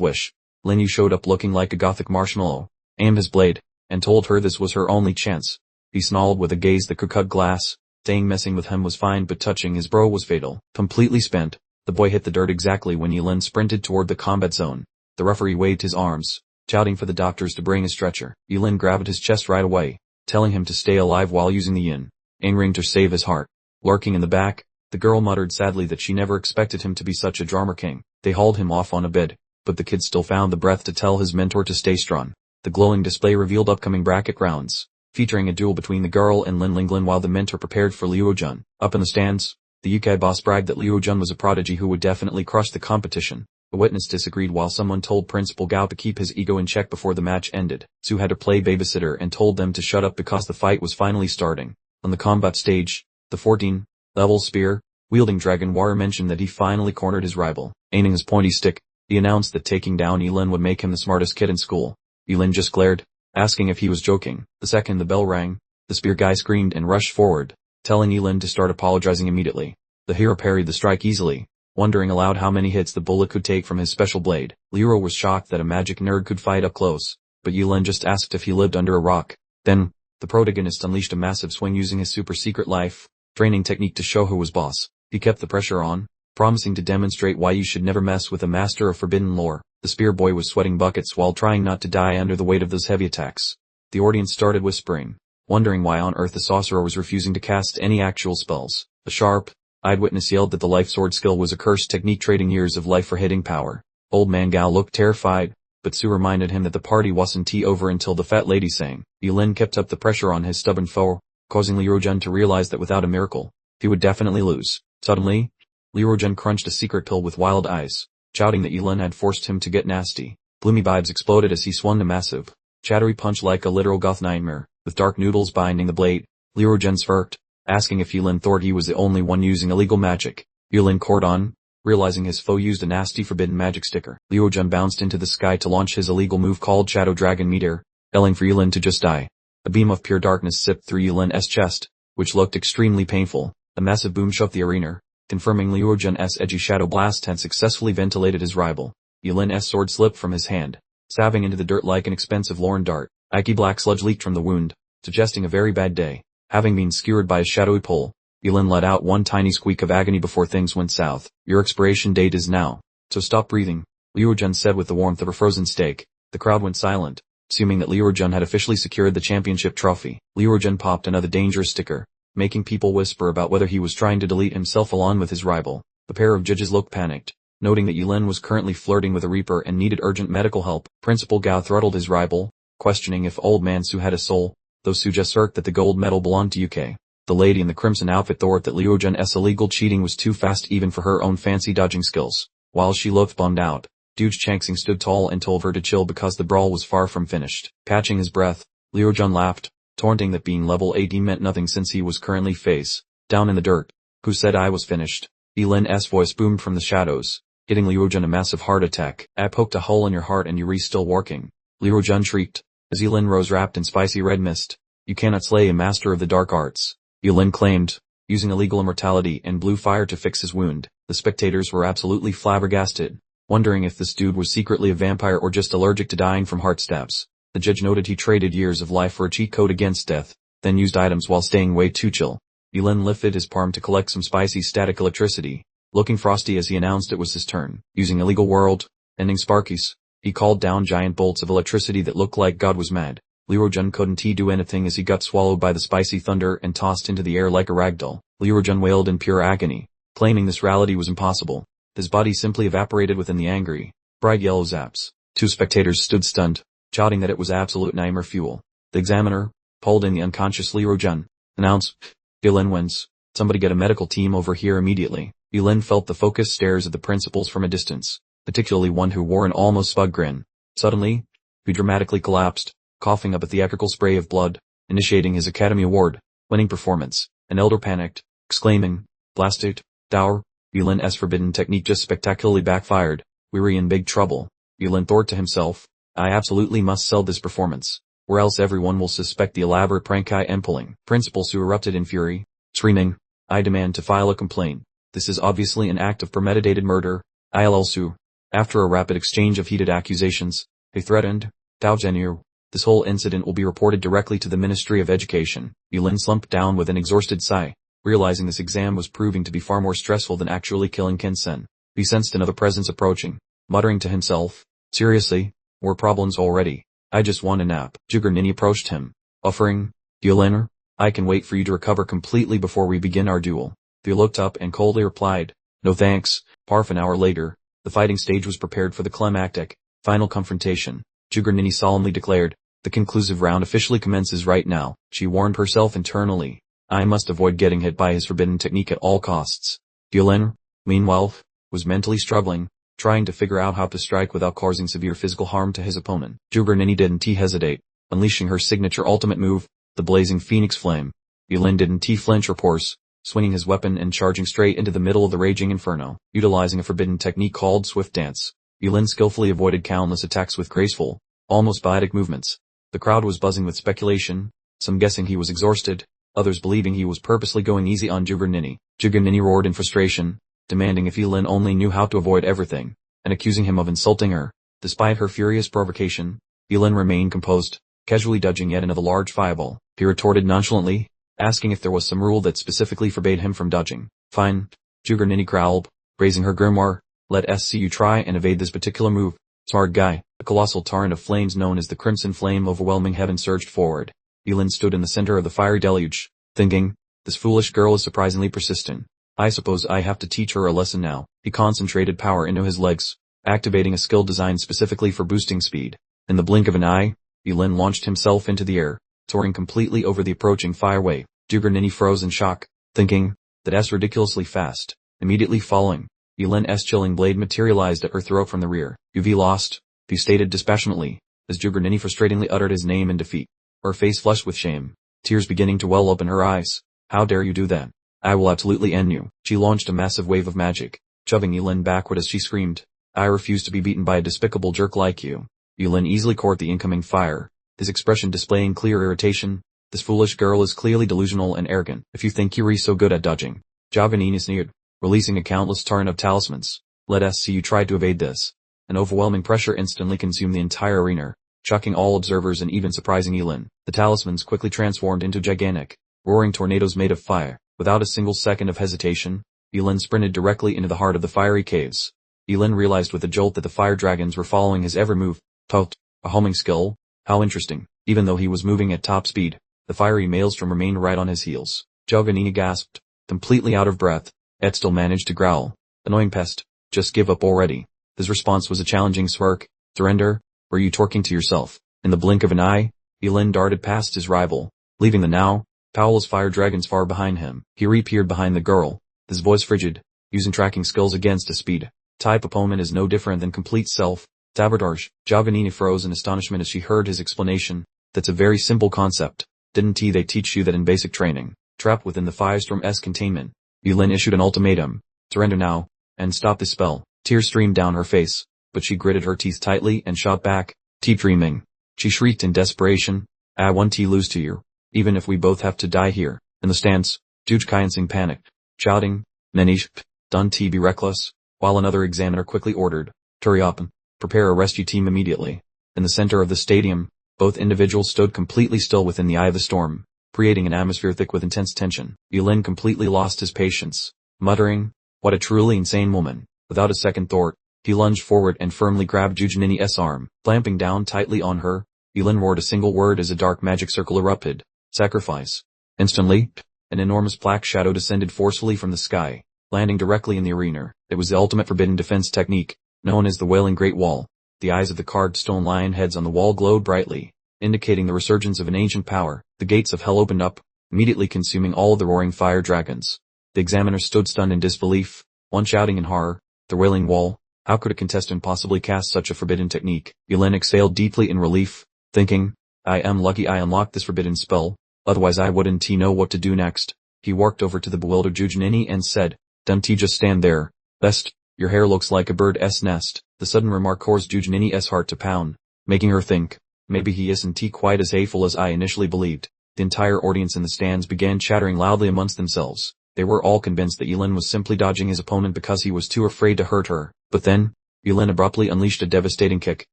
wish. Linyu showed up looking like a gothic marshmallow, aimed his blade, and told her this was her only chance. He snarled with a gaze that could cut glass, saying messing with him was fine but touching his bro was fatal. Completely spent, the boy hit the dirt exactly when Yilin sprinted toward the combat zone. The referee waved his arms, shouting for the doctors to bring a stretcher. Yilin grabbed his chest right away, telling him to stay alive while using the yin ring to save his heart. Lurking in the back, the girl muttered sadly that she never expected him to be such a drama king. They hauled him off on a bed, but the kid still found the breath to tell his mentor to stay strong. The glowing display revealed upcoming bracket rounds, featuring a duel between the girl and Lin Linglin while the mentor prepared for Liu Jun. Up in the stands, the UK boss bragged that Liu Jun was a prodigy who would definitely crush the competition. A witness disagreed while someone told Principal Gao to keep his ego in check before the match ended. Su had to play babysitter and told them to shut up because the fight was finally starting. On the combat stage, the 14-level spear-wielding Dragon Warrior mentioned that he finally cornered his rival. Aiming his pointy stick, he announced that taking down Yilin would make him the smartest kid in school. Yilin just glared, asking if he was joking. The second the bell rang, the spear guy screamed and rushed forward, telling Yilin to start apologizing immediately. The hero parried the strike easily, wondering aloud how many hits the bullet could take from his special blade. Liu was shocked that a magic nerd could fight up close, but Yilin just asked if he lived under a rock. Then, the protagonist unleashed a massive swing using his super secret life training technique to show who was boss. He kept the pressure on, promising to demonstrate why you should never mess with a master of forbidden lore. The spear boy was sweating buckets while trying not to die under the weight of those heavy attacks. The audience started whispering, wondering why on earth the sorcerer was refusing to cast any actual spells. A sharp-eyed witness yelled that the life sword skill was a cursed technique trading years of life for hitting power. Old man Gao looked terrified, but Su reminded him that the party wasn't over until the fat lady sang. Yilin kept up the pressure on his stubborn foe, causing Liu Jun to realize that without a miracle, he would definitely lose. Suddenly, Liu Jun crunched a secret pill with wild eyes, shouting that Yilin had forced him to get nasty. Gloomy vibes exploded as he swung a massive, chattery punch like a literal goth nightmare, with dark noodles binding the blade. Liu Jun smirked, asking if Yilin thought he was the only one using illegal magic. Yilin cored on, realizing his foe used a nasty forbidden magic sticker. Liu Jun bounced into the sky to launch his illegal move called Shadow Dragon Meteor, yelling for Yilin to just die. A beam of pure darkness sipped through Yilin's chest, which looked extremely painful. A massive boom shook the arena, confirming Liu Jun's edgy shadow blast had successfully ventilated his rival. Yilin's sword slipped from his hand, stabbing into the dirt like an expensive Lorne dart. Icy black sludge leaked from the wound, suggesting a very bad day. Having been skewered by a shadowy pole, Yilin let out one tiny squeak of agony before things went south. Your expiration date is now, so stop breathing, Liu Jun said with the warmth of a frozen steak. The crowd went silent, assuming that Liu Jun had officially secured the championship trophy. Liu Jun popped another dangerous sticker, making people whisper about whether he was trying to delete himself along with his rival. The pair of judges looked panicked, noting that Yilin was currently flirting with a reaper and needed urgent medical help. Principal Gao throttled his rival, questioning if old man Su had a soul, though Su just irked that the gold medal belonged to UK. The lady in the crimson outfit thought that Liu Jun's illegal cheating was too fast even for her own fancy dodging skills. While she looked bummed out, Dude Changsing stood tall and told her to chill because the brawl was far from finished. Catching his breath, Liu Jun laughed, taunting that being level 80 meant nothing since he was currently face down in the dirt. Who said I was finished? Yilin's voice boomed from the shadows, hitting Liu Jun a massive heart attack. I poked a hole in your heart and you're still working. Liu Jun shrieked, as Yilin rose wrapped in spicy red mist. You cannot slay a master of the dark arts, Yilin claimed, using illegal immortality and blue fire to fix his wound. The spectators were absolutely flabbergasted, wondering if this dude was secretly a vampire or just allergic to dying from heart stabs. The judge noted he traded years of life for a cheat code against death, then used items while staying way too chill. Yilin lifted his palm to collect some spicy static electricity, looking frosty as he announced it was his turn. Using illegal world-ending sparkies, He called down giant bolts of electricity that looked like God was mad. Leerojun couldn't do anything as he got swallowed by the spicy thunder and tossed into the air like a ragdoll. Leerojun wailed in pure agony, claiming this reality was impossible. His body simply evaporated within the angry, bright yellow zaps. Two spectators stood stunned, shouting that it was absolute nightmare fuel. The examiner, pulled in the unconscious Leerojun, announced, Yulin wins. Somebody get a medical team over here immediately. Yulin felt the focused stares of the principals from a distance, particularly one who wore an almost smug grin. Suddenly, he dramatically collapsed, coughing up a theatrical spray of blood, initiating his Academy Award-winning performance. An elder panicked, exclaiming, Blast it, Dour. Yulin's forbidden technique just spectacularly backfired. We're in big trouble. Yulin thought to himself, I absolutely must sell this performance, or else everyone will suspect the elaborate prank I am pulling. Principal Su erupted in fury, screaming, I demand to file a complaint. This is obviously an act of premeditated murder. ILL Su. After a rapid exchange of heated accusations, they threatened, Dao Zhenyu, this whole incident will be reported directly to the Ministry of Education. Yulin slumped down with an exhausted sigh, realizing this exam was proving to be far more stressful than actually killing Ken-sen. He sensed another presence approaching, muttering to himself, seriously, more problems already. I just want a nap. Zhuge Nini approached him, offering, Yulin, I can wait for you to recover completely before we begin our duel. He looked up and coldly replied, no thanks. Half an hour later, the fighting stage was prepared for the climactic, final confrontation. Zhuge Nini solemnly declared, the conclusive round officially commences right now. She warned herself internally, I must avoid getting hit by his forbidden technique at all costs. Yulin, meanwhile, was mentally struggling, trying to figure out how to strike without causing severe physical harm to his opponent. Zhuge Nini didn't hesitate, unleashing her signature ultimate move, the blazing phoenix flame. Yulin didn't flinch or pause, swinging his weapon and charging straight into the middle of the raging inferno. Utilizing a forbidden technique called swift dance, Yulin skillfully avoided countless attacks with graceful, almost biotic movements. The crowd was buzzing with speculation, some guessing he was exhausted, others believing he was purposely going easy on Zhuge Nini. Zhuge Nini roared in frustration, demanding if Yulin only knew how to avoid everything, and accusing him of insulting her. Despite her furious provocation, Yulin remained composed, casually dodging yet another large fireball. He retorted nonchalantly, asking if there was some rule that specifically forbade him from dodging. Fine, Zhuge Nini growled, raising her grimoire, let SCU try and evade this particular move. Smart guy. A colossal torrent of flames known as the Crimson Flame overwhelming heaven surged forward. Yulin stood in the center of the fiery deluge, thinking, this foolish girl is surprisingly persistent. I suppose I have to teach her a lesson now. He concentrated power into his legs, activating a skill designed specifically for boosting speed. In the blink of an eye, Yulin launched himself into the air, soaring completely over the approaching fire wave. Zhuge Nini froze in shock, thinking, that's ridiculously fast. Immediately following, Yulin's chilling blade materialized at her throat from the rear. UV lost, he stated dispassionately, as Zhuge Nini frustratingly uttered his name in defeat, her face flushed with shame, tears beginning to well up in her eyes. How dare you do that? I will absolutely end you. She launched a massive wave of magic, shoving Yulin backward as she screamed, I refuse to be beaten by a despicable jerk like you. Yulin easily caught the incoming fire, his expression displaying clear irritation. This foolish girl is clearly delusional and arrogant. If you think you're so good at dodging. Zhuge Nini sneered, releasing a countless torrent of talismans. Let us see you try to evade this. An overwhelming pressure instantly consumed the entire arena, shocking all observers and even surprising Yulin. The talismans quickly transformed into gigantic, roaring tornadoes made of fire. Without a single second of hesitation, Yulin sprinted directly into the heart of the fiery caves. Yulin realized with a jolt that the fire dragons were following his every move. Tot, a homing skill? How interesting. Even though he was moving at top speed, the fiery maelstrom remained right on his heels. Zhuge Nini gasped, completely out of breath, yet still managed to growl, annoying pest, just give up already. His response was a challenging smirk, surrender, were you talking to yourself? In the blink of an eye, Yulin darted past his rival, leaving the now powerless fire dragons far behind him. He reappeared behind the girl, his voice frigid, using tracking skills against a speed type opponent is no different than complete self-sabotage. Zhuge Nini froze in astonishment as she heard his explanation. That's a very simple concept. Didn't they teach you that in basic training? Trapped within the firestorm's containment, Yulin issued an ultimatum, surrender now, and stop this spell. Tears streamed down her face, but she gritted her teeth tightly and shot back, keep dreaming. She shrieked in desperation, I won't lose to you, even if we both have to die here. In the stands, Juge Kainsing panicked, shouting, Menish, don't be reckless, while another examiner quickly ordered, hurry up and prepare a rescue team immediately. In the center of the stadium, both individuals stood completely still within the eye of the storm, creating an atmosphere thick with intense tension. Yulin completely lost his patience, muttering, what a truly insane woman. Without a second thought, He lunged forward and firmly grabbed Jujinini's arm, clamping down tightly on her. Yulin roared a single word as a dark magic circle erupted. Sacrifice. Instantly, an enormous black shadow descended forcefully from the sky, landing directly in the arena. It was the ultimate forbidden defense technique, known as the Wailing Great Wall. The eyes of the carved stone lion heads on the wall glowed brightly, indicating the resurgence of an ancient power. The gates of hell opened up, immediately consuming all of the roaring fire dragons. The examiners stood stunned in disbelief, one shouting in horror, "The Wailing Wall? How could a contestant possibly cast such a forbidden technique?" Yulin exhaled deeply in relief, thinking, "I am lucky I unlocked this forbidden spell, otherwise I wouldn't know what to do next." He walked over to the bewildered Jujinini and said, "Don't just stand there. Best, your hair looks like a bird's nest." The sudden remark caused Jujinini's heart to pound, making her think, maybe he isn't quite as hateful as I initially believed. The entire audience in the stands began chattering loudly amongst themselves. They were all convinced that Yulin was simply dodging his opponent because he was too afraid to hurt her. But then, Yulin abruptly unleashed a devastating kick,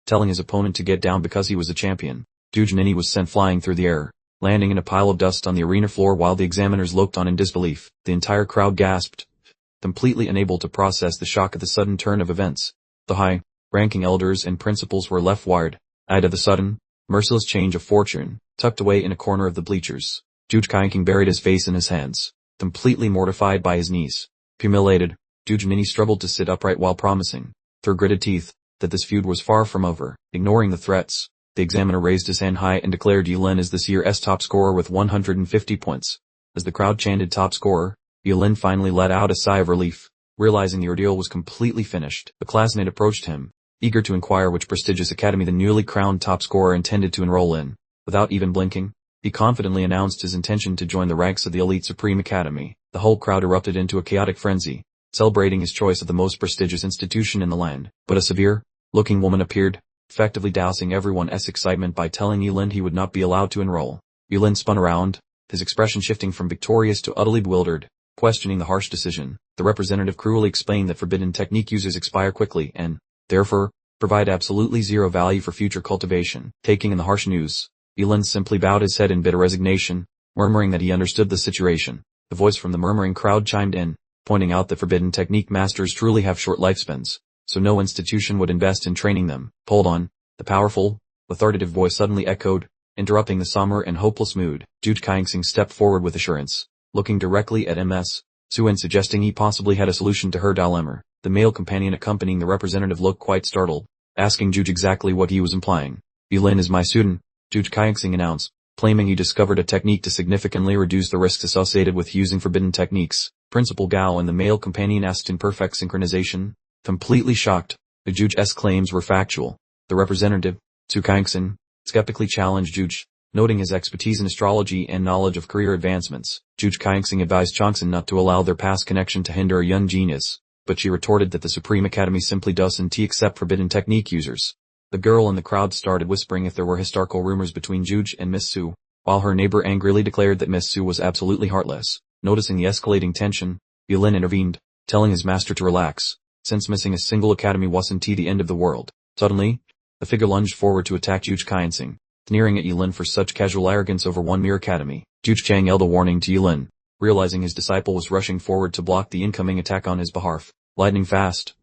telling his opponent to get down because he was a champion. Jujinini was sent flying through the air, landing in a pile of dust on the arena floor while the examiners looked on in disbelief. The entire crowd gasped, completely unable to process the shock of the sudden turn of events. The high-ranking elders and principals were left wide-eyed at the sudden, merciless change of fortune. Tucked away in a corner of the bleachers, Juj Kaiking buried his face in his hands, completely mortified by his knees. Humiliated, Jujinini struggled to sit upright while promising, through gritted teeth, that this feud was far from over. Ignoring the threats, the examiner raised his hand high and declared Yulin is this year's top scorer with 150 points. As the crowd chanted top scorer, Yulin finally let out a sigh of relief, realizing the ordeal was completely finished. A classmate approached him, eager to inquire which prestigious academy the newly crowned top scorer intended to enroll in. Without even blinking, he confidently announced his intention to join the ranks of the elite Supreme Academy. The whole crowd erupted into a chaotic frenzy, celebrating his choice of the most prestigious institution in the land. But a severe-looking woman appeared, effectively dousing everyone's excitement by telling Yulin he would not be allowed to enroll. Yulin spun around, his expression shifting from victorious to utterly bewildered, questioning the harsh decision. The representative cruelly explained that forbidden technique users expire quickly and, therefore, provide absolutely zero value for future cultivation. Taking in the harsh news, Yulin simply bowed his head in bitter resignation, murmuring that he understood the situation. The voice from the murmuring crowd chimed in, pointing out that forbidden technique masters truly have short lifespans, so no institution would invest in training them. Hold on, the powerful, authoritative voice suddenly echoed, interrupting the somber and hopeless mood. Juj Kaingsing stepped forward with assurance, looking directly at Ms. Suen, suggesting he possibly had a solution to her dilemma. The male companion accompanying the representative looked quite startled, asking Juj exactly what he was implying. Yulin is my student, Juj Kaingsing announced, claiming he discovered a technique to significantly reduce the risks associated with using forbidden techniques. Principal Gao and the male companion asked in perfect synchronization, completely shocked. The Juj's claims were factual. The representative, Su Kaingsing, skeptically challenged Juj, noting his expertise in astrology and knowledge of career advancements. Juj Kaingsing advised Chongson not to allow their past connection to hinder a young genius, but she retorted that the Supreme Academy simply doesn't accept forbidden technique users. The girl in the crowd started whispering if there were historical rumors between Juj and Miss Su, while her neighbor angrily declared that Miss Su was absolutely heartless. Noticing the escalating tension, Yulin intervened, telling his master to relax, since missing a single academy wasn't the end of the world. Suddenly, the figure lunged forward to attack Juj Kainsing, sneering at Yulin for such casual arrogance over one mere academy. Juj Chang yelled a warning to Yulin, realizing his disciple was rushing forward to block the incoming attack on his behalf. Lightning fast,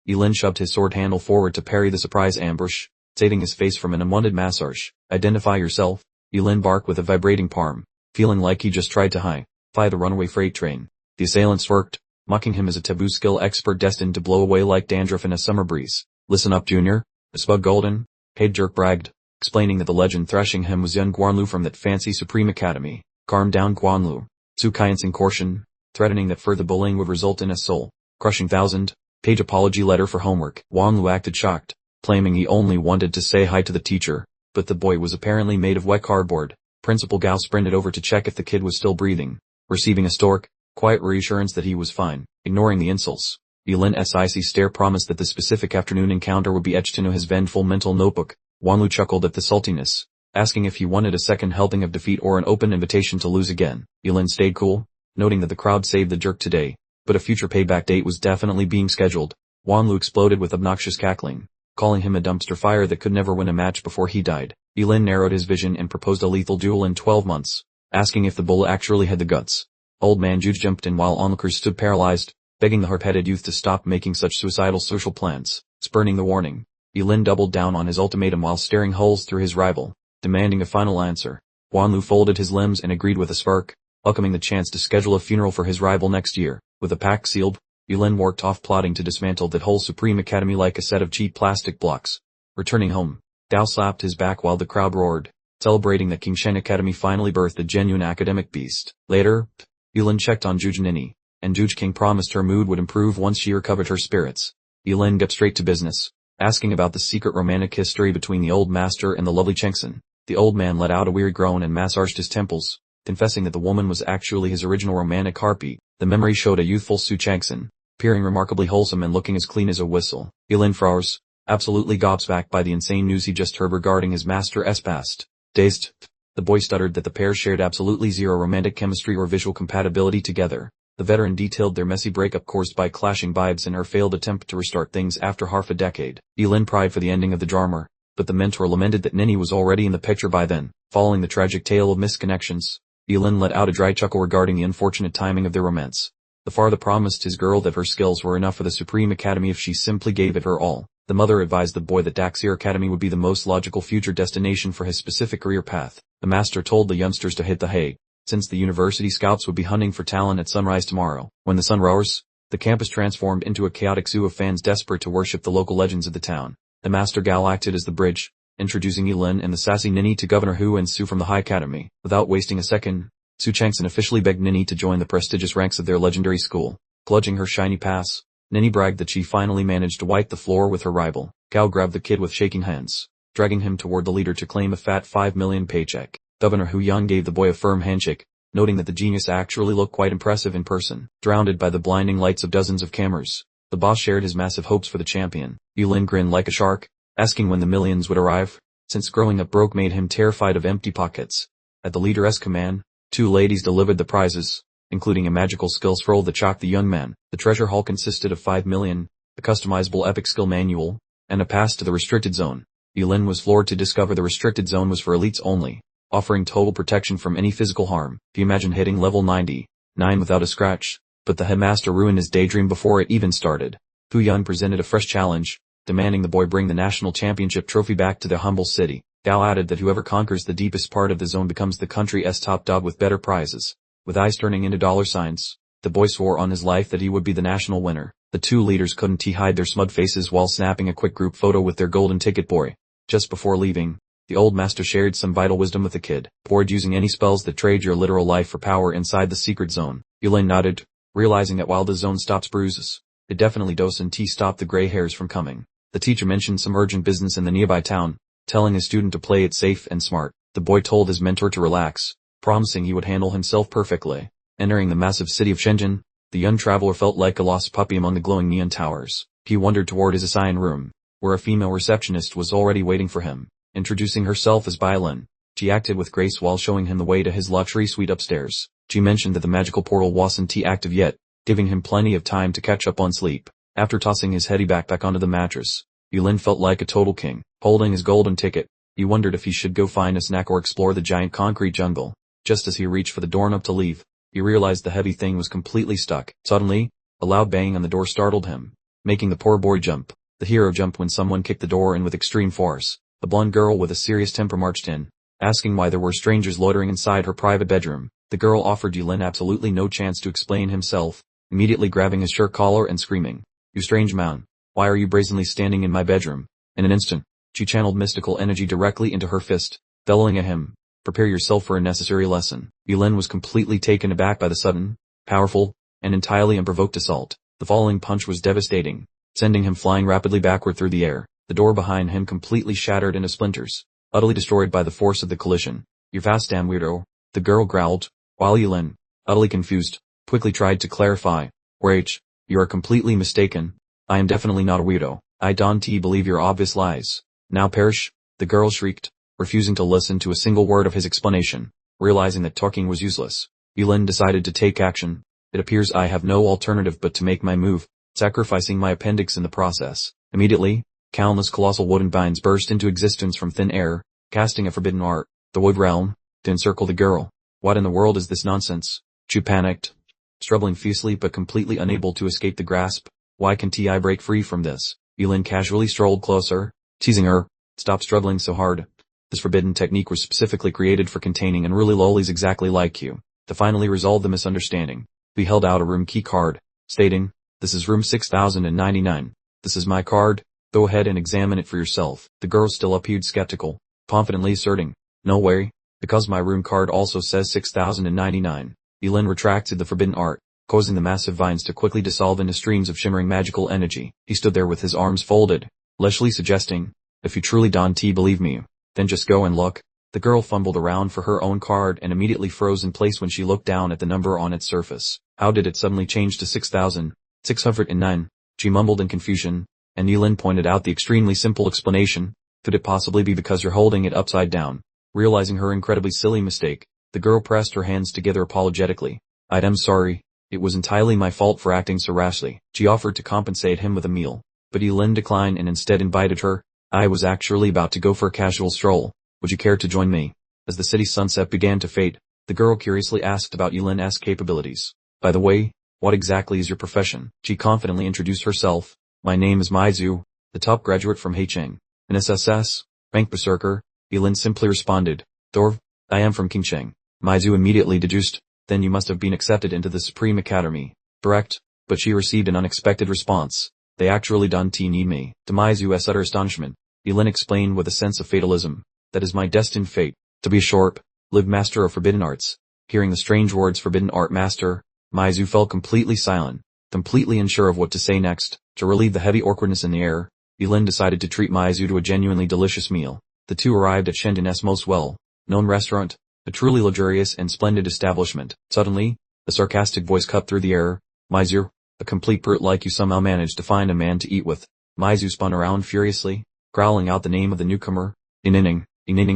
Yulin shoved his sword handle forward to parry the surprise ambush, saving his face from an unwanted massage. Identify yourself, Yulin barked with a vibrating palm, feeling like he just tried to high-fly the runaway freight train. The assailant smirked, mocking him as a taboo skill expert destined to blow away like dandruff in a summer breeze. Listen up, Junior, the Spug Golden, Paid Jerk bragged, explaining that the legend thrashing him was young Guanlu from that fancy Supreme Academy. Calm down, Guanlu, Su Kainsing cautioned, threatening that further bullying would result in a soul-crushing 1,000-page apology letter for homework. Guanlu acted shocked, claiming he only wanted to say hi to the teacher, but the boy was apparently made of wet cardboard. Principal Gao sprinted over to check if the kid was still breathing, receiving a quiet reassurance that he was fine. Ignoring the insults, Yulin's icy stare promised that the specific afternoon encounter would be etched into his vengeful mental notebook. Wanlu chuckled at the saltiness, asking if he wanted a second helping of defeat or an open invitation to lose again. Yulin stayed cool, noting that the crowd saved the jerk today, but a future payback date was definitely being scheduled. Wanlu exploded with obnoxious cackling, calling him a dumpster fire that could never win a match before he died. Yulin narrowed his vision and proposed a lethal duel in 12 months, asking if the bull actually had the guts. Old man Jude jumped in while onlookers stood paralyzed, begging the harp-headed youth to stop making such suicidal social plans. Spurning the warning, Yulin doubled down on his ultimatum while staring holes through his rival, demanding a final answer. Wanlu folded his limbs and agreed with a smirk, welcoming the chance to schedule a funeral for his rival next year. With the pact sealed, Yulin worked off plotting to dismantle that whole Supreme Academy like a set of cheap plastic blocks. Returning home, Dao slapped his back while the crowd roared, celebrating that King Shen Academy finally birthed a genuine academic beast. Later, Yulin checked on Juj Nini, and Juj King promised her mood would improve once she recovered her spirits. Yulin got straight to business, asking about the secret romantic history between the old master and the lovely Chengsen. The old man let out a weary groan and massaged his temples, confessing that the woman was actually his original romantic harpy. The memory showed a youthful Su Chengsen, appearing remarkably wholesome and looking as clean as a whistle. Yulin froze, absolutely gobsmacked by the insane news he just heard regarding his master's past. Dazed, the boy stuttered that the pair shared absolutely zero romantic chemistry or visual compatibility together. The veteran detailed their messy breakup caused by clashing vibes and her failed attempt to restart things after half a decade. Yulin pried for the ending of the drama, but the mentor lamented that Nini was already in the picture by then. Following the tragic tale of misconnections, Yulin let out a dry chuckle regarding the unfortunate timing of their romance. The father promised his girl that her skills were enough for the Supreme Academy if she simply gave it her all. The mother advised the boy that Daxir Academy would be the most logical future destination for his specific career path. The master told the youngsters to hit the hay, since the university scouts would be hunting for talent at sunrise tomorrow. When the sun rose, the campus transformed into a chaotic zoo of fans desperate to worship the local legends of the town. The Master Gal acted as the bridge, introducing Yulin and the sassy Nini to Governor Hu and Su from the High Academy. Without wasting a second, Su Changsen officially begged Nini to join the prestigious ranks of their legendary school. Clutching her shiny pass, Nini bragged that she finally managed to wipe the floor with her rival. Gao grabbed the kid with shaking hands, dragging him toward the leader to claim a fat 5 million paycheck. Governor Hu Yan gave the boy a firm handshake, noting that the genius actually looked quite impressive in person. Drowned by the blinding lights of dozens of cameras, the boss shared his massive hopes for the champion. Yulin grinned like a shark, asking when the millions would arrive, since growing up broke made him terrified of empty pockets. At the leader's command, 2 ladies delivered the prizes, including a magical skill scroll that shocked the young man. The treasure haul consisted of 5 million, a customizable epic skill manual, and a pass to the restricted zone. Yulin was floored to discover the restricted zone was for elites only, offering total protection from any physical harm. He imagined hitting level 99 without a scratch, but the headmaster ruined his daydream before it even started. Hu Yan presented a fresh challenge, demanding the boy bring the national championship trophy back to their humble city. Gao added that whoever conquers the deepest part of the zone becomes the country's top dog with better prizes. With eyes turning into dollar signs, the boy swore on his life that he would be the national winner. The 2 leaders couldn't hide their smug faces while snapping a quick group photo with their golden ticket boy. Just before leaving, the old master shared some vital wisdom with the kid. Avoid using any spells that trade your literal life for power inside the secret zone. Yulin nodded, realizing that while the zone stops bruises, it definitely doesn't stop the gray hairs from coming. The teacher mentioned some urgent business in the nearby town, telling his student to play it safe and smart. The boy told his mentor to relax, promising he would handle himself perfectly. Entering the massive city of Shenzhen, the young traveler felt like a lost puppy among the glowing neon towers. He wandered toward his assigned room, where a female receptionist was already waiting for him. Introducing herself as Bailin, she acted with grace while showing him the way to his luxury suite upstairs. She mentioned that the magical portal wasn't active yet, giving him plenty of time to catch up on sleep. After tossing his heavy backpack onto the mattress, Yulin felt like a total king. Holding his golden ticket, he wondered if he should go find a snack or explore the giant concrete jungle. Just as he reached for the doorknob to leave, he realized the heavy thing was completely stuck. Suddenly, a loud bang on the door startled him, making the poor boy jump. The hero jumped when someone kicked the door in with extreme force. A blonde girl with a serious temper marched in, asking why there were strangers loitering inside her private bedroom. The girl offered Yulin absolutely no chance to explain himself, immediately grabbing his shirt collar and screaming, "You strange man, why are you brazenly standing in my bedroom?" In an instant, she channeled mystical energy directly into her fist, bellowing at him, "Prepare yourself for a necessary lesson." Yulin was completely taken aback by the sudden, powerful, and entirely unprovoked assault. The following punch was devastating, sending him flying rapidly backward through the air. The door behind him completely shattered into splinters, utterly destroyed by the force of the collision. "You're fast, damn weirdo," the girl growled, while Yulin, utterly confused, quickly tried to clarify, "Wait, you are completely mistaken. I am definitely not a weirdo. I don't believe your obvious lies. Now perish," the girl shrieked, refusing to listen to a single word of his explanation. Realizing that talking was useless, Yulin decided to take action. "It appears I have no alternative but to make my move, sacrificing my appendix in the process." Immediately, countless colossal wooden binds burst into existence from thin air, casting a forbidden art, the wood realm, to encircle the girl. "What in the world is this nonsense?" She panicked, struggling fiercely but completely unable to escape the grasp. Why can't I break free from this? Yulin casually strolled closer, teasing her. Stop struggling so hard. This forbidden technique was specifically created for containing unruly lollies exactly like you. To finally resolve the misunderstanding, we held out a room key card, stating, "This is room 6099. This is my card. Go ahead and examine it for yourself." The girl still appeared skeptical, confidently asserting, "No way, because my room card also says 6099. Yulin retracted the forbidden art, causing the massive vines to quickly dissolve into streams of shimmering magical energy. He stood there with his arms folded, fleshly suggesting, "If you truly don't believe me, then just go and look." The girl fumbled around for her own card and immediately froze in place when she looked down at the number on its surface. How did it suddenly change to 6,609? She mumbled in confusion, and Yulin pointed out the extremely simple explanation. Could it possibly be because you're holding it upside down? Realizing her incredibly silly mistake, the girl pressed her hands together apologetically. "I'm sorry. It was entirely my fault for acting so rashly." She offered to compensate him with a meal, but Yulin declined and instead invited her. "I was actually about to go for a casual stroll. Would you care to join me?" As the city sunset began to fade, the girl curiously asked about Yulin's capabilities. "By the way, what exactly is your profession?" She confidently introduced herself. "My name is Maizu, the top graduate from Haicheng, an SSS-Rank berserker." Yulin simply responded, "BunRv, I am from Qingcheng." Maizu immediately deduced, "Then you must have been accepted into the Supreme Academy." "Correct," but she received an unexpected response. "They actually don't need me." To Maizu's utter astonishment, Yulin explained with a sense of fatalism, "That is my destined fate, to be a short-lived master of forbidden arts." Hearing the strange words forbidden art master, Maizu fell completely silent, completely unsure of what to say next. To relieve the heavy awkwardness in the air, Yulin decided to treat Maizu to a genuinely delicious meal. The two arrived at Shenzhen's most well-known restaurant, a truly luxurious and splendid establishment. Suddenly, a sarcastic voice cut through the air. "Maizu, a complete brute like you somehow managed to find a man to eat with." Maizu spun around furiously, growling out the name of the newcomer. Ining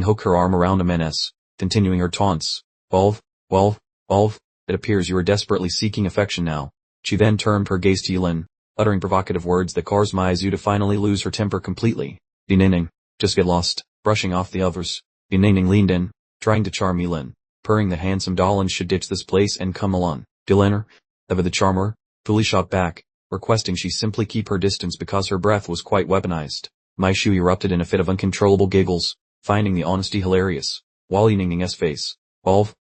hooked her arm around Amen's, continuing her taunts. Wolf, it appears you are desperately seeking affection now." She then turned her gaze to Yulin, uttering provocative words that caused Maizu to finally lose her temper completely. "Ining, just get lost." Brushing off the others, Ining leaned in, trying to charm Yulin, purring the handsome Dolan should ditch this place and come along. Yulin, ever the charmer, fully shot back, requesting she simply keep her distance because her breath was quite weaponized. Maishu erupted in a fit of uncontrollable giggles, finding the honesty hilarious. While Yining's face,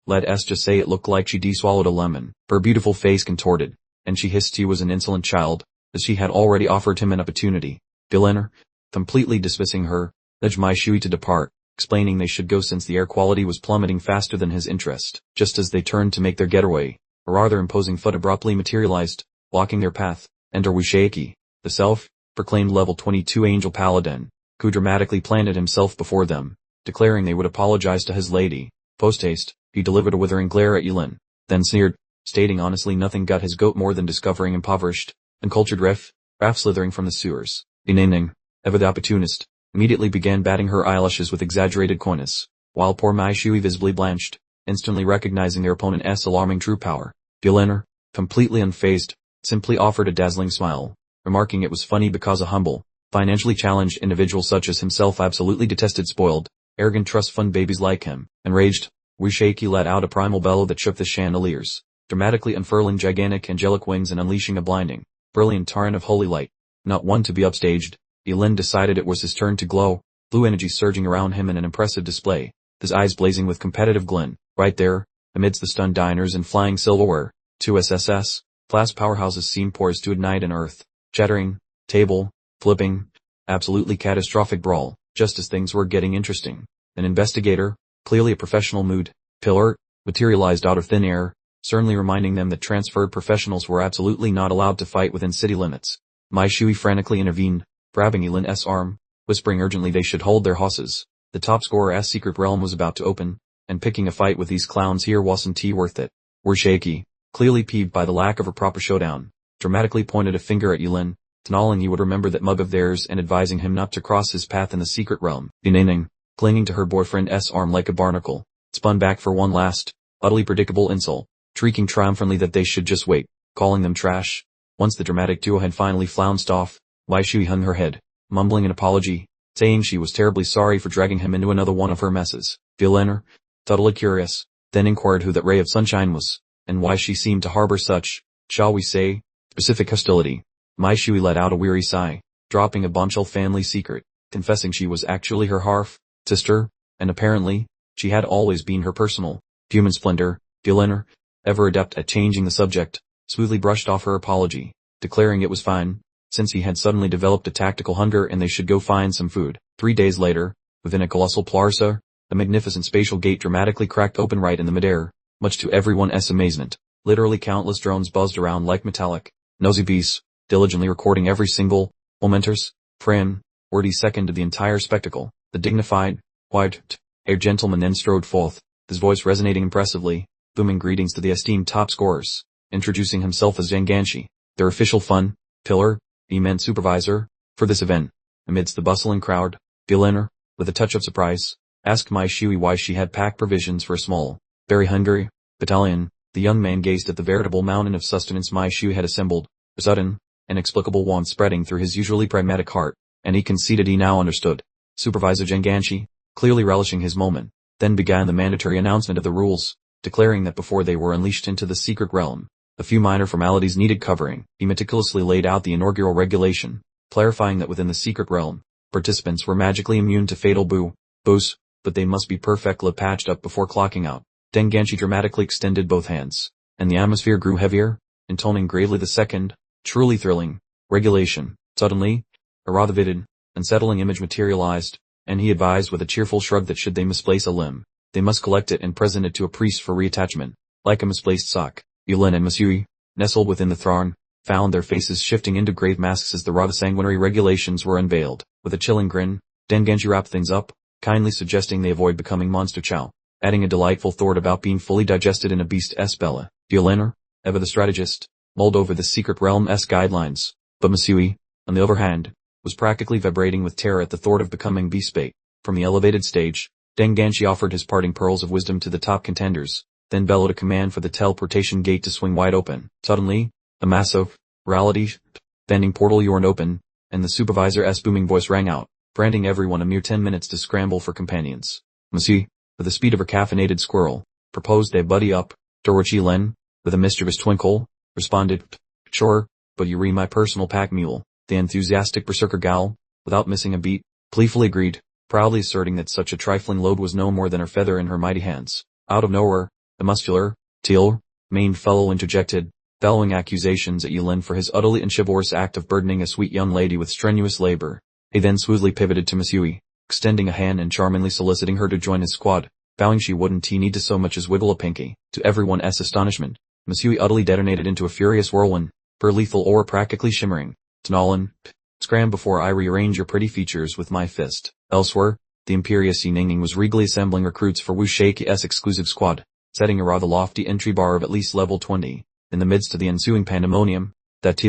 let us just say it looked like she de-swallowed a lemon. Her beautiful face contorted, and she hissed he was an insolent child, as she had already offered him an opportunity. Yulin, completely dismissing her, nudged Maishui to depart, explaining they should go since the air quality was plummeting faster than his interest. Just as they turned to make their getaway, a rather imposing foot abruptly materialized, blocking their path. Enter Wushaki, the self-proclaimed level 22 angel paladin, who dramatically planted himself before them, declaring they would apologize to his lady. Post-haste, he delivered a withering glare at Yulin, then sneered, stating honestly nothing got his goat more than discovering impoverished, uncultured Raf slithering from the sewers. Ining, ever the opportunist, immediately began batting her eyelashes with exaggerated coyness, while poor Maishui visibly blanched, instantly recognizing their opponent's alarming true power. Yulin, completely unfazed, simply offered a dazzling smile, remarking it was funny because a humble, financially challenged individual such as himself absolutely detested spoiled, arrogant trust fund babies like him. Enraged, Wushaki let out a primal bellow that shook the chandeliers, dramatically unfurling gigantic angelic wings and unleashing a blinding, brilliant torrent of holy light. Not one to be upstaged, Yulin decided it was his turn to glow, blue energy surging around him in an impressive display, his eyes blazing with competitive glint. Right there, amidst the stunned diners and flying silverware, two SSS class powerhouses seemed poised to ignite an earth shattering, table flipping, absolutely catastrophic brawl. Just as things were getting interesting, an investigator, clearly a professional mood pillar, materialized out of thin air, sternly reminding them that transferred professionals were absolutely not allowed to fight within city limits. Maishui frantically intervened, grabbing Yulin's arm, whispering urgently they should hold their horses. The top scorer's secret realm was about to open, and picking a fight with these clowns here wasn't worth it. Wushaki, clearly peeved by the lack of a proper showdown, dramatically pointed a finger at Yulin, telling he would remember that mug of theirs and advising him not to cross his path in the secret realm. Ining, clinging to her boyfriend's arm like a barnacle, spun back for one last, utterly predictable insult, shrieking triumphantly that they should just wait, calling them trash. Once the dramatic duo had finally flounced off, Waishui hung her head, mumbling an apology, saying she was terribly sorry for dragging him into another one of her messes. Yulin, totally curious, then inquired who that ray of sunshine was. and why she seemed to harbor such, shall we say, specific hostility. Mai Shui let out a weary sigh, dropping a bombshell family secret, confessing she was actually her half-sister, and apparently, she had always been her personal, human splendor. Yulin, ever adept at changing the subject, smoothly brushed off her apology, declaring it was fine, since he had suddenly developed a tactical hunger and they should go find some food. 3 days later, within a colossal plaza, a magnificent spatial gate dramatically cracked open right in the midair, much to everyone's amazement. Literally countless drones buzzed around like metallic, nosy beasts, diligently recording every single, momentous, frame, wordy second of the entire spectacle. The dignified, white-haired gentleman then strode forth, his voice resonating impressively, booming greetings to the esteemed top scorers, introducing himself as Janganshi, their official fun pillar, the immense supervisor, for this event. Amidst the bustling crowd, Yulin, with a touch of surprise, asked Mai Shui why she had packed provisions for a small, very hungry, battalion. The young man gazed at the veritable mountain of sustenance Mai Shui had assembled, a sudden, inexplicable warmth spreading through his usually pragmatic heart, and he conceded he now understood. Supervisor Janganshi, clearly relishing his moment, then began the mandatory announcement of the rules, declaring that before they were unleashed into the secret realm, a few minor formalities needed covering. He meticulously laid out the inaugural regulation, clarifying that within the secret realm, participants were magically immune to fatal boos, but they must be perfectly patched up before clocking out. Janganshi dramatically extended both hands, and the atmosphere grew heavier, intoning gravely the second, truly thrilling, regulation. Suddenly, a rather vivid, unsettling image materialized, and he advised with a cheerful shrug that should they misplace a limb, they must collect it and present it to a priest for reattachment, like a misplaced sock. Yulin and Masui, nestled within the throng, found their faces shifting into grave masks as the rather sanguinary regulations were unveiled. With a chilling grin, Janganshi wrapped things up, kindly suggesting they avoid becoming monster chow, adding a delightful thought about being fully digested in a beast's belly. Yulin, ever the strategist, mulled over the secret realm's guidelines, but Masui, on the other hand, was practically vibrating with terror at the thought of becoming beast bait. From the elevated stage, Janganshi offered his parting pearls of wisdom to the top contenders, then bellowed a command for the teleportation gate to swing wide open. Suddenly, a massive, reality bending portal yawned open, and the supervisor's booming voice rang out, granting everyone a mere 10 minutes to scramble for companions. Masui, with the speed of a caffeinated squirrel, proposed they buddy up. Dorochi Len, with a mischievous twinkle, responded, "Sure, but you re my personal pack mule." The enthusiastic berserker Gal, without missing a beat, gleefully agreed, proudly asserting that such a trifling load was no more than her feather in her mighty hands. Out of nowhere, the muscular, teal-maned fellow interjected, bellowing accusations at Yulin for his utterly unchivalrous act of burdening a sweet young lady with strenuous labor. He then smoothly pivoted to Masui, extending a hand and charmingly soliciting her to join his squad, vowing she wouldn't need to so much as wiggle a pinky. To everyone's astonishment, Masui utterly detonated into a furious whirlwind, her lethal aura practically shimmering. Tnalin, scram before I rearrange your pretty features with my fist. Elsewhere, the Imperious Ningning was regally assembling recruits for Wu Sheiki's exclusive squad, setting a rather lofty entry bar of at least level 20. In the midst of the ensuing pandemonium, that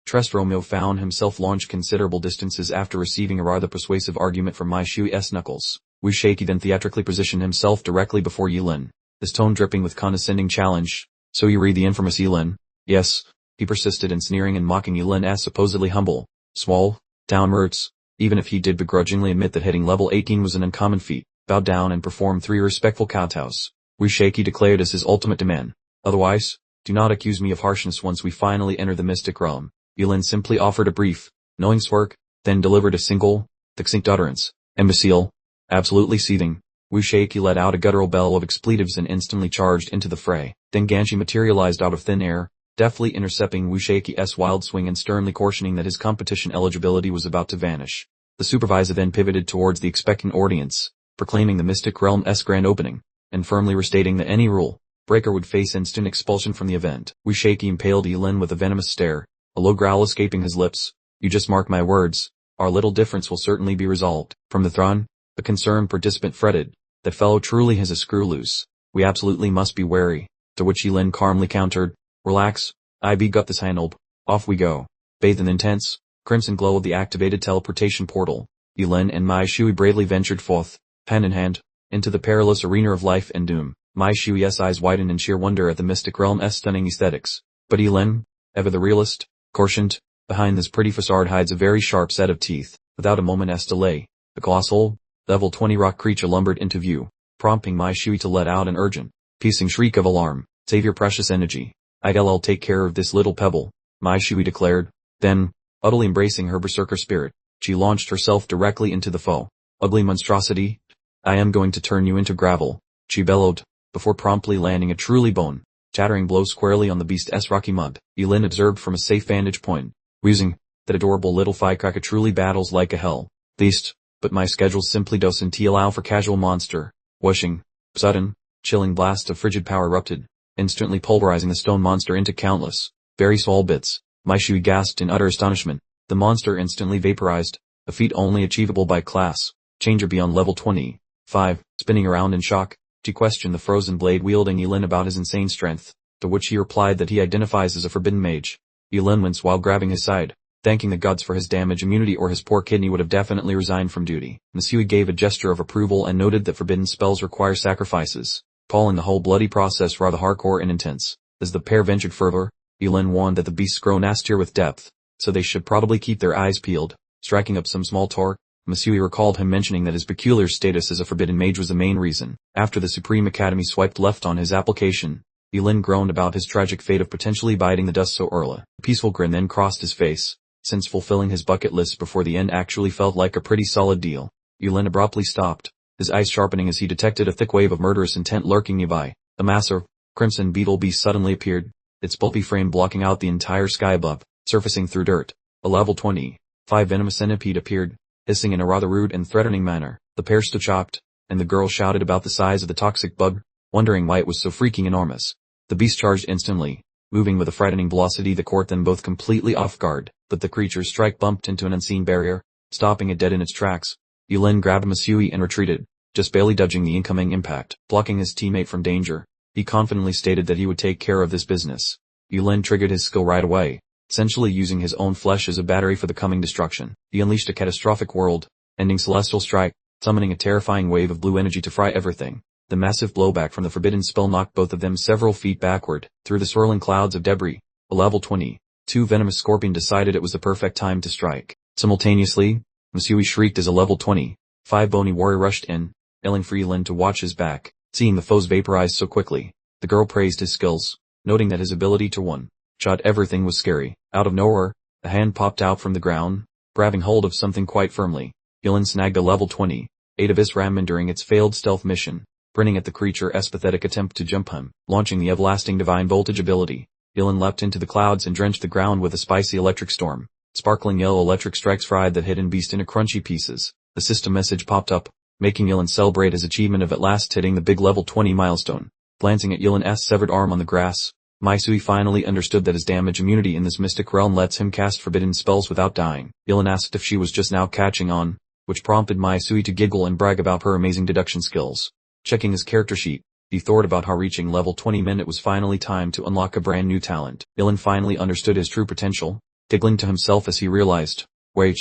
Trest Romeo found himself launched considerable distances after receiving a rather persuasive argument from Mai Shui's knuckles. Wu Sheiki then theatrically positioned himself directly before Yulin, his tone dripping with condescending challenge. "So you read the infamous Yulin?" "Yes," he persisted in sneering and mocking Yulin's supposedly humble, small, down roots, even if he did begrudgingly admit that hitting level 18 was an uncommon feat. Bowed down and performed 3 respectful kowtows, Wu Sheiki declared as his ultimate demand. "Otherwise, do not accuse me of harshness once we finally enter the mystic realm." Yulin simply offered a brief, knowing smirk, then delivered a single, succinct utterance. "Imbecile." Absolutely seething, Wu Sheiki let out a guttural bellow of expletives and instantly charged into the fray. Janganshi materialized out of thin air, deftly intercepting Wu Sheiki's wild swing and sternly cautioning that his competition eligibility was about to vanish. The supervisor then pivoted towards the expectant audience, proclaiming the mystic realm's grand opening, and firmly restating that any rule breaker would face instant expulsion from the event. Wu Sheiki impaled Yulin with a venomous stare, a low growl escaping his lips. "You just mark my words, our little difference will certainly be resolved." From the throne, a concerned participant fretted, "That fellow truly has a screw loose. We absolutely must be wary." To which Yulin calmly countered, "Relax, I got this handled. Off we go." Bathed in the intense, crimson glow of the activated teleportation portal, Yulin and Mai Shui bravely ventured forth, hand in hand, into the perilous arena of life and doom. Mai Shui's eyes widened in sheer wonder at the mystic realm's stunning aesthetics. But Yulin, ever the realist, cautioned, behind this pretty facade hides a very sharp set of teeth. Without a moment's delay, the colossal, level 20 rock creature lumbered into view, prompting Mai Shui to let out an urgent, piercing shriek of alarm. Save your precious energy. I'll take care of this little pebble, Mai Shui declared. Then, utterly embracing her berserker spirit, she launched herself directly into the foe. Ugly monstrosity. I am going to turn you into gravel, she bellowed, before promptly landing a truly bone-shattering blow squarely on the beast's rocky mud. Yulin observed from a safe vantage point, wheezing, that adorable little firecracker truly battles like a hell beast, but my schedule simply doesn't allow for casual monster. Whooshing. Sudden, chilling blast of frigid power erupted, instantly pulverizing the stone monster into countless, very small bits. Mai Shui gasped in utter astonishment. The monster instantly vaporized, a feat only achievable by class changer beyond level 25. Spinning around in shock, she questioned the frozen blade-wielding Yulin about his insane strength, to which he replied that he identifies as a forbidden mage. Yulin winced while grabbing his side, thanking the gods for his damage immunity, or his poor kidney would have definitely resigned from duty. Masui gave a gesture of approval and noted that forbidden spells require sacrifices, calling the whole bloody process rather hardcore and intense. As the pair ventured further, Yulin warned that the beasts grow nastier with depth, so they should probably keep their eyes peeled. Striking up some small talk, Masui recalled him mentioning that his peculiar status as a forbidden mage was the main reason. After the Supreme Academy swiped left on his application, Yulin groaned about his tragic fate of potentially biting the dust so early. A peaceful grin then crossed his face, since fulfilling his bucket list before the end actually felt like a pretty solid deal. Yulin abruptly stopped, his eyes sharpening as he detected a thick wave of murderous intent lurking nearby. A massive, crimson beetle beast suddenly appeared, its bulky frame blocking out the entire sky above, surfacing through dirt. A level 25 venomous centipede appeared, hissing in a rather rude and threatening manner. The pair stood shocked, and the girl shouted about the size of the toxic bug, wondering why it was so freaking enormous. The beast charged instantly, moving with a frightening velocity that caught them both completely off guard, but the creature's strike bumped into an unseen barrier, stopping it dead in its tracks. Yulin grabbed Masui and retreated, just barely dodging the incoming impact. Blocking his teammate from danger, he confidently stated that he would take care of this business. Yulin triggered his skill right away, essentially using his own flesh as a battery for the coming destruction. He unleashed a catastrophic world-ending celestial strike, summoning a terrifying wave of blue energy to fry everything. The massive blowback from the forbidden spell knocked both of them several feet backward, through the swirling clouds of debris. A level 22 venomous scorpion decided it was the perfect time to strike. Simultaneously, Masui shrieked as a level 25 bony warrior rushed in, yelling for Yulin to watch his back. Seeing the foes vaporize so quickly, the girl praised his skills, noting that his ability to one-shot everything was scary. Out of nowhere, a hand popped out from the ground, grabbing hold of something quite firmly. Yulin snagged a level 28 abyss ramen during its failed stealth mission, grinning at the creature's pathetic attempt to jump him. Launching the everlasting divine voltage ability, Yulin leapt into the clouds and drenched the ground with a spicy electric storm. Sparkling yellow electric strikes fried that hidden beast into crunchy pieces. The system message popped up, making Yulin celebrate his achievement of at last hitting the big level 20 milestone. Glancing at Yulin's severed arm on the grass, Masui finally understood that his damage immunity in this mystic realm lets him cast forbidden spells without dying. Yulin asked if she was just now catching on, which prompted Masui to giggle and brag about her amazing deduction skills. Checking his character sheet, he thought about how reaching level 20 meant it was finally time to unlock a brand new talent. Yulin finally understood his true potential, giggling to himself as he realized, wait,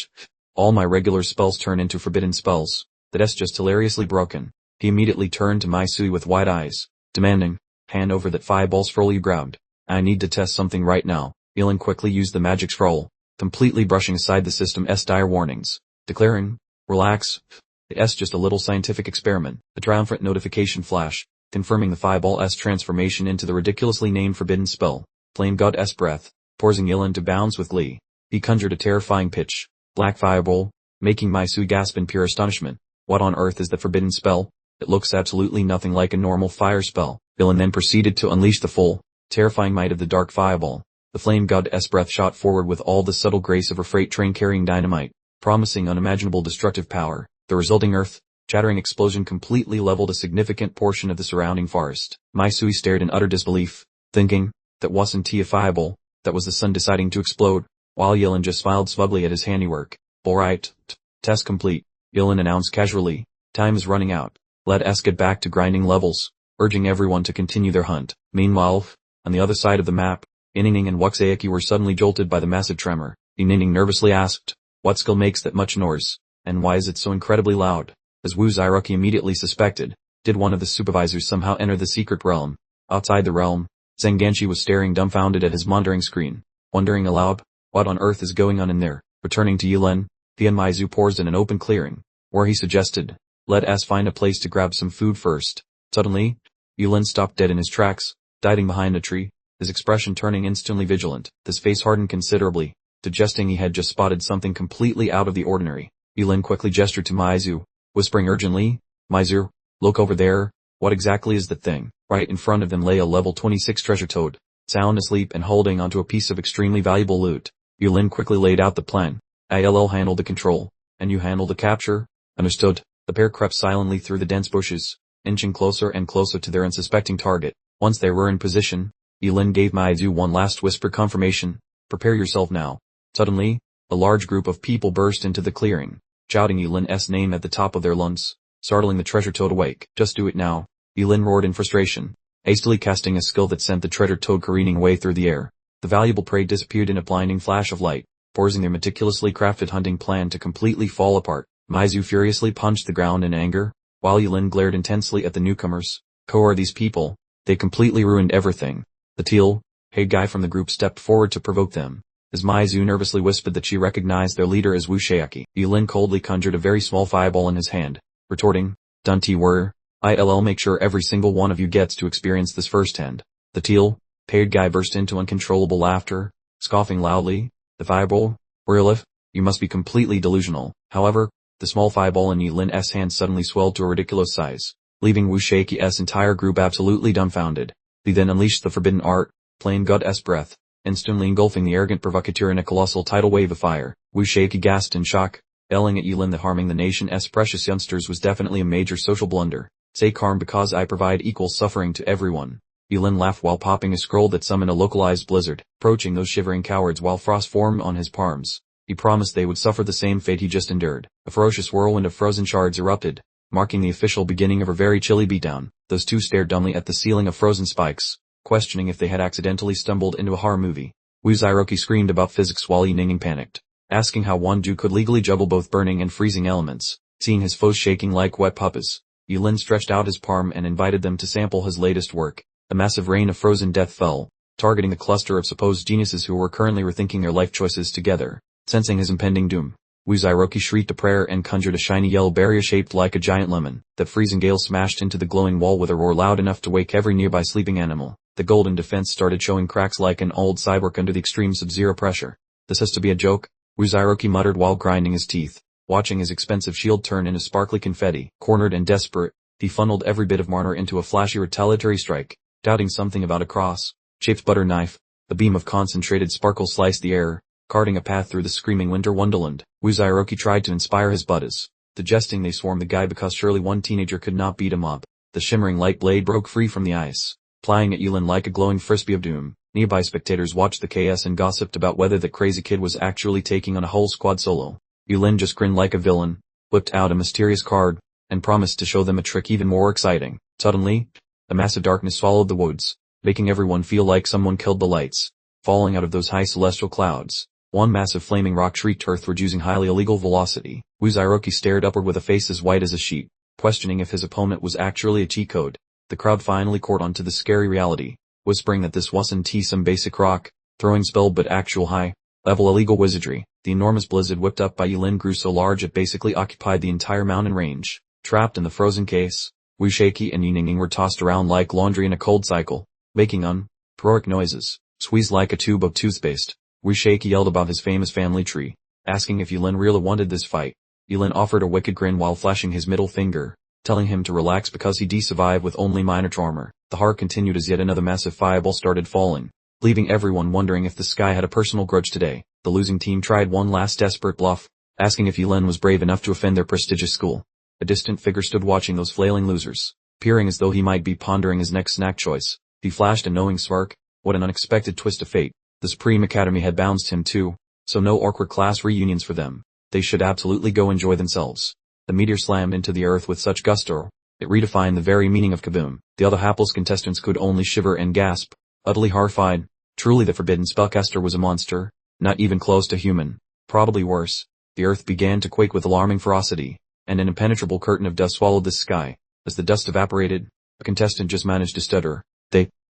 all my regular spells turn into forbidden spells. That's just hilariously broken. He immediately turned to Masui with wide eyes, demanding, hand over that fireball scroll you grabbed. I need to test something right now. Yulin quickly used the magic scroll, completely brushing aside the system's dire warnings, declaring, relax, it's just a little scientific experiment. A triumphant notification flash, confirming the fireball's transformation into the ridiculously named forbidden spell. Flame God's breath, forcing Yulin to bounce with glee. He conjured a terrifying pitch, black fireball, making Masui gasp in pure astonishment. What on earth is the forbidden spell? It looks absolutely nothing like a normal fire spell. Yulin then proceeded to unleash the full, terrifying might of the dark fireball. The flame god's breath shot forward with all the subtle grace of a freight train carrying dynamite, promising unimaginable destructive power. The resulting earth-shattering explosion completely leveled a significant portion of the surrounding forest. Masui stared in utter disbelief, thinking, that wasn't a fireball, that was the sun deciding to explode, while Yulin just smiled smugly at his handiwork. Alright, test complete, Yulin announced casually. Time is running out. Let us get back to grinding levels, urging everyone to continue their hunt. Meanwhile, on the other side of the map, Inining and Wuxaeki were suddenly jolted by the massive tremor. Inining nervously asked, what skill makes that much noise, and why is it so incredibly loud? As Wu Zairuki immediately suspected, did one of the supervisors somehow enter the secret realm? Outside the realm, Zenganshi was staring dumbfounded at his monitoring screen, wondering aloud, what on earth is going on in there? Returning to Yulin, Maizu paused in an open clearing, where he suggested, let us find a place to grab some food first. Suddenly, Yulin stopped dead in his tracks, diving behind a tree, his expression turning instantly vigilant. His face hardened considerably, suggesting he had just spotted something completely out of the ordinary. Yulin quickly gestured to Maizu, whispering urgently, "Maizu, look over there. What exactly is the thing?" Right in front of them lay a level 26 treasure toad, sound asleep and holding onto a piece of extremely valuable loot. Yulin quickly laid out the plan. "I'll handle the control, and you handle the capture." "Understood." The pair crept silently through the dense bushes, inching closer and closer to their unsuspecting target. Once they were in position, Yulin gave Maizu one last whispered confirmation, "Prepare yourself now." Suddenly, a large group of people burst into the clearing, shouting Yulin's name at the top of their lungs, startling the treasure toad awake. "Just do it now," Yulin roared in frustration, hastily casting a skill that sent the treasure toad careening away through the air. The valuable prey disappeared in a blinding flash of light, forcing their meticulously crafted hunting plan to completely fall apart. Maizu furiously punched the ground in anger, while Yulin glared intensely at the newcomers. "Who are these people? They completely ruined everything." The teal-haired guy from the group stepped forward to provoke them, as Maizu nervously whispered that she recognized their leader as Wu Shiaki. Yulin coldly conjured a very small fireball in his hand, retorting, "Don't you worry. I'll make sure every single one of you gets to experience this firsthand." The teal-haired guy burst into uncontrollable laughter, scoffing loudly. "The fireball? Rilif, you must be completely delusional." However, the small fireball in Yulin's hand suddenly swelled to a ridiculous size, leaving Wu Shiaki's entire group absolutely dumbfounded. He then unleashed the forbidden art, plain God's breath, instantly engulfing the arrogant provocateur in a colossal tidal wave of fire. Wu Shiaki gasped in shock, yelling at Yulin that harming the nation's precious youngsters was definitely a major social blunder. "Stay calm because I provide equal suffering to everyone." Yulin laughed while popping a scroll that summoned a localized blizzard, approaching those shivering cowards while frost formed on his palms. He promised they would suffer the same fate he just endured. A ferocious whirlwind of frozen shards erupted, marking the official beginning of a very chilly beatdown. Those two stared dumbly at the ceiling of frozen spikes, questioning if they had accidentally stumbled into a horror movie. Wu Zairoki screamed about physics while Yinning panicked, asking how one Jew could legally juggle both burning and freezing elements. Seeing his foes shaking like wet puppies, Yulin stretched out his palm and invited them to sample his latest work. A massive rain of frozen death fell, targeting the cluster of supposed geniuses who were currently rethinking their life choices together. Sensing his impending doom, Wu Zairoki shrieked a prayer and conjured a shiny yellow barrier shaped like a giant lemon. That freezing gale smashed into the glowing wall with a roar loud enough to wake every nearby sleeping animal. The golden defense started showing cracks like an old cyborg under the extreme sub-zero pressure. "This has to be a joke," Wu Zairoki muttered while grinding his teeth, watching his expensive shield turn into sparkly confetti. Cornered and desperate, he funneled every bit of mana into a flashy retaliatory strike, doubting something about a cross-shaped butter knife. A beam of concentrated sparkle sliced the air, carting a path through the screaming winter wonderland. Wu Zairoki tried to inspire his buddies, suggesting they swarm the guy because surely one teenager could not beat him up. The shimmering light blade broke free from the ice, flying at Yulin like a glowing frisbee of doom. Nearby spectators watched the chaos and gossiped about whether the crazy kid was actually taking on a whole squad solo. Yulin just grinned like a villain, whipped out a mysterious card, and promised to show them a trick even more exciting. Suddenly, a massive darkness swallowed the woods, making everyone feel like someone killed the lights, falling out of those high celestial clouds. One massive flaming rock shrieked earthward using highly illegal velocity. Wu Zairoki stared upward with a face as white as a sheet, questioning if his opponent was actually a cheat code. The crowd finally caught on to the scary reality, whispering that this wasn't some basic rock throwing spell but actual high-level illegal wizardry. The enormous blizzard whipped up by Yulin grew so large it basically occupied the entire mountain range. Trapped in the frozen case, Wu Shiaki and Yinning were tossed around like laundry in a cold cycle, making uproaric noises, squeezed like a tube of toothpaste. Wu Shiaki yelled about his famous family tree, asking if Yulin really wanted this fight. Yulin offered a wicked grin while flashing his middle finger, telling him to relax because he'd survive with only minor trauma. The horror continued as yet another massive fireball started falling, leaving everyone wondering if the sky had a personal grudge today. The losing team tried one last desperate bluff, asking if Yulin was brave enough to offend their prestigious school. A distant figure stood watching those flailing losers, peering as though he might be pondering his next snack choice. He flashed a knowing smirk. What an unexpected twist of fate. The Supreme Academy had bounced him too, so no awkward class reunions for them. They should absolutely go enjoy themselves. The meteor slammed into the earth with such gusto, it redefined the very meaning of kaboom. The other hapless contestants could only shiver and gasp, utterly horrified. Truly the forbidden spellcaster was a monster, not even close to human. Probably worse, the earth began to quake with alarming ferocity, and an impenetrable curtain of dust swallowed the sky. As the dust evaporated, a contestant just managed to stutter.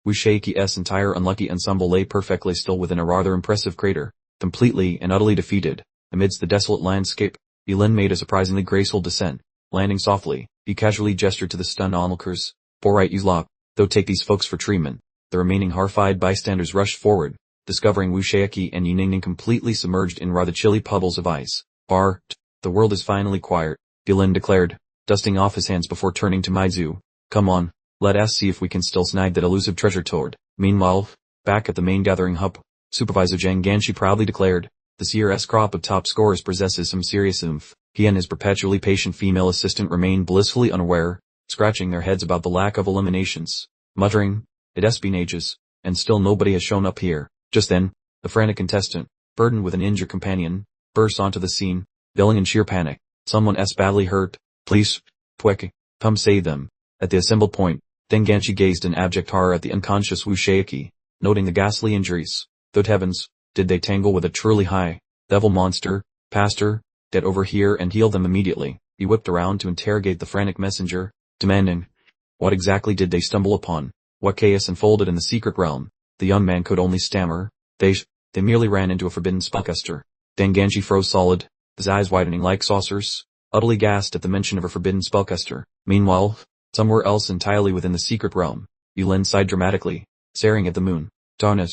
Wu Shiaki's entire unlucky ensemble lay perfectly still within a rather impressive crater, completely and utterly defeated. Amidst the desolate landscape, Yulin made a surprisingly graceful descent. Landing softly, he casually gestured to the stunned onlookers. "Alright you lot, though take these folks for treatment." The remaining horrified bystanders rushed forward, discovering Wu Shaoqi and Yiningning completely submerged in rather chilly puddles of ice. The world is finally quiet, Yulin declared, dusting off his hands before turning to Maizu. Come on, let us see if we can still snag that elusive treasure toad. Meanwhile, back at the main gathering hub, Supervisor Zhang Ganshi proudly declared, this year's crop of top scorers possesses some serious oomph. He and his perpetually patient female assistant remain blissfully unaware, scratching their heads about the lack of eliminations, muttering, it's been ages, and still nobody has shown up here. Just then, the frantic contestant, burdened with an injured companion, burst onto the scene, yelling in sheer panic, someone's badly hurt, please, quick, come save them. At the assembled point, Deng Ganshi gazed in abject horror at the unconscious Wu Shaoqi, noting the ghastly injuries. Good heavens, did they tangle with a truly high devil monster? Pastor, get over here and heal them immediately. He whipped around to interrogate the frantic messenger, demanding, what exactly did they stumble upon? What chaos unfolded in the secret realm? The young man could only stammer, they merely ran into a forbidden spellcaster. Deng Ganshi froze solid, his eyes widening like saucers, utterly gasped at the mention of a forbidden spellcaster. Meanwhile, somewhere else entirely within the secret realm, Yulin sighed dramatically, staring at the moon. Darn it,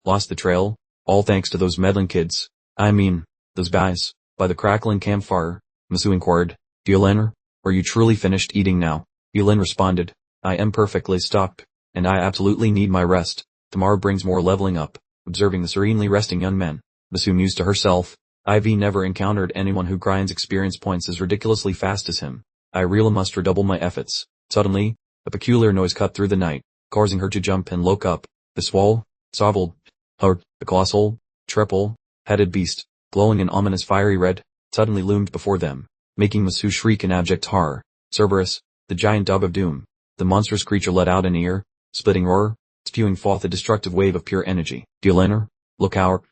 lost the trail, all thanks to those meddling kids. I mean, those guys, by the crackling campfire. Masu inquired, Yulin, are you truly finished eating now? Yulin responded, I am perfectly stocked, and I absolutely need my rest. Tomorrow brings more leveling up. Observing the serenely resting young man, Masu mused to herself, I've never encountered anyone who grinds experience points as ridiculously fast as him. I really must redouble my efforts. Suddenly, a peculiar noise cut through the night, causing her to jump and look up. The the colossal, triple-headed beast, glowing an ominous fiery red, suddenly loomed before them, making Masu shriek in abject horror. Cerberus, the giant dog of doom. The monstrous creature let out an ear-splitting roar, spewing forth a destructive wave of pure energy. Yulin, look out!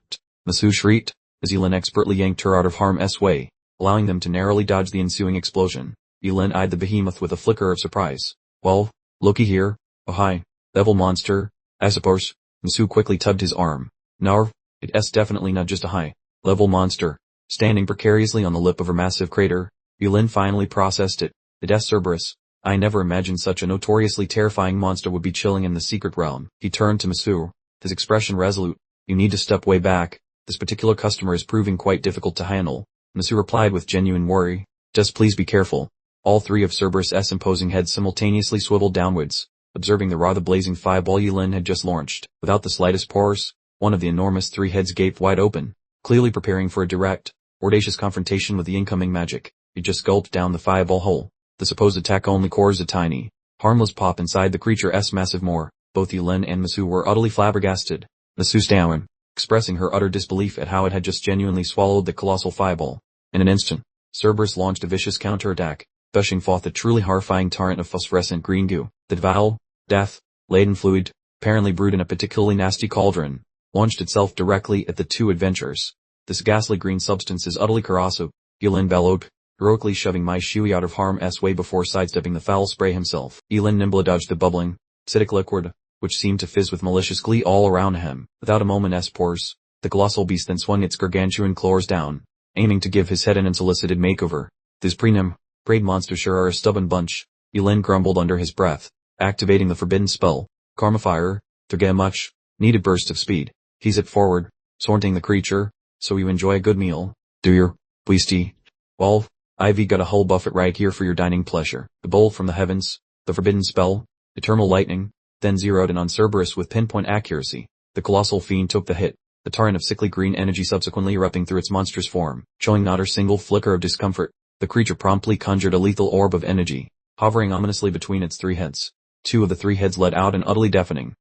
Masu shrieked, as Yulin expertly yanked her out of harm's way, allowing them to narrowly dodge the ensuing explosion. Yulin eyed the behemoth with a flicker of surprise. Well, looky here, oh hi, devil monster, I suppose. Masu quickly tugged his arm. Narv, it's definitely not just a high-level monster. Standing precariously on the lip of her massive crater, Yulin finally processed it. It's Cerberus. I never imagined such a notoriously terrifying monster would be chilling in the secret realm. He turned to Masu, his expression resolute. You need to step way back. This particular customer is proving quite difficult to handle. Masu replied with genuine worry. Just please be careful. All three of Cerberus' imposing heads simultaneously swiveled downwards, observing the rather blazing fireball Yulin had just launched. Without the slightest pause, one of the enormous three heads gaped wide open, clearly preparing for a direct, audacious confrontation with the incoming magic. He just gulped down the fireball whole. The supposed attack only caused a tiny, harmless pop inside the creature's massive maw. Both Yulin and Masu were utterly flabbergasted. Masu stammered, expressing her utter disbelief at how it had just genuinely swallowed the colossal fireball. In an instant, Cerberus launched a vicious counterattack, gushing forth a truly horrifying torrent of phosphorescent green goo. The foul, death-laden fluid, apparently brewed in a particularly nasty cauldron, launched itself directly at the two adventurers. This ghastly green substance is utterly corrosive, Yulin bellowed, heroically shoving Mai Shui out of harm's way before sidestepping the foul spray himself. Yulin nimbly dodged the bubbling, acidic liquid, which seemed to fizz with malicious glee all around him. Without a moment's pause, the colossal beast then swung its gargantuan claws down, aiming to give his head an unsolicited makeover. This preyed monster sure are a stubborn bunch, Yulin grumbled under his breath, activating the forbidden spell, Karma Fire, to get a much needed burst of speed. He's it forward, sorting the creature, so you enjoy a good meal, do you, beastie? Well, I've got a whole buffet right here for your dining pleasure. The bowl from the heavens, the forbidden spell, eternal lightning, then zeroed in on Cerberus with pinpoint accuracy. The colossal fiend took the hit, the torrent of sickly green energy subsequently erupting through its monstrous form, showing not a single flicker of discomfort. The creature promptly conjured a lethal orb of energy, hovering ominously between its three heads. Two of the three heads let out an utterly deafening,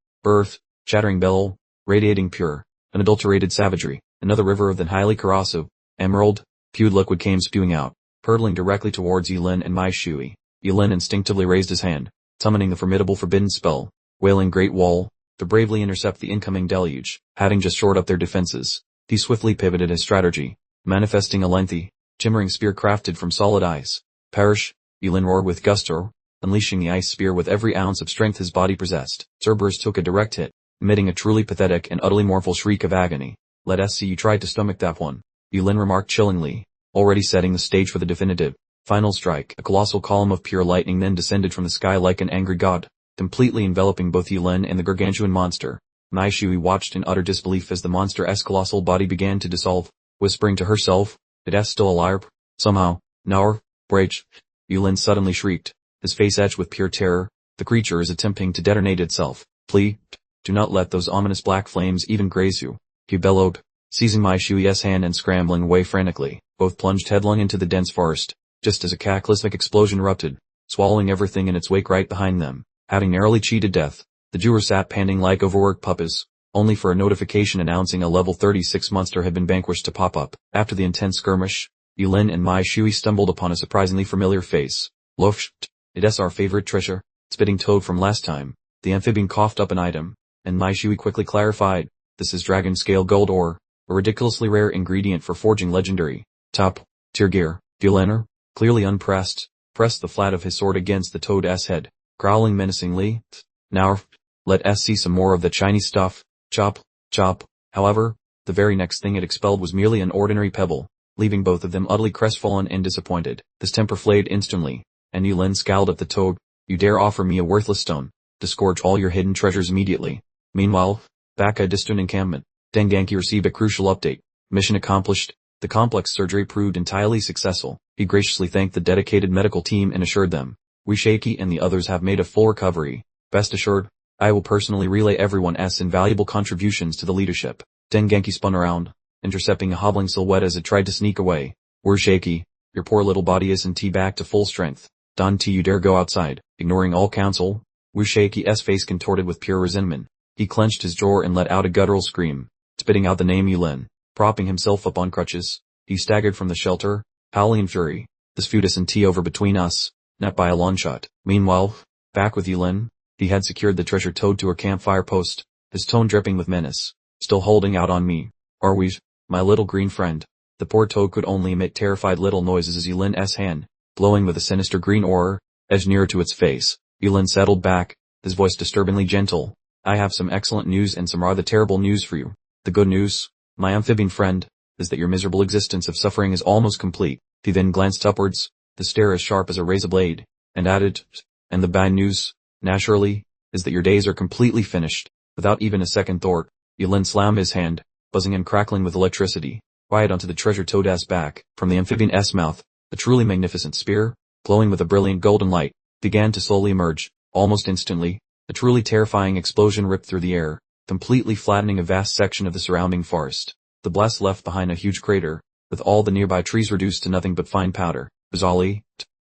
shattering bellow, radiating pure, unadulterated savagery. Another river of the highly corrosive, emerald-hued liquid came spewing out, hurtling directly towards Yulin and Mai Shui. Yulin instinctively raised his hand, summoning the formidable forbidden spell, wailing Great Wall, to bravely intercept the incoming deluge. Having just shored up their defenses, he swiftly pivoted his strategy, manifesting a lengthy, shimmering spear crafted from solid ice. Perish, Yulin roared with gusto, unleashing the ice spear with every ounce of strength his body possessed. Cerberus took a direct hit, emitting a truly pathetic and utterly mournful shriek of agony. Let us see you try to stomach that one, Yulin remarked chillingly, already setting the stage for the definitive, final strike. A colossal column of pure lightning then descended from the sky like an angry god, completely enveloping both Yulin and the gargantuan monster. Mai Shui watched in utter disbelief as the monster's colossal body began to dissolve, whispering to herself, "It is still alive? Somehow. Naur, Brach." Yulin suddenly shrieked, his face etched with pure terror. "The creature is attempting to detonate itself. Please, do not let those ominous black flames even graze you," he bellowed, seizing Mai Shui's hand and scrambling away frantically. Both plunged headlong into the dense forest, just as a cataclysmic explosion erupted, swallowing everything in its wake right behind them. Having narrowly cheated death, the Jewer sat panting like overworked puppies, only for a notification announcing a level 36 monster had been vanquished to pop up. After the intense skirmish, Yulin and Mai Shui stumbled upon a surprisingly familiar face. "Lof, it is our favorite treasure, spitting toad from last time." The amphibian coughed up an item, and Mai Shui quickly clarified, "This is dragon scale gold ore, a ridiculously rare ingredient for forging legendary top-tier gear." Yulin, clearly unpressed, pressed the flat of his sword against the toad's head, growling menacingly, "Now, let us see some more of the Chinese stuff." Chop, chop. However, the very next thing it expelled was merely an ordinary pebble, leaving both of them utterly crestfallen and disappointed. His temper flared instantly, and Yulin scowled at the toad. "You dare offer me a worthless stone? Disgorge all your hidden treasures immediately." Meanwhile, back at a distant encampment, Denganki received a crucial update. Mission accomplished. The complex surgery proved entirely successful. He graciously thanked the dedicated medical team and assured them, "We Shaky and the others have made a full recovery. Best assured, I will personally relay everyone's invaluable contributions to the leadership." Denganki spun around, intercepting a hobbling silhouette as it tried to sneak away. "We're Shaky. Your poor little body isn't back to full strength. Don't you dare go outside." Ignoring all counsel, Wu Shaky's face contorted with pure resentment. He clenched his jaw and let out a guttural scream, spitting out the name Yulin. Propping himself up on crutches, he staggered from the shelter, howling in fury. "This feud isn't over between us, not by a long shot." Meanwhile, back with Yulin, he had secured the treasure toad to her campfire post, his tone dripping with menace. "Still holding out on me, are we, my little green friend?" The poor toad could only emit terrified little noises as Yulin's hand, glowing with a sinister green aura, edged nearer to its face. Yulin settled back, his voice disturbingly gentle. "I have some excellent news and some rather terrible news for you. The good news, my amphibian friend, is that your miserable existence of suffering is almost complete." He then glanced upwards, the stare as sharp as a razor blade, and added, "And the bad news, naturally, is that your days are completely finished." Without even a second thought, Yulin slammed his hand, buzzing and crackling with electricity, right onto the treasure toad's back. From the amphibian's mouth, a truly magnificent spear, glowing with a brilliant golden light, began to slowly emerge. Almost instantly, a truly terrifying explosion ripped through the air, completely flattening a vast section of the surrounding forest. The blast left behind a huge crater, with all the nearby trees reduced to nothing but fine powder. Bizarrely,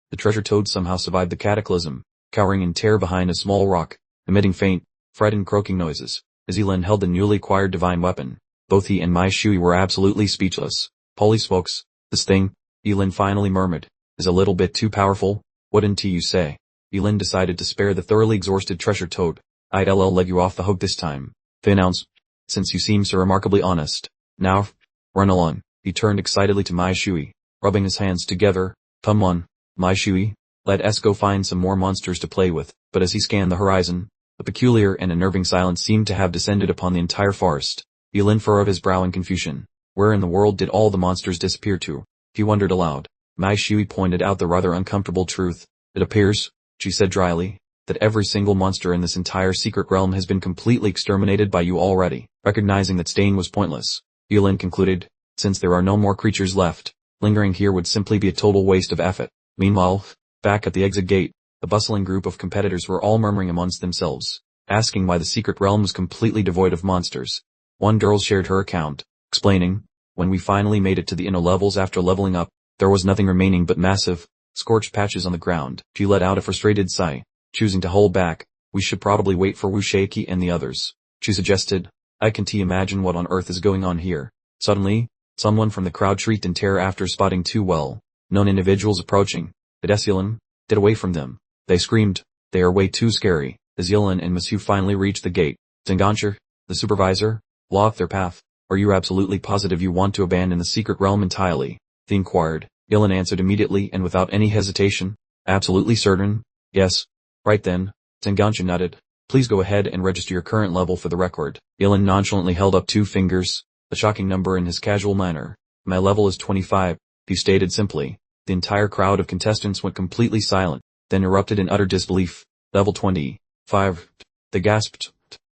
the treasure toad somehow survived the cataclysm, cowering in terror behind a small rock, emitting faint, frightened croaking noises, as Yulin held the newly acquired divine weapon. Both he and Mai Shui were absolutely speechless. "Holy smokes, this thing," Yulin finally murmured, "is a little bit too powerful. Wouldn't you say?" Yulin decided to spare the thoroughly exhausted treasure toad. "I'd let you off the hook this time," he announced, "since you seem so remarkably honest. Now, run along." He turned excitedly to Mai Shui, rubbing his hands together. "Come on, Mai Shui, let us go find some more monsters to play with." But as he scanned the horizon, a peculiar and unnerving silence seemed to have descended upon the entire forest. Yulin furrowed his brow in confusion. Where in the world did all the monsters disappear to? He wondered aloud. Mai Shui pointed out the rather uncomfortable truth. "It appears," she said dryly, "that every single monster in this entire secret realm has been completely exterminated by you already." Recognizing that staying was pointless, Yulin concluded, since there are no more creatures left, lingering here would simply be a total waste of effort. Meanwhile, back at the exit gate, a bustling group of competitors were all murmuring amongst themselves, asking why the secret realm was completely devoid of monsters. One girl shared her account, explaining, "When we finally made it to the inner levels after leveling up, there was nothing remaining but massive, scorched patches on the ground." She let out a frustrated sigh, choosing to hold back. "We should probably wait for Wu Shaky and the others," she suggested. "I can't imagine what on earth is going on here." Suddenly, someone from the crowd shrieked in terror after spotting two well-known individuals approaching. "It is Yulin, get away from them," they screamed. "They are way too scary." As Yulin and Monsieur finally reached the gate, Tengancher, the supervisor, blocked their path. "Are you absolutely positive you want to abandon the secret realm entirely?" he inquired. Yulin answered immediately and without any hesitation. "Absolutely certain, yes." "Right then," Tengancher nodded. "Please go ahead and register your current level for the record." Yulin nonchalantly held up 2 fingers, a shocking number in his casual manner. "My level is 25, he stated simply. The entire crowd of contestants went completely silent, then erupted in utter disbelief. "Level 20. 5. They gasped.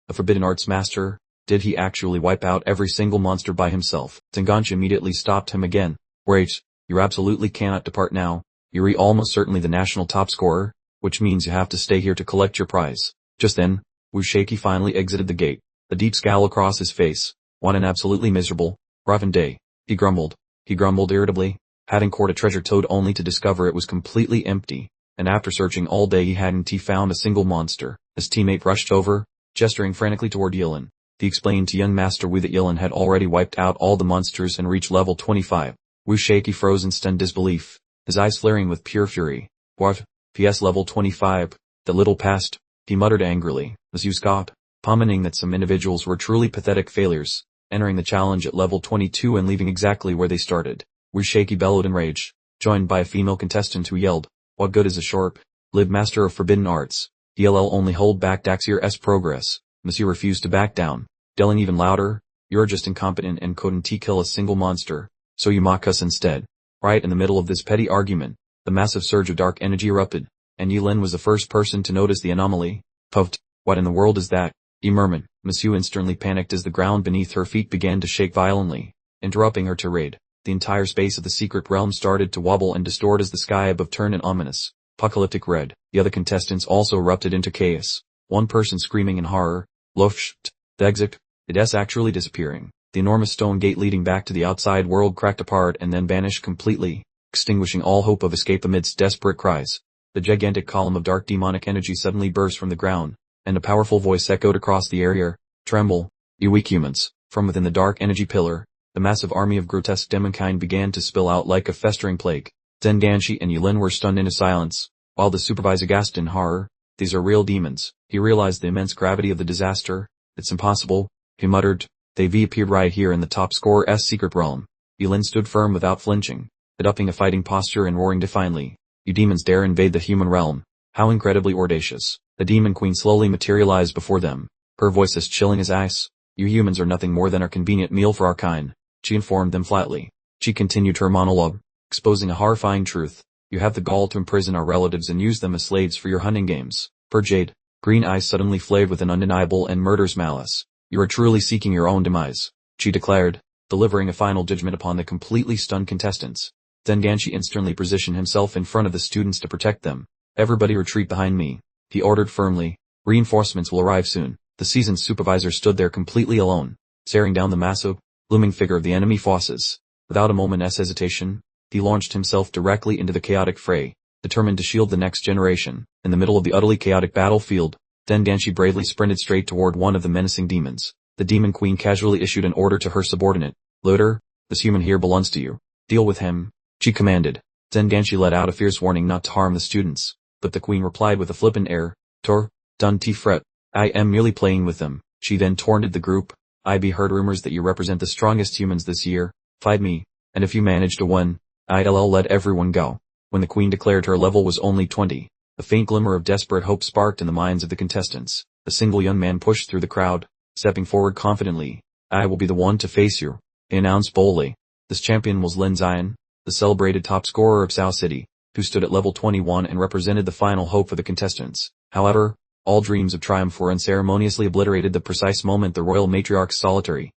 A forbidden arts master? Did he actually wipe out every single monster by himself? Tenganshi immediately stopped him again. Wait, you absolutely cannot depart now. You're almost certainly the national top scorer, which means you have to stay here to collect your prize. Just then, Wushaki finally exited the gate, a deep scowl across his face. What an absolutely miserable, rotten day, he grumbled. He grumbled irritably, having cored a treasure toad only to discover it was completely empty, and after searching all day he hadn't found a single monster. His teammate rushed over, gesturing frantically toward Yilin. He explained to young Master Wu that Yilin had already wiped out all the monsters and reached level 25. Wushaki froze in stunned disbelief, his eyes flaring with pure fury. What? PS level 25? The little past, he muttered angrily, as you scoffed, commenting that some individuals were truly pathetic failures, entering the challenge at level 22 and leaving exactly where they started. Wushaki bellowed in rage, joined by a female contestant who yelled, what good is a short-lived master of forbidden arts? DLL only hold back Daxier's progress. Monsieur refused to back down, yelling even louder, you're just incompetent and couldn't kill a single monster, so you mock us instead. Right in the middle of this petty argument, the massive surge of dark energy erupted, and Yilin was the first person to notice the anomaly. Puffed, what in the world is that? He murmured. Monsieur instantly panicked as the ground beneath her feet began to shake violently, interrupting her tirade. The entire space of the secret realm started to wobble and distort as the sky above turned an ominous, apocalyptic red. The other contestants also erupted into chaos, one person screaming in horror, Lofsht, the exit, it's actually disappearing. The enormous stone gate leading back to the outside world cracked apart and then vanished completely, extinguishing all hope of escape amidst desperate cries. The gigantic column of dark demonic energy suddenly burst from the ground, and a powerful voice echoed across the area, tremble, you weak humans. From within the dark energy pillar, the massive army of grotesque demonkind began to spill out like a festering plague. Tenganshi and Yilin were stunned into silence, while the supervisor gasped in horror. These are real demons. He realized the immense gravity of the disaster. It's impossible, he muttered. They've appeared right here in the top scorer's secret realm. Yilin stood firm without flinching, adopting a fighting posture and roaring defiantly. You demons dare invade the human realm. How incredibly audacious. The demon queen slowly materialized before them, her voice as chilling as ice. You humans are nothing more than a convenient meal for our kind, she informed them flatly. She continued her monologue, exposing a horrifying truth. You have the gall to imprison our relatives and use them as slaves for your hunting games. Her jade, green eyes suddenly flared with an undeniable and murderous malice. You are truly seeking your own demise, she declared, delivering a final judgment upon the completely stunned contestants. Tenganshi instantly positioned himself in front of the students to protect them. Everybody retreat behind me, he ordered firmly. Reinforcements will arrive soon. The seasoned supervisor stood there completely alone, staring down the massive, looming figure of the enemy forces. Without a moment's hesitation, he launched himself directly into the chaotic fray, determined to shield the next generation. In the middle of the utterly chaotic battlefield, Tenganshi bravely sprinted straight toward one of the menacing demons. The demon queen casually issued an order to her subordinate. Looter, this human here belongs to you. Deal with him, she commanded. Tenganshi let out a fierce warning not to harm the students, but the queen replied with a flippant air, don't fret. I am merely playing with them. She then taunted the group. I've heard rumors that you represent the strongest humans this year. Fight me, and if you manage to win, I'll let everyone go. When the queen declared her level was only 20, a faint glimmer of desperate hope sparked in the minds of the contestants. A single young man pushed through the crowd, stepping forward confidently. I will be the one to face you, he announced boldly. This champion was Lin Zion, the celebrated top scorer of Sao City, who stood at level 21 and represented the final hope for the contestants. However, all dreams of triumph were unceremoniously obliterated the precise moment the royal matriarch's solitary,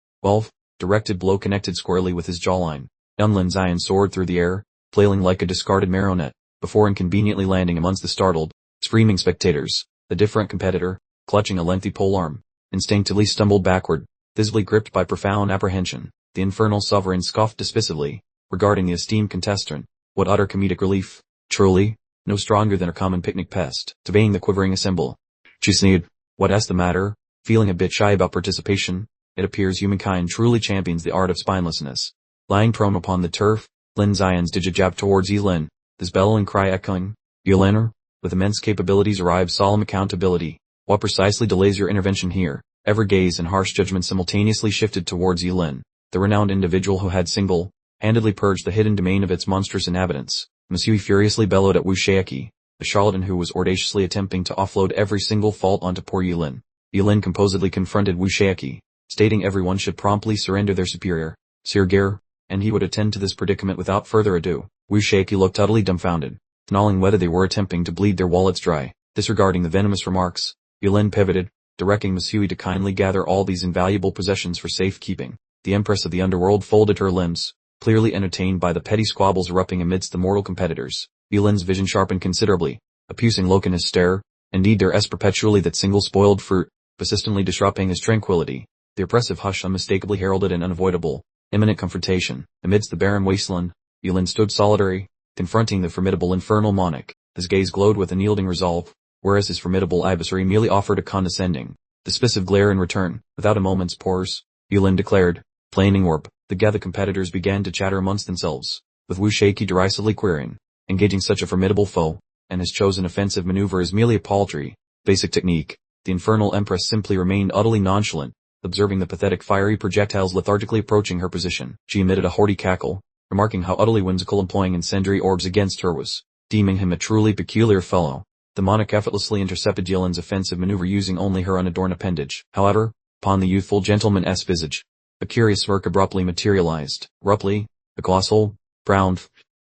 directed blow connected squarely with his jawline. Young Lin Zion soared through the air, flailing like a discarded marionette, before inconveniently landing amongst the startled, screaming spectators. The different competitor, clutching a lengthy polearm, instinctively stumbled backward, visibly gripped by profound apprehension. The infernal sovereign scoffed dismissively, regarding the esteemed contestant. What utter comedic relief. Truly, no stronger than a common picnic pest, surveying the quivering assemble. She sneered. What's the matter? Feeling a bit shy about participation? It appears humankind truly champions the art of spinelessness. Lying prone upon the turf, Lin Zion's digit jabbed towards Yilin, his bellowing cry echoing. Yilin, with immense capabilities arrives solemn accountability. What precisely delays your intervention here? Every gaze and harsh judgment simultaneously shifted towards Yilin, the renowned individual who had single-handedly purged the hidden domain of its monstrous inhabitants. Monsieur furiously bellowed at Wu Shiaki, the charlatan who was audaciously attempting to offload every single fault onto poor Yilin. Yilin composedly confronted Wu Shiaki, stating everyone should promptly surrender their superior, Sir Gare, and he would attend to this predicament without further ado. Wu Shiaki looked utterly dumbfounded, knowing whether they were attempting to bleed their wallets dry. Disregarding the venomous remarks, Yulin pivoted, directing Masui to kindly gather all these invaluable possessions for safekeeping. The Empress of the Underworld folded her limbs, clearly entertained by the petty squabbles erupting amidst the mortal competitors. Yulin's vision sharpened considerably, accusing Loken his stare. Indeed there is perpetually that single spoiled fruit, persistently disrupting his tranquility. The oppressive hush unmistakably heralded an unavoidable, imminent confrontation. Amidst the barren wasteland, Yulin stood solitary, confronting the formidable infernal monarch. His gaze glowed with unyielding resolve, whereas his formidable adversary merely offered a condescending, dismissive glare in return. Without a moment's pause, Yulin declared, "Flaming orb." The gathered competitors began to chatter amongst themselves, with Wu Shaiki derisively querying, engaging such a formidable foe, and his chosen offensive maneuver is merely a paltry, basic technique. The infernal empress simply remained utterly nonchalant, observing the pathetic fiery projectiles lethargically approaching her position. She emitted a hearty cackle, remarking how utterly whimsical employing incendiary orbs against her was, deeming him a truly peculiar fellow. The monarch effortlessly intercepted Yulin's offensive maneuver using only her unadorned appendage. However, upon the youthful gentleman's visage, a curious smirk abruptly materialized. Abruptly, a colossal, brown,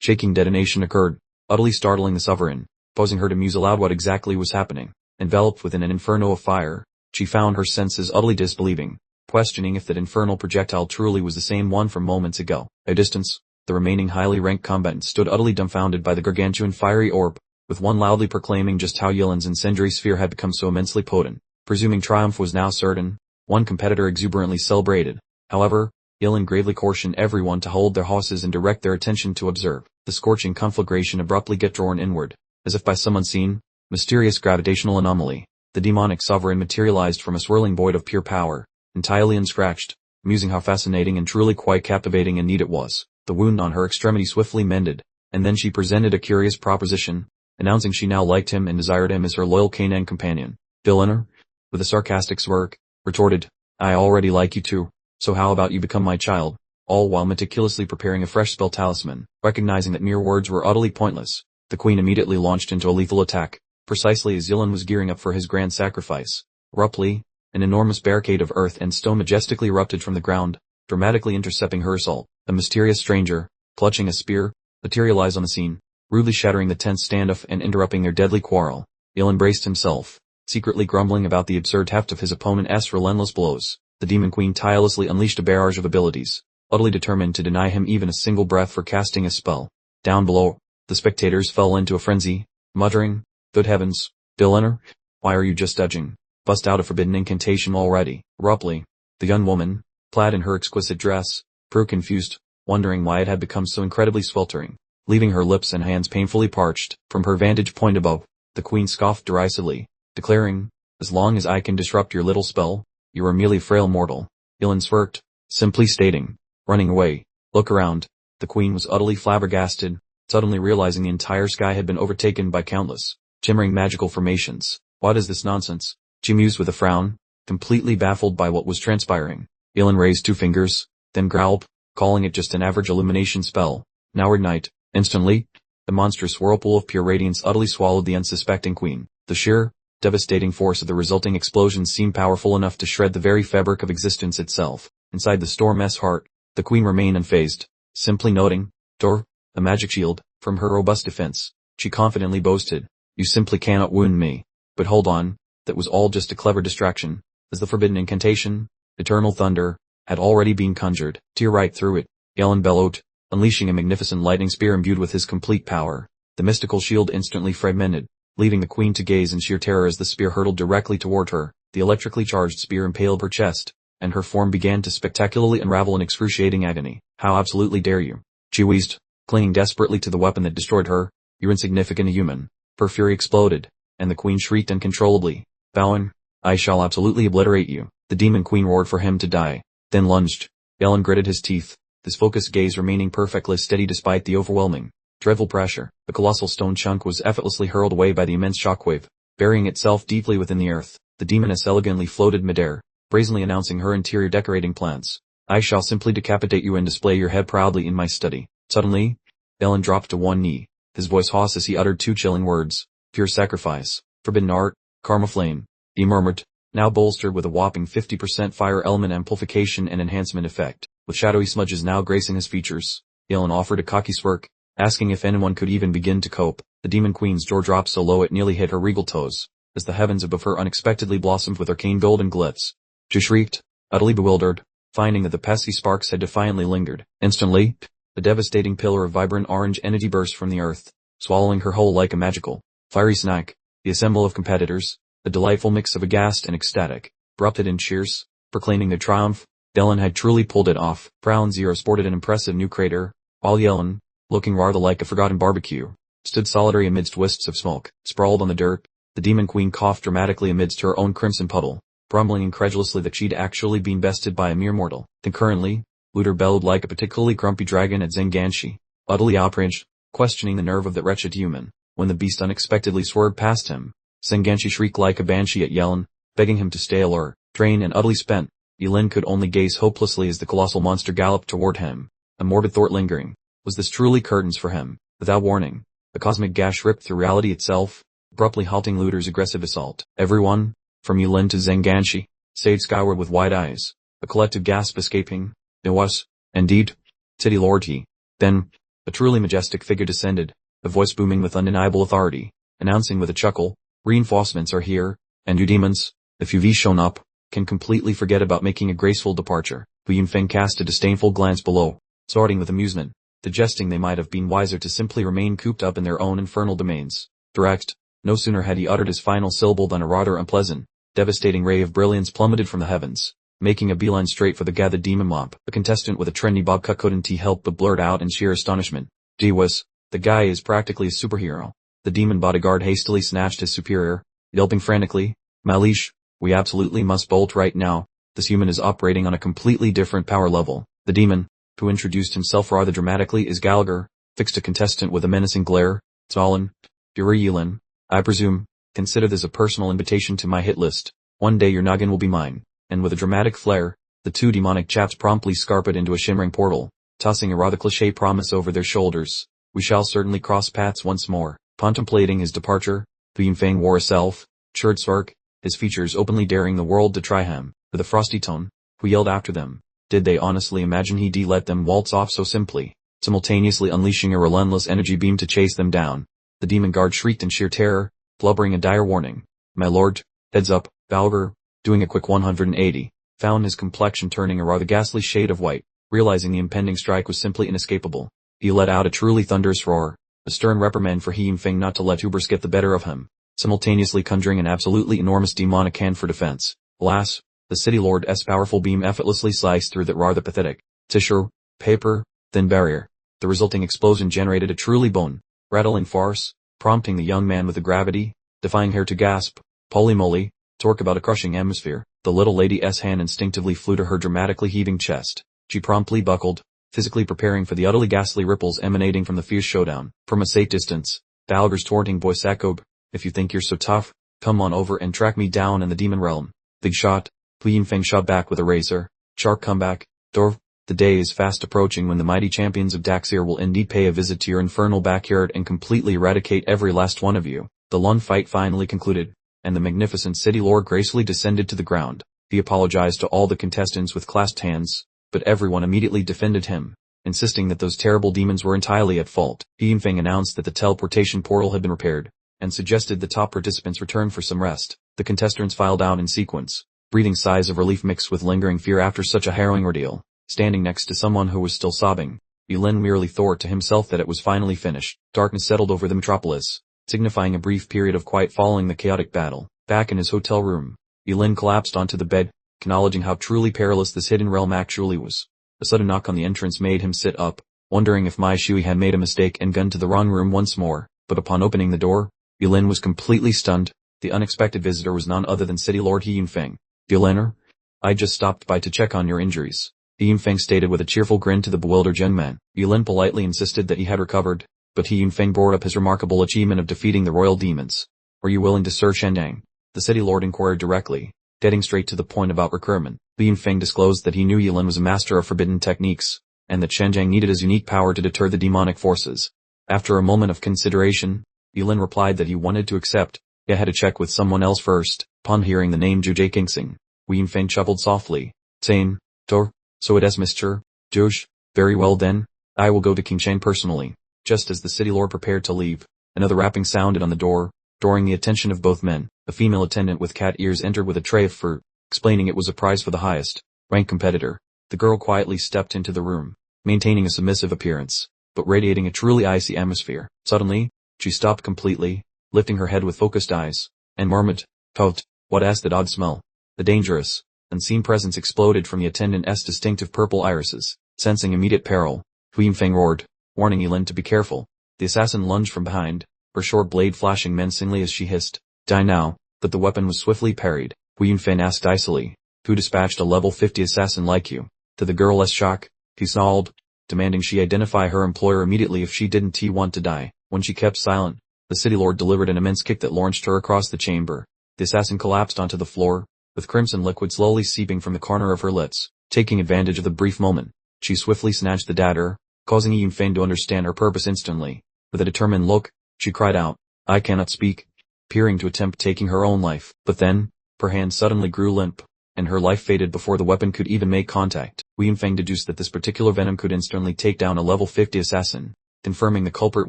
shaking detonation occurred, utterly startling the sovereign, causing her to muse aloud what exactly was happening. Enveloped within an inferno of fire, she found her senses utterly disbelieving, questioning if that infernal projectile truly was the same one from moments ago. At a distance, the remaining highly ranked combatants stood utterly dumbfounded by the gargantuan fiery orb, with one loudly proclaiming just how Yulin's incendiary sphere had become so immensely potent. Presuming triumph was now certain, one competitor exuberantly celebrated. However, Yulin gravely cautioned everyone to hold their horses and direct their attention to observe. The scorching conflagration abruptly get drawn inward, as if by some unseen, mysterious gravitational anomaly. The demonic sovereign materialized from a swirling void of pure power, entirely unscratched, musing how fascinating and truly quite captivating indeed it was. The wound on her extremity swiftly mended, and then she presented a curious proposition, announcing she now liked him and desired him as her loyal canine companion. Villainer, with a sarcastic smirk, retorted, "I already like you too. So how about you become my child?" All while meticulously preparing a fresh spell talisman. Recognizing that mere words were utterly pointless, the queen immediately launched into a lethal attack, precisely as Yulin was gearing up for his grand sacrifice. Abruptly, an enormous barricade of earth and stone majestically erupted from the ground, dramatically intercepting her assault. A mysterious stranger, clutching a spear, materialized on the scene, rudely shattering the tense standoff and interrupting their deadly quarrel. Yulin braced himself, secretly grumbling about the absurd heft of his opponent's relentless blows. The demon queen tirelessly unleashed a barrage of abilities, utterly determined to deny him even a single breath for casting a spell. Down below, the spectators fell into a frenzy, muttering, "Good heavens, Villainer, why are you just edging? Bust out a forbidden incantation already." Abruptly, the young woman, clad in her exquisite dress, grew confused, wondering why it had become so incredibly sweltering, leaving her lips and hands painfully parched. From her vantage point above, the queen scoffed derisively, declaring, "As long as I can disrupt your little spell, you are merely a frail mortal." Yulin smirked, simply stating, "Running away. Look around." The queen was utterly flabbergasted, suddenly realizing the entire sky had been overtaken by countless, shimmering magical formations. "What is this nonsense?" she mused with a frown, completely baffled by what was transpiring. Yulin raised 2 fingers, then growled, calling it just an average illumination spell. "Now ignite." Instantly, the monstrous whirlpool of pure radiance utterly swallowed the unsuspecting queen. The sheer, devastating force of the resulting explosion seemed powerful enough to shred the very fabric of existence itself. Inside the storm's heart, the queen remained unfazed, simply noting, "Door, a magic shield." From her robust defense, she confidently boasted, "You simply cannot wound me." But hold on, that was all just a clever distraction, as the forbidden incantation, Eternal Thunder, had already been conjured. Tear right through it, Yulin bellowed, unleashing a magnificent lightning spear imbued with his complete power. The mystical shield instantly fragmented, leaving the queen to gaze in sheer terror as the spear hurtled directly toward her. The electrically charged spear impaled her chest, and her form began to spectacularly unravel in excruciating agony. "How absolutely dare you?" she wheezed, clinging desperately to the weapon that destroyed her. "You're insignificant human." Her fury exploded, and the queen shrieked uncontrollably, vowing, "I shall absolutely obliterate you." The demon queen roared for him to die, then lunged. Yulin gritted his teeth, his focused gaze remaining perfectly steady despite the overwhelming, dreadful pressure. The colossal stone chunk was effortlessly hurled away by the immense shockwave, burying itself deeply within the earth. The demoness elegantly floated midair, brazenly announcing her interior decorating plans. "I shall simply decapitate you and display your head proudly in my study." Suddenly, Yulin dropped to one knee, his voice hoarse as he uttered 2 chilling words, "Pure sacrifice, forbidden art, karma flame." He murmured, now bolstered with a whopping 50% fire element amplification and enhancement effect. With shadowy smudges now gracing his features, Yulin offered a cocky smirk, asking if anyone could even begin to cope. The demon queen's jaw dropped so low it nearly hit her regal toes. as the heavens above her unexpectedly blossomed with arcane golden glyphs. She shrieked, utterly bewildered, finding that the pesky sparks had defiantly lingered. Instantly, a devastating pillar of vibrant orange energy burst from the earth, swallowing her whole like a magical, fiery snack. The assembly of competitors, a delightful mix of aghast and ecstatic, erupted in cheers, proclaiming their triumph. Yellen had truly pulled it off. Brown Zero sported an impressive new crater, while Yellen, looking rather like a forgotten barbecue, stood solitary amidst wisps of smoke. Sprawled on the dirt, the Demon Queen coughed dramatically amidst her own crimson puddle, grumbling incredulously that she'd actually been bested by a mere mortal. Concurrently, Looter bellowed like a particularly grumpy dragon at Zenganshi, utterly outraged, questioning the nerve of that wretched human. When the beast unexpectedly swerved past him, Zenganshi shrieked like a banshee at Yellen, begging him to stay alert. Drained and utterly spent, Yellen could only gaze hopelessly as the colossal monster galloped toward him, a morbid thought lingering. Was this truly curtains for him? Without warning, a cosmic gash ripped through reality itself, abruptly halting Looter's aggressive assault. Everyone, from Yellen to Zenganshi, stayed skyward with wide eyes, a collective gasp escaping. It was, indeed, City Lord He. Then, a truly majestic figure descended, a voice booming with undeniable authority, announcing with a chuckle, "Reinforcements are here, and you demons, if you've shown up, can completely forget about making a graceful departure." Hu Yunfeng cast a disdainful glance below, snorting with amusement, suggesting they might have been wiser to simply remain cooped up in their own infernal domains. Direct, no sooner had he uttered his final syllable than a rather unpleasant, devastating ray of brilliance plummeted from the heavens, making a beeline straight for the gathered demon mob. A contestant with a trendy bob cut couldn't help but blurt out in sheer astonishment, "Gee whiz, the guy is practically a superhero." The demon bodyguard hastily snatched his superior, yelping frantically, "Malish, we absolutely must bolt right now. This human is operating on a completely different power level." The demon, who introduced himself rather dramatically as Gallagher, fixed a contestant with a menacing glare. "Talon, Yulin, I presume, consider this a personal invitation to my hit list. One day your noggin will be mine." And with a dramatic flair, the two demonic chaps promptly scarpered into a shimmering portal, tossing a rather cliché promise over their shoulders. "We shall certainly cross paths once more." Contemplating his departure, Hu Yunfeng wore a self-assured smirk, his features openly daring the world to try him. With a frosty tone, Hu yelled after them. Did they honestly imagine he'd let them waltz off so simply, simultaneously unleashing a relentless energy beam to chase them down? The demon guard shrieked in sheer terror, blubbering a dire warning. "My lord, heads up." Balger, doing a quick 180, found his complexion turning a rather ghastly shade of white. Realizing the impending strike was simply inescapable, he let out a truly thunderous roar, a stern reprimand for He Yunfeng not to let hubris get the better of him, simultaneously conjuring an absolutely enormous demonic hand for defense. Alas, the City Lord's powerful beam effortlessly sliced through that rather pathetic tissue, paper, thin barrier. The resulting explosion generated a truly bone-rattling farce, prompting the young man with the gravity-defying hair to gasp, "Holy moly, talk about a crushing atmosphere." The little lady's hand instinctively flew to her dramatically heaving chest. She promptly buckled, physically preparing for the utterly ghastly ripples emanating from the fierce showdown. From a safe distance, Balger's taunting voice echoed, "If you think you're so tough, come on over and track me down in the demon realm." Big shot, Hu Yunfeng shot back with a razor sharp comeback. "Dorv, the day is fast approaching when the mighty champions of Daxir will indeed pay a visit to your infernal backyard and completely eradicate every last one of you." The long fight finally concluded, and the magnificent City Lord gracefully descended to the ground. He apologized to all the contestants with clasped hands, but everyone immediately defended him, insisting that those terrible demons were entirely at fault. Hu Yunfeng announced that the teleportation portal had been repaired, and suggested the top participants return for some rest. The contestants filed out in sequence, breathing sighs of relief mixed with lingering fear after such a harrowing ordeal. Standing next to someone who was still sobbing, Yulin merely thought to himself that it was finally finished. Darkness settled over the metropolis, signifying a brief period of quiet following the chaotic battle. Back in his hotel room, Yulin collapsed onto the bed, acknowledging how truly perilous this hidden realm actually was. A sudden knock on the entrance made him sit up, wondering if Mai Shui had made a mistake and gone to the wrong room once more. But upon opening the door, Yulin was completely stunned. The unexpected visitor was none other than City Lord He Yunfeng. "Yulin, I just stopped by to check on your injuries," He Yunfeng stated with a cheerful grin to the bewildered young man. Yulin politely insisted that he had recovered, but He Yunfeng brought up his remarkable achievement of defeating the royal demons. "Are you willing to serve Shandang?" the City Lord inquired directly, getting straight to the point about recruitment. Hu Yunfeng disclosed that he knew Yulin was a master of forbidden techniques, and that Shandang needed his unique power to deter the demonic forces. After a moment of consideration, Yulin replied that he wanted to accept, yet had to check with someone else first. Upon hearing the name Zhu Kingsing, Hu Yunfeng chuckled softly, saying, So it is Mr. Zhu. Very well then, I will go to King Shang personally." Just as the City Lord prepared to leave, another rapping sounded on the door, drawing the attention of both men. A female attendant with cat ears entered with a tray of fruit, explaining it was a prize for the highest rank competitor. The girl quietly stepped into the room, maintaining a submissive appearance, but radiating a truly icy atmosphere. Suddenly, she stopped completely, lifting her head with focused eyes, and murmured, "Tout, what is that odd smell?" The dangerous, unseen presence exploded from the attendant's distinctive purple irises. Sensing immediate peril, Hu Yunfeng roared, warning Yilin to be careful. The assassin lunged from behind, her short blade flashing menacingly as she hissed, "Die now," but the weapon was swiftly parried. Hu Yunfeng asked icily, "Who dispatched a level 50 assassin like you?" To the girl's shock, he snarled, demanding she identify her employer immediately if she didn't want to die. When she kept silent, the city lord delivered an immense kick that launched her across the chamber. The assassin collapsed onto the floor, with crimson liquid slowly seeping from the corner of her lips. Taking advantage of the brief moment, she swiftly snatched the dagger, causing Yunfeng to understand her purpose instantly. With a determined look, she cried out, "I cannot speak," appearing to attempt taking her own life. But then, her hand suddenly grew limp, and her life faded before the weapon could even make contact. Hu Yunfeng deduced that this particular venom could instantly take down a level 50 assassin. Confirming the culprit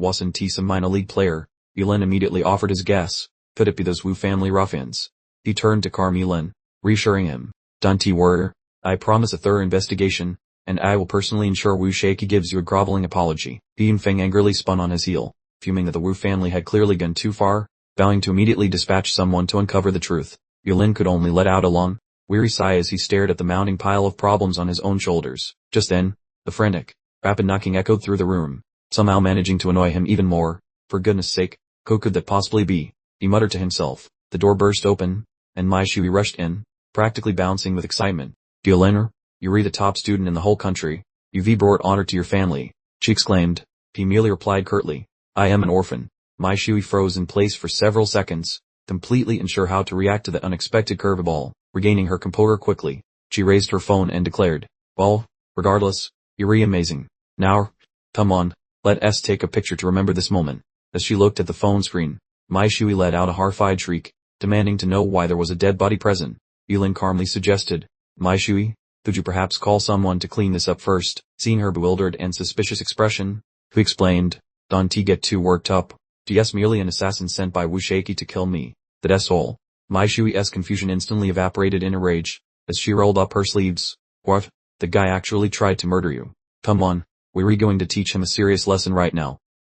wasn't some minor league player, Yulin immediately offered his guess. Could it be those Wu family ruffians? He turned to calm Yulin, reassuring him, "Don't worry, I promise a thorough investigation, and I will personally ensure Wu Shaiki gives you a groveling apology." Hu Yunfeng angrily spun on his heel, fuming that the Wu family had clearly gone too far, vowing to immediately dispatch someone to uncover the truth. Yulin could only let out a long, weary sigh as he stared at the mounting pile of problems on his own shoulders. Just then, the frantic, rapid knocking echoed through the room, somehow managing to annoy him even more. For goodness sake, who could that possibly be? He muttered to himself. The door burst open, and Mai Shui rushed in, practically bouncing with excitement. "Yulin, you're the top student in the whole country. You've brought honor to your family," she exclaimed. He merely replied curtly, "I am an orphan." Mai Shui froze in place for several seconds, completely unsure how to react to the unexpected curveball. Regaining her composure quickly, she raised her phone and declared, "Well, regardless, you're amazing. Now, come on, let us take a picture to remember this moment." As she looked at the phone screen, Mai Shui let out a horrified shriek, demanding to know why there was a dead body present. Yulin calmly suggested, "Mai Shui, could you perhaps call someone to clean this up first?" Seeing her bewildered and suspicious expression, Hu explained, "Don't get too worked up. Just merely an assassin sent by Wu Shaiki to kill me. That's all." Mai Shui's confusion instantly evaporated in a rage, as she rolled up her sleeves. "What? The guy actually tried to murder you? Come on, we're going to teach him a serious lesson right now."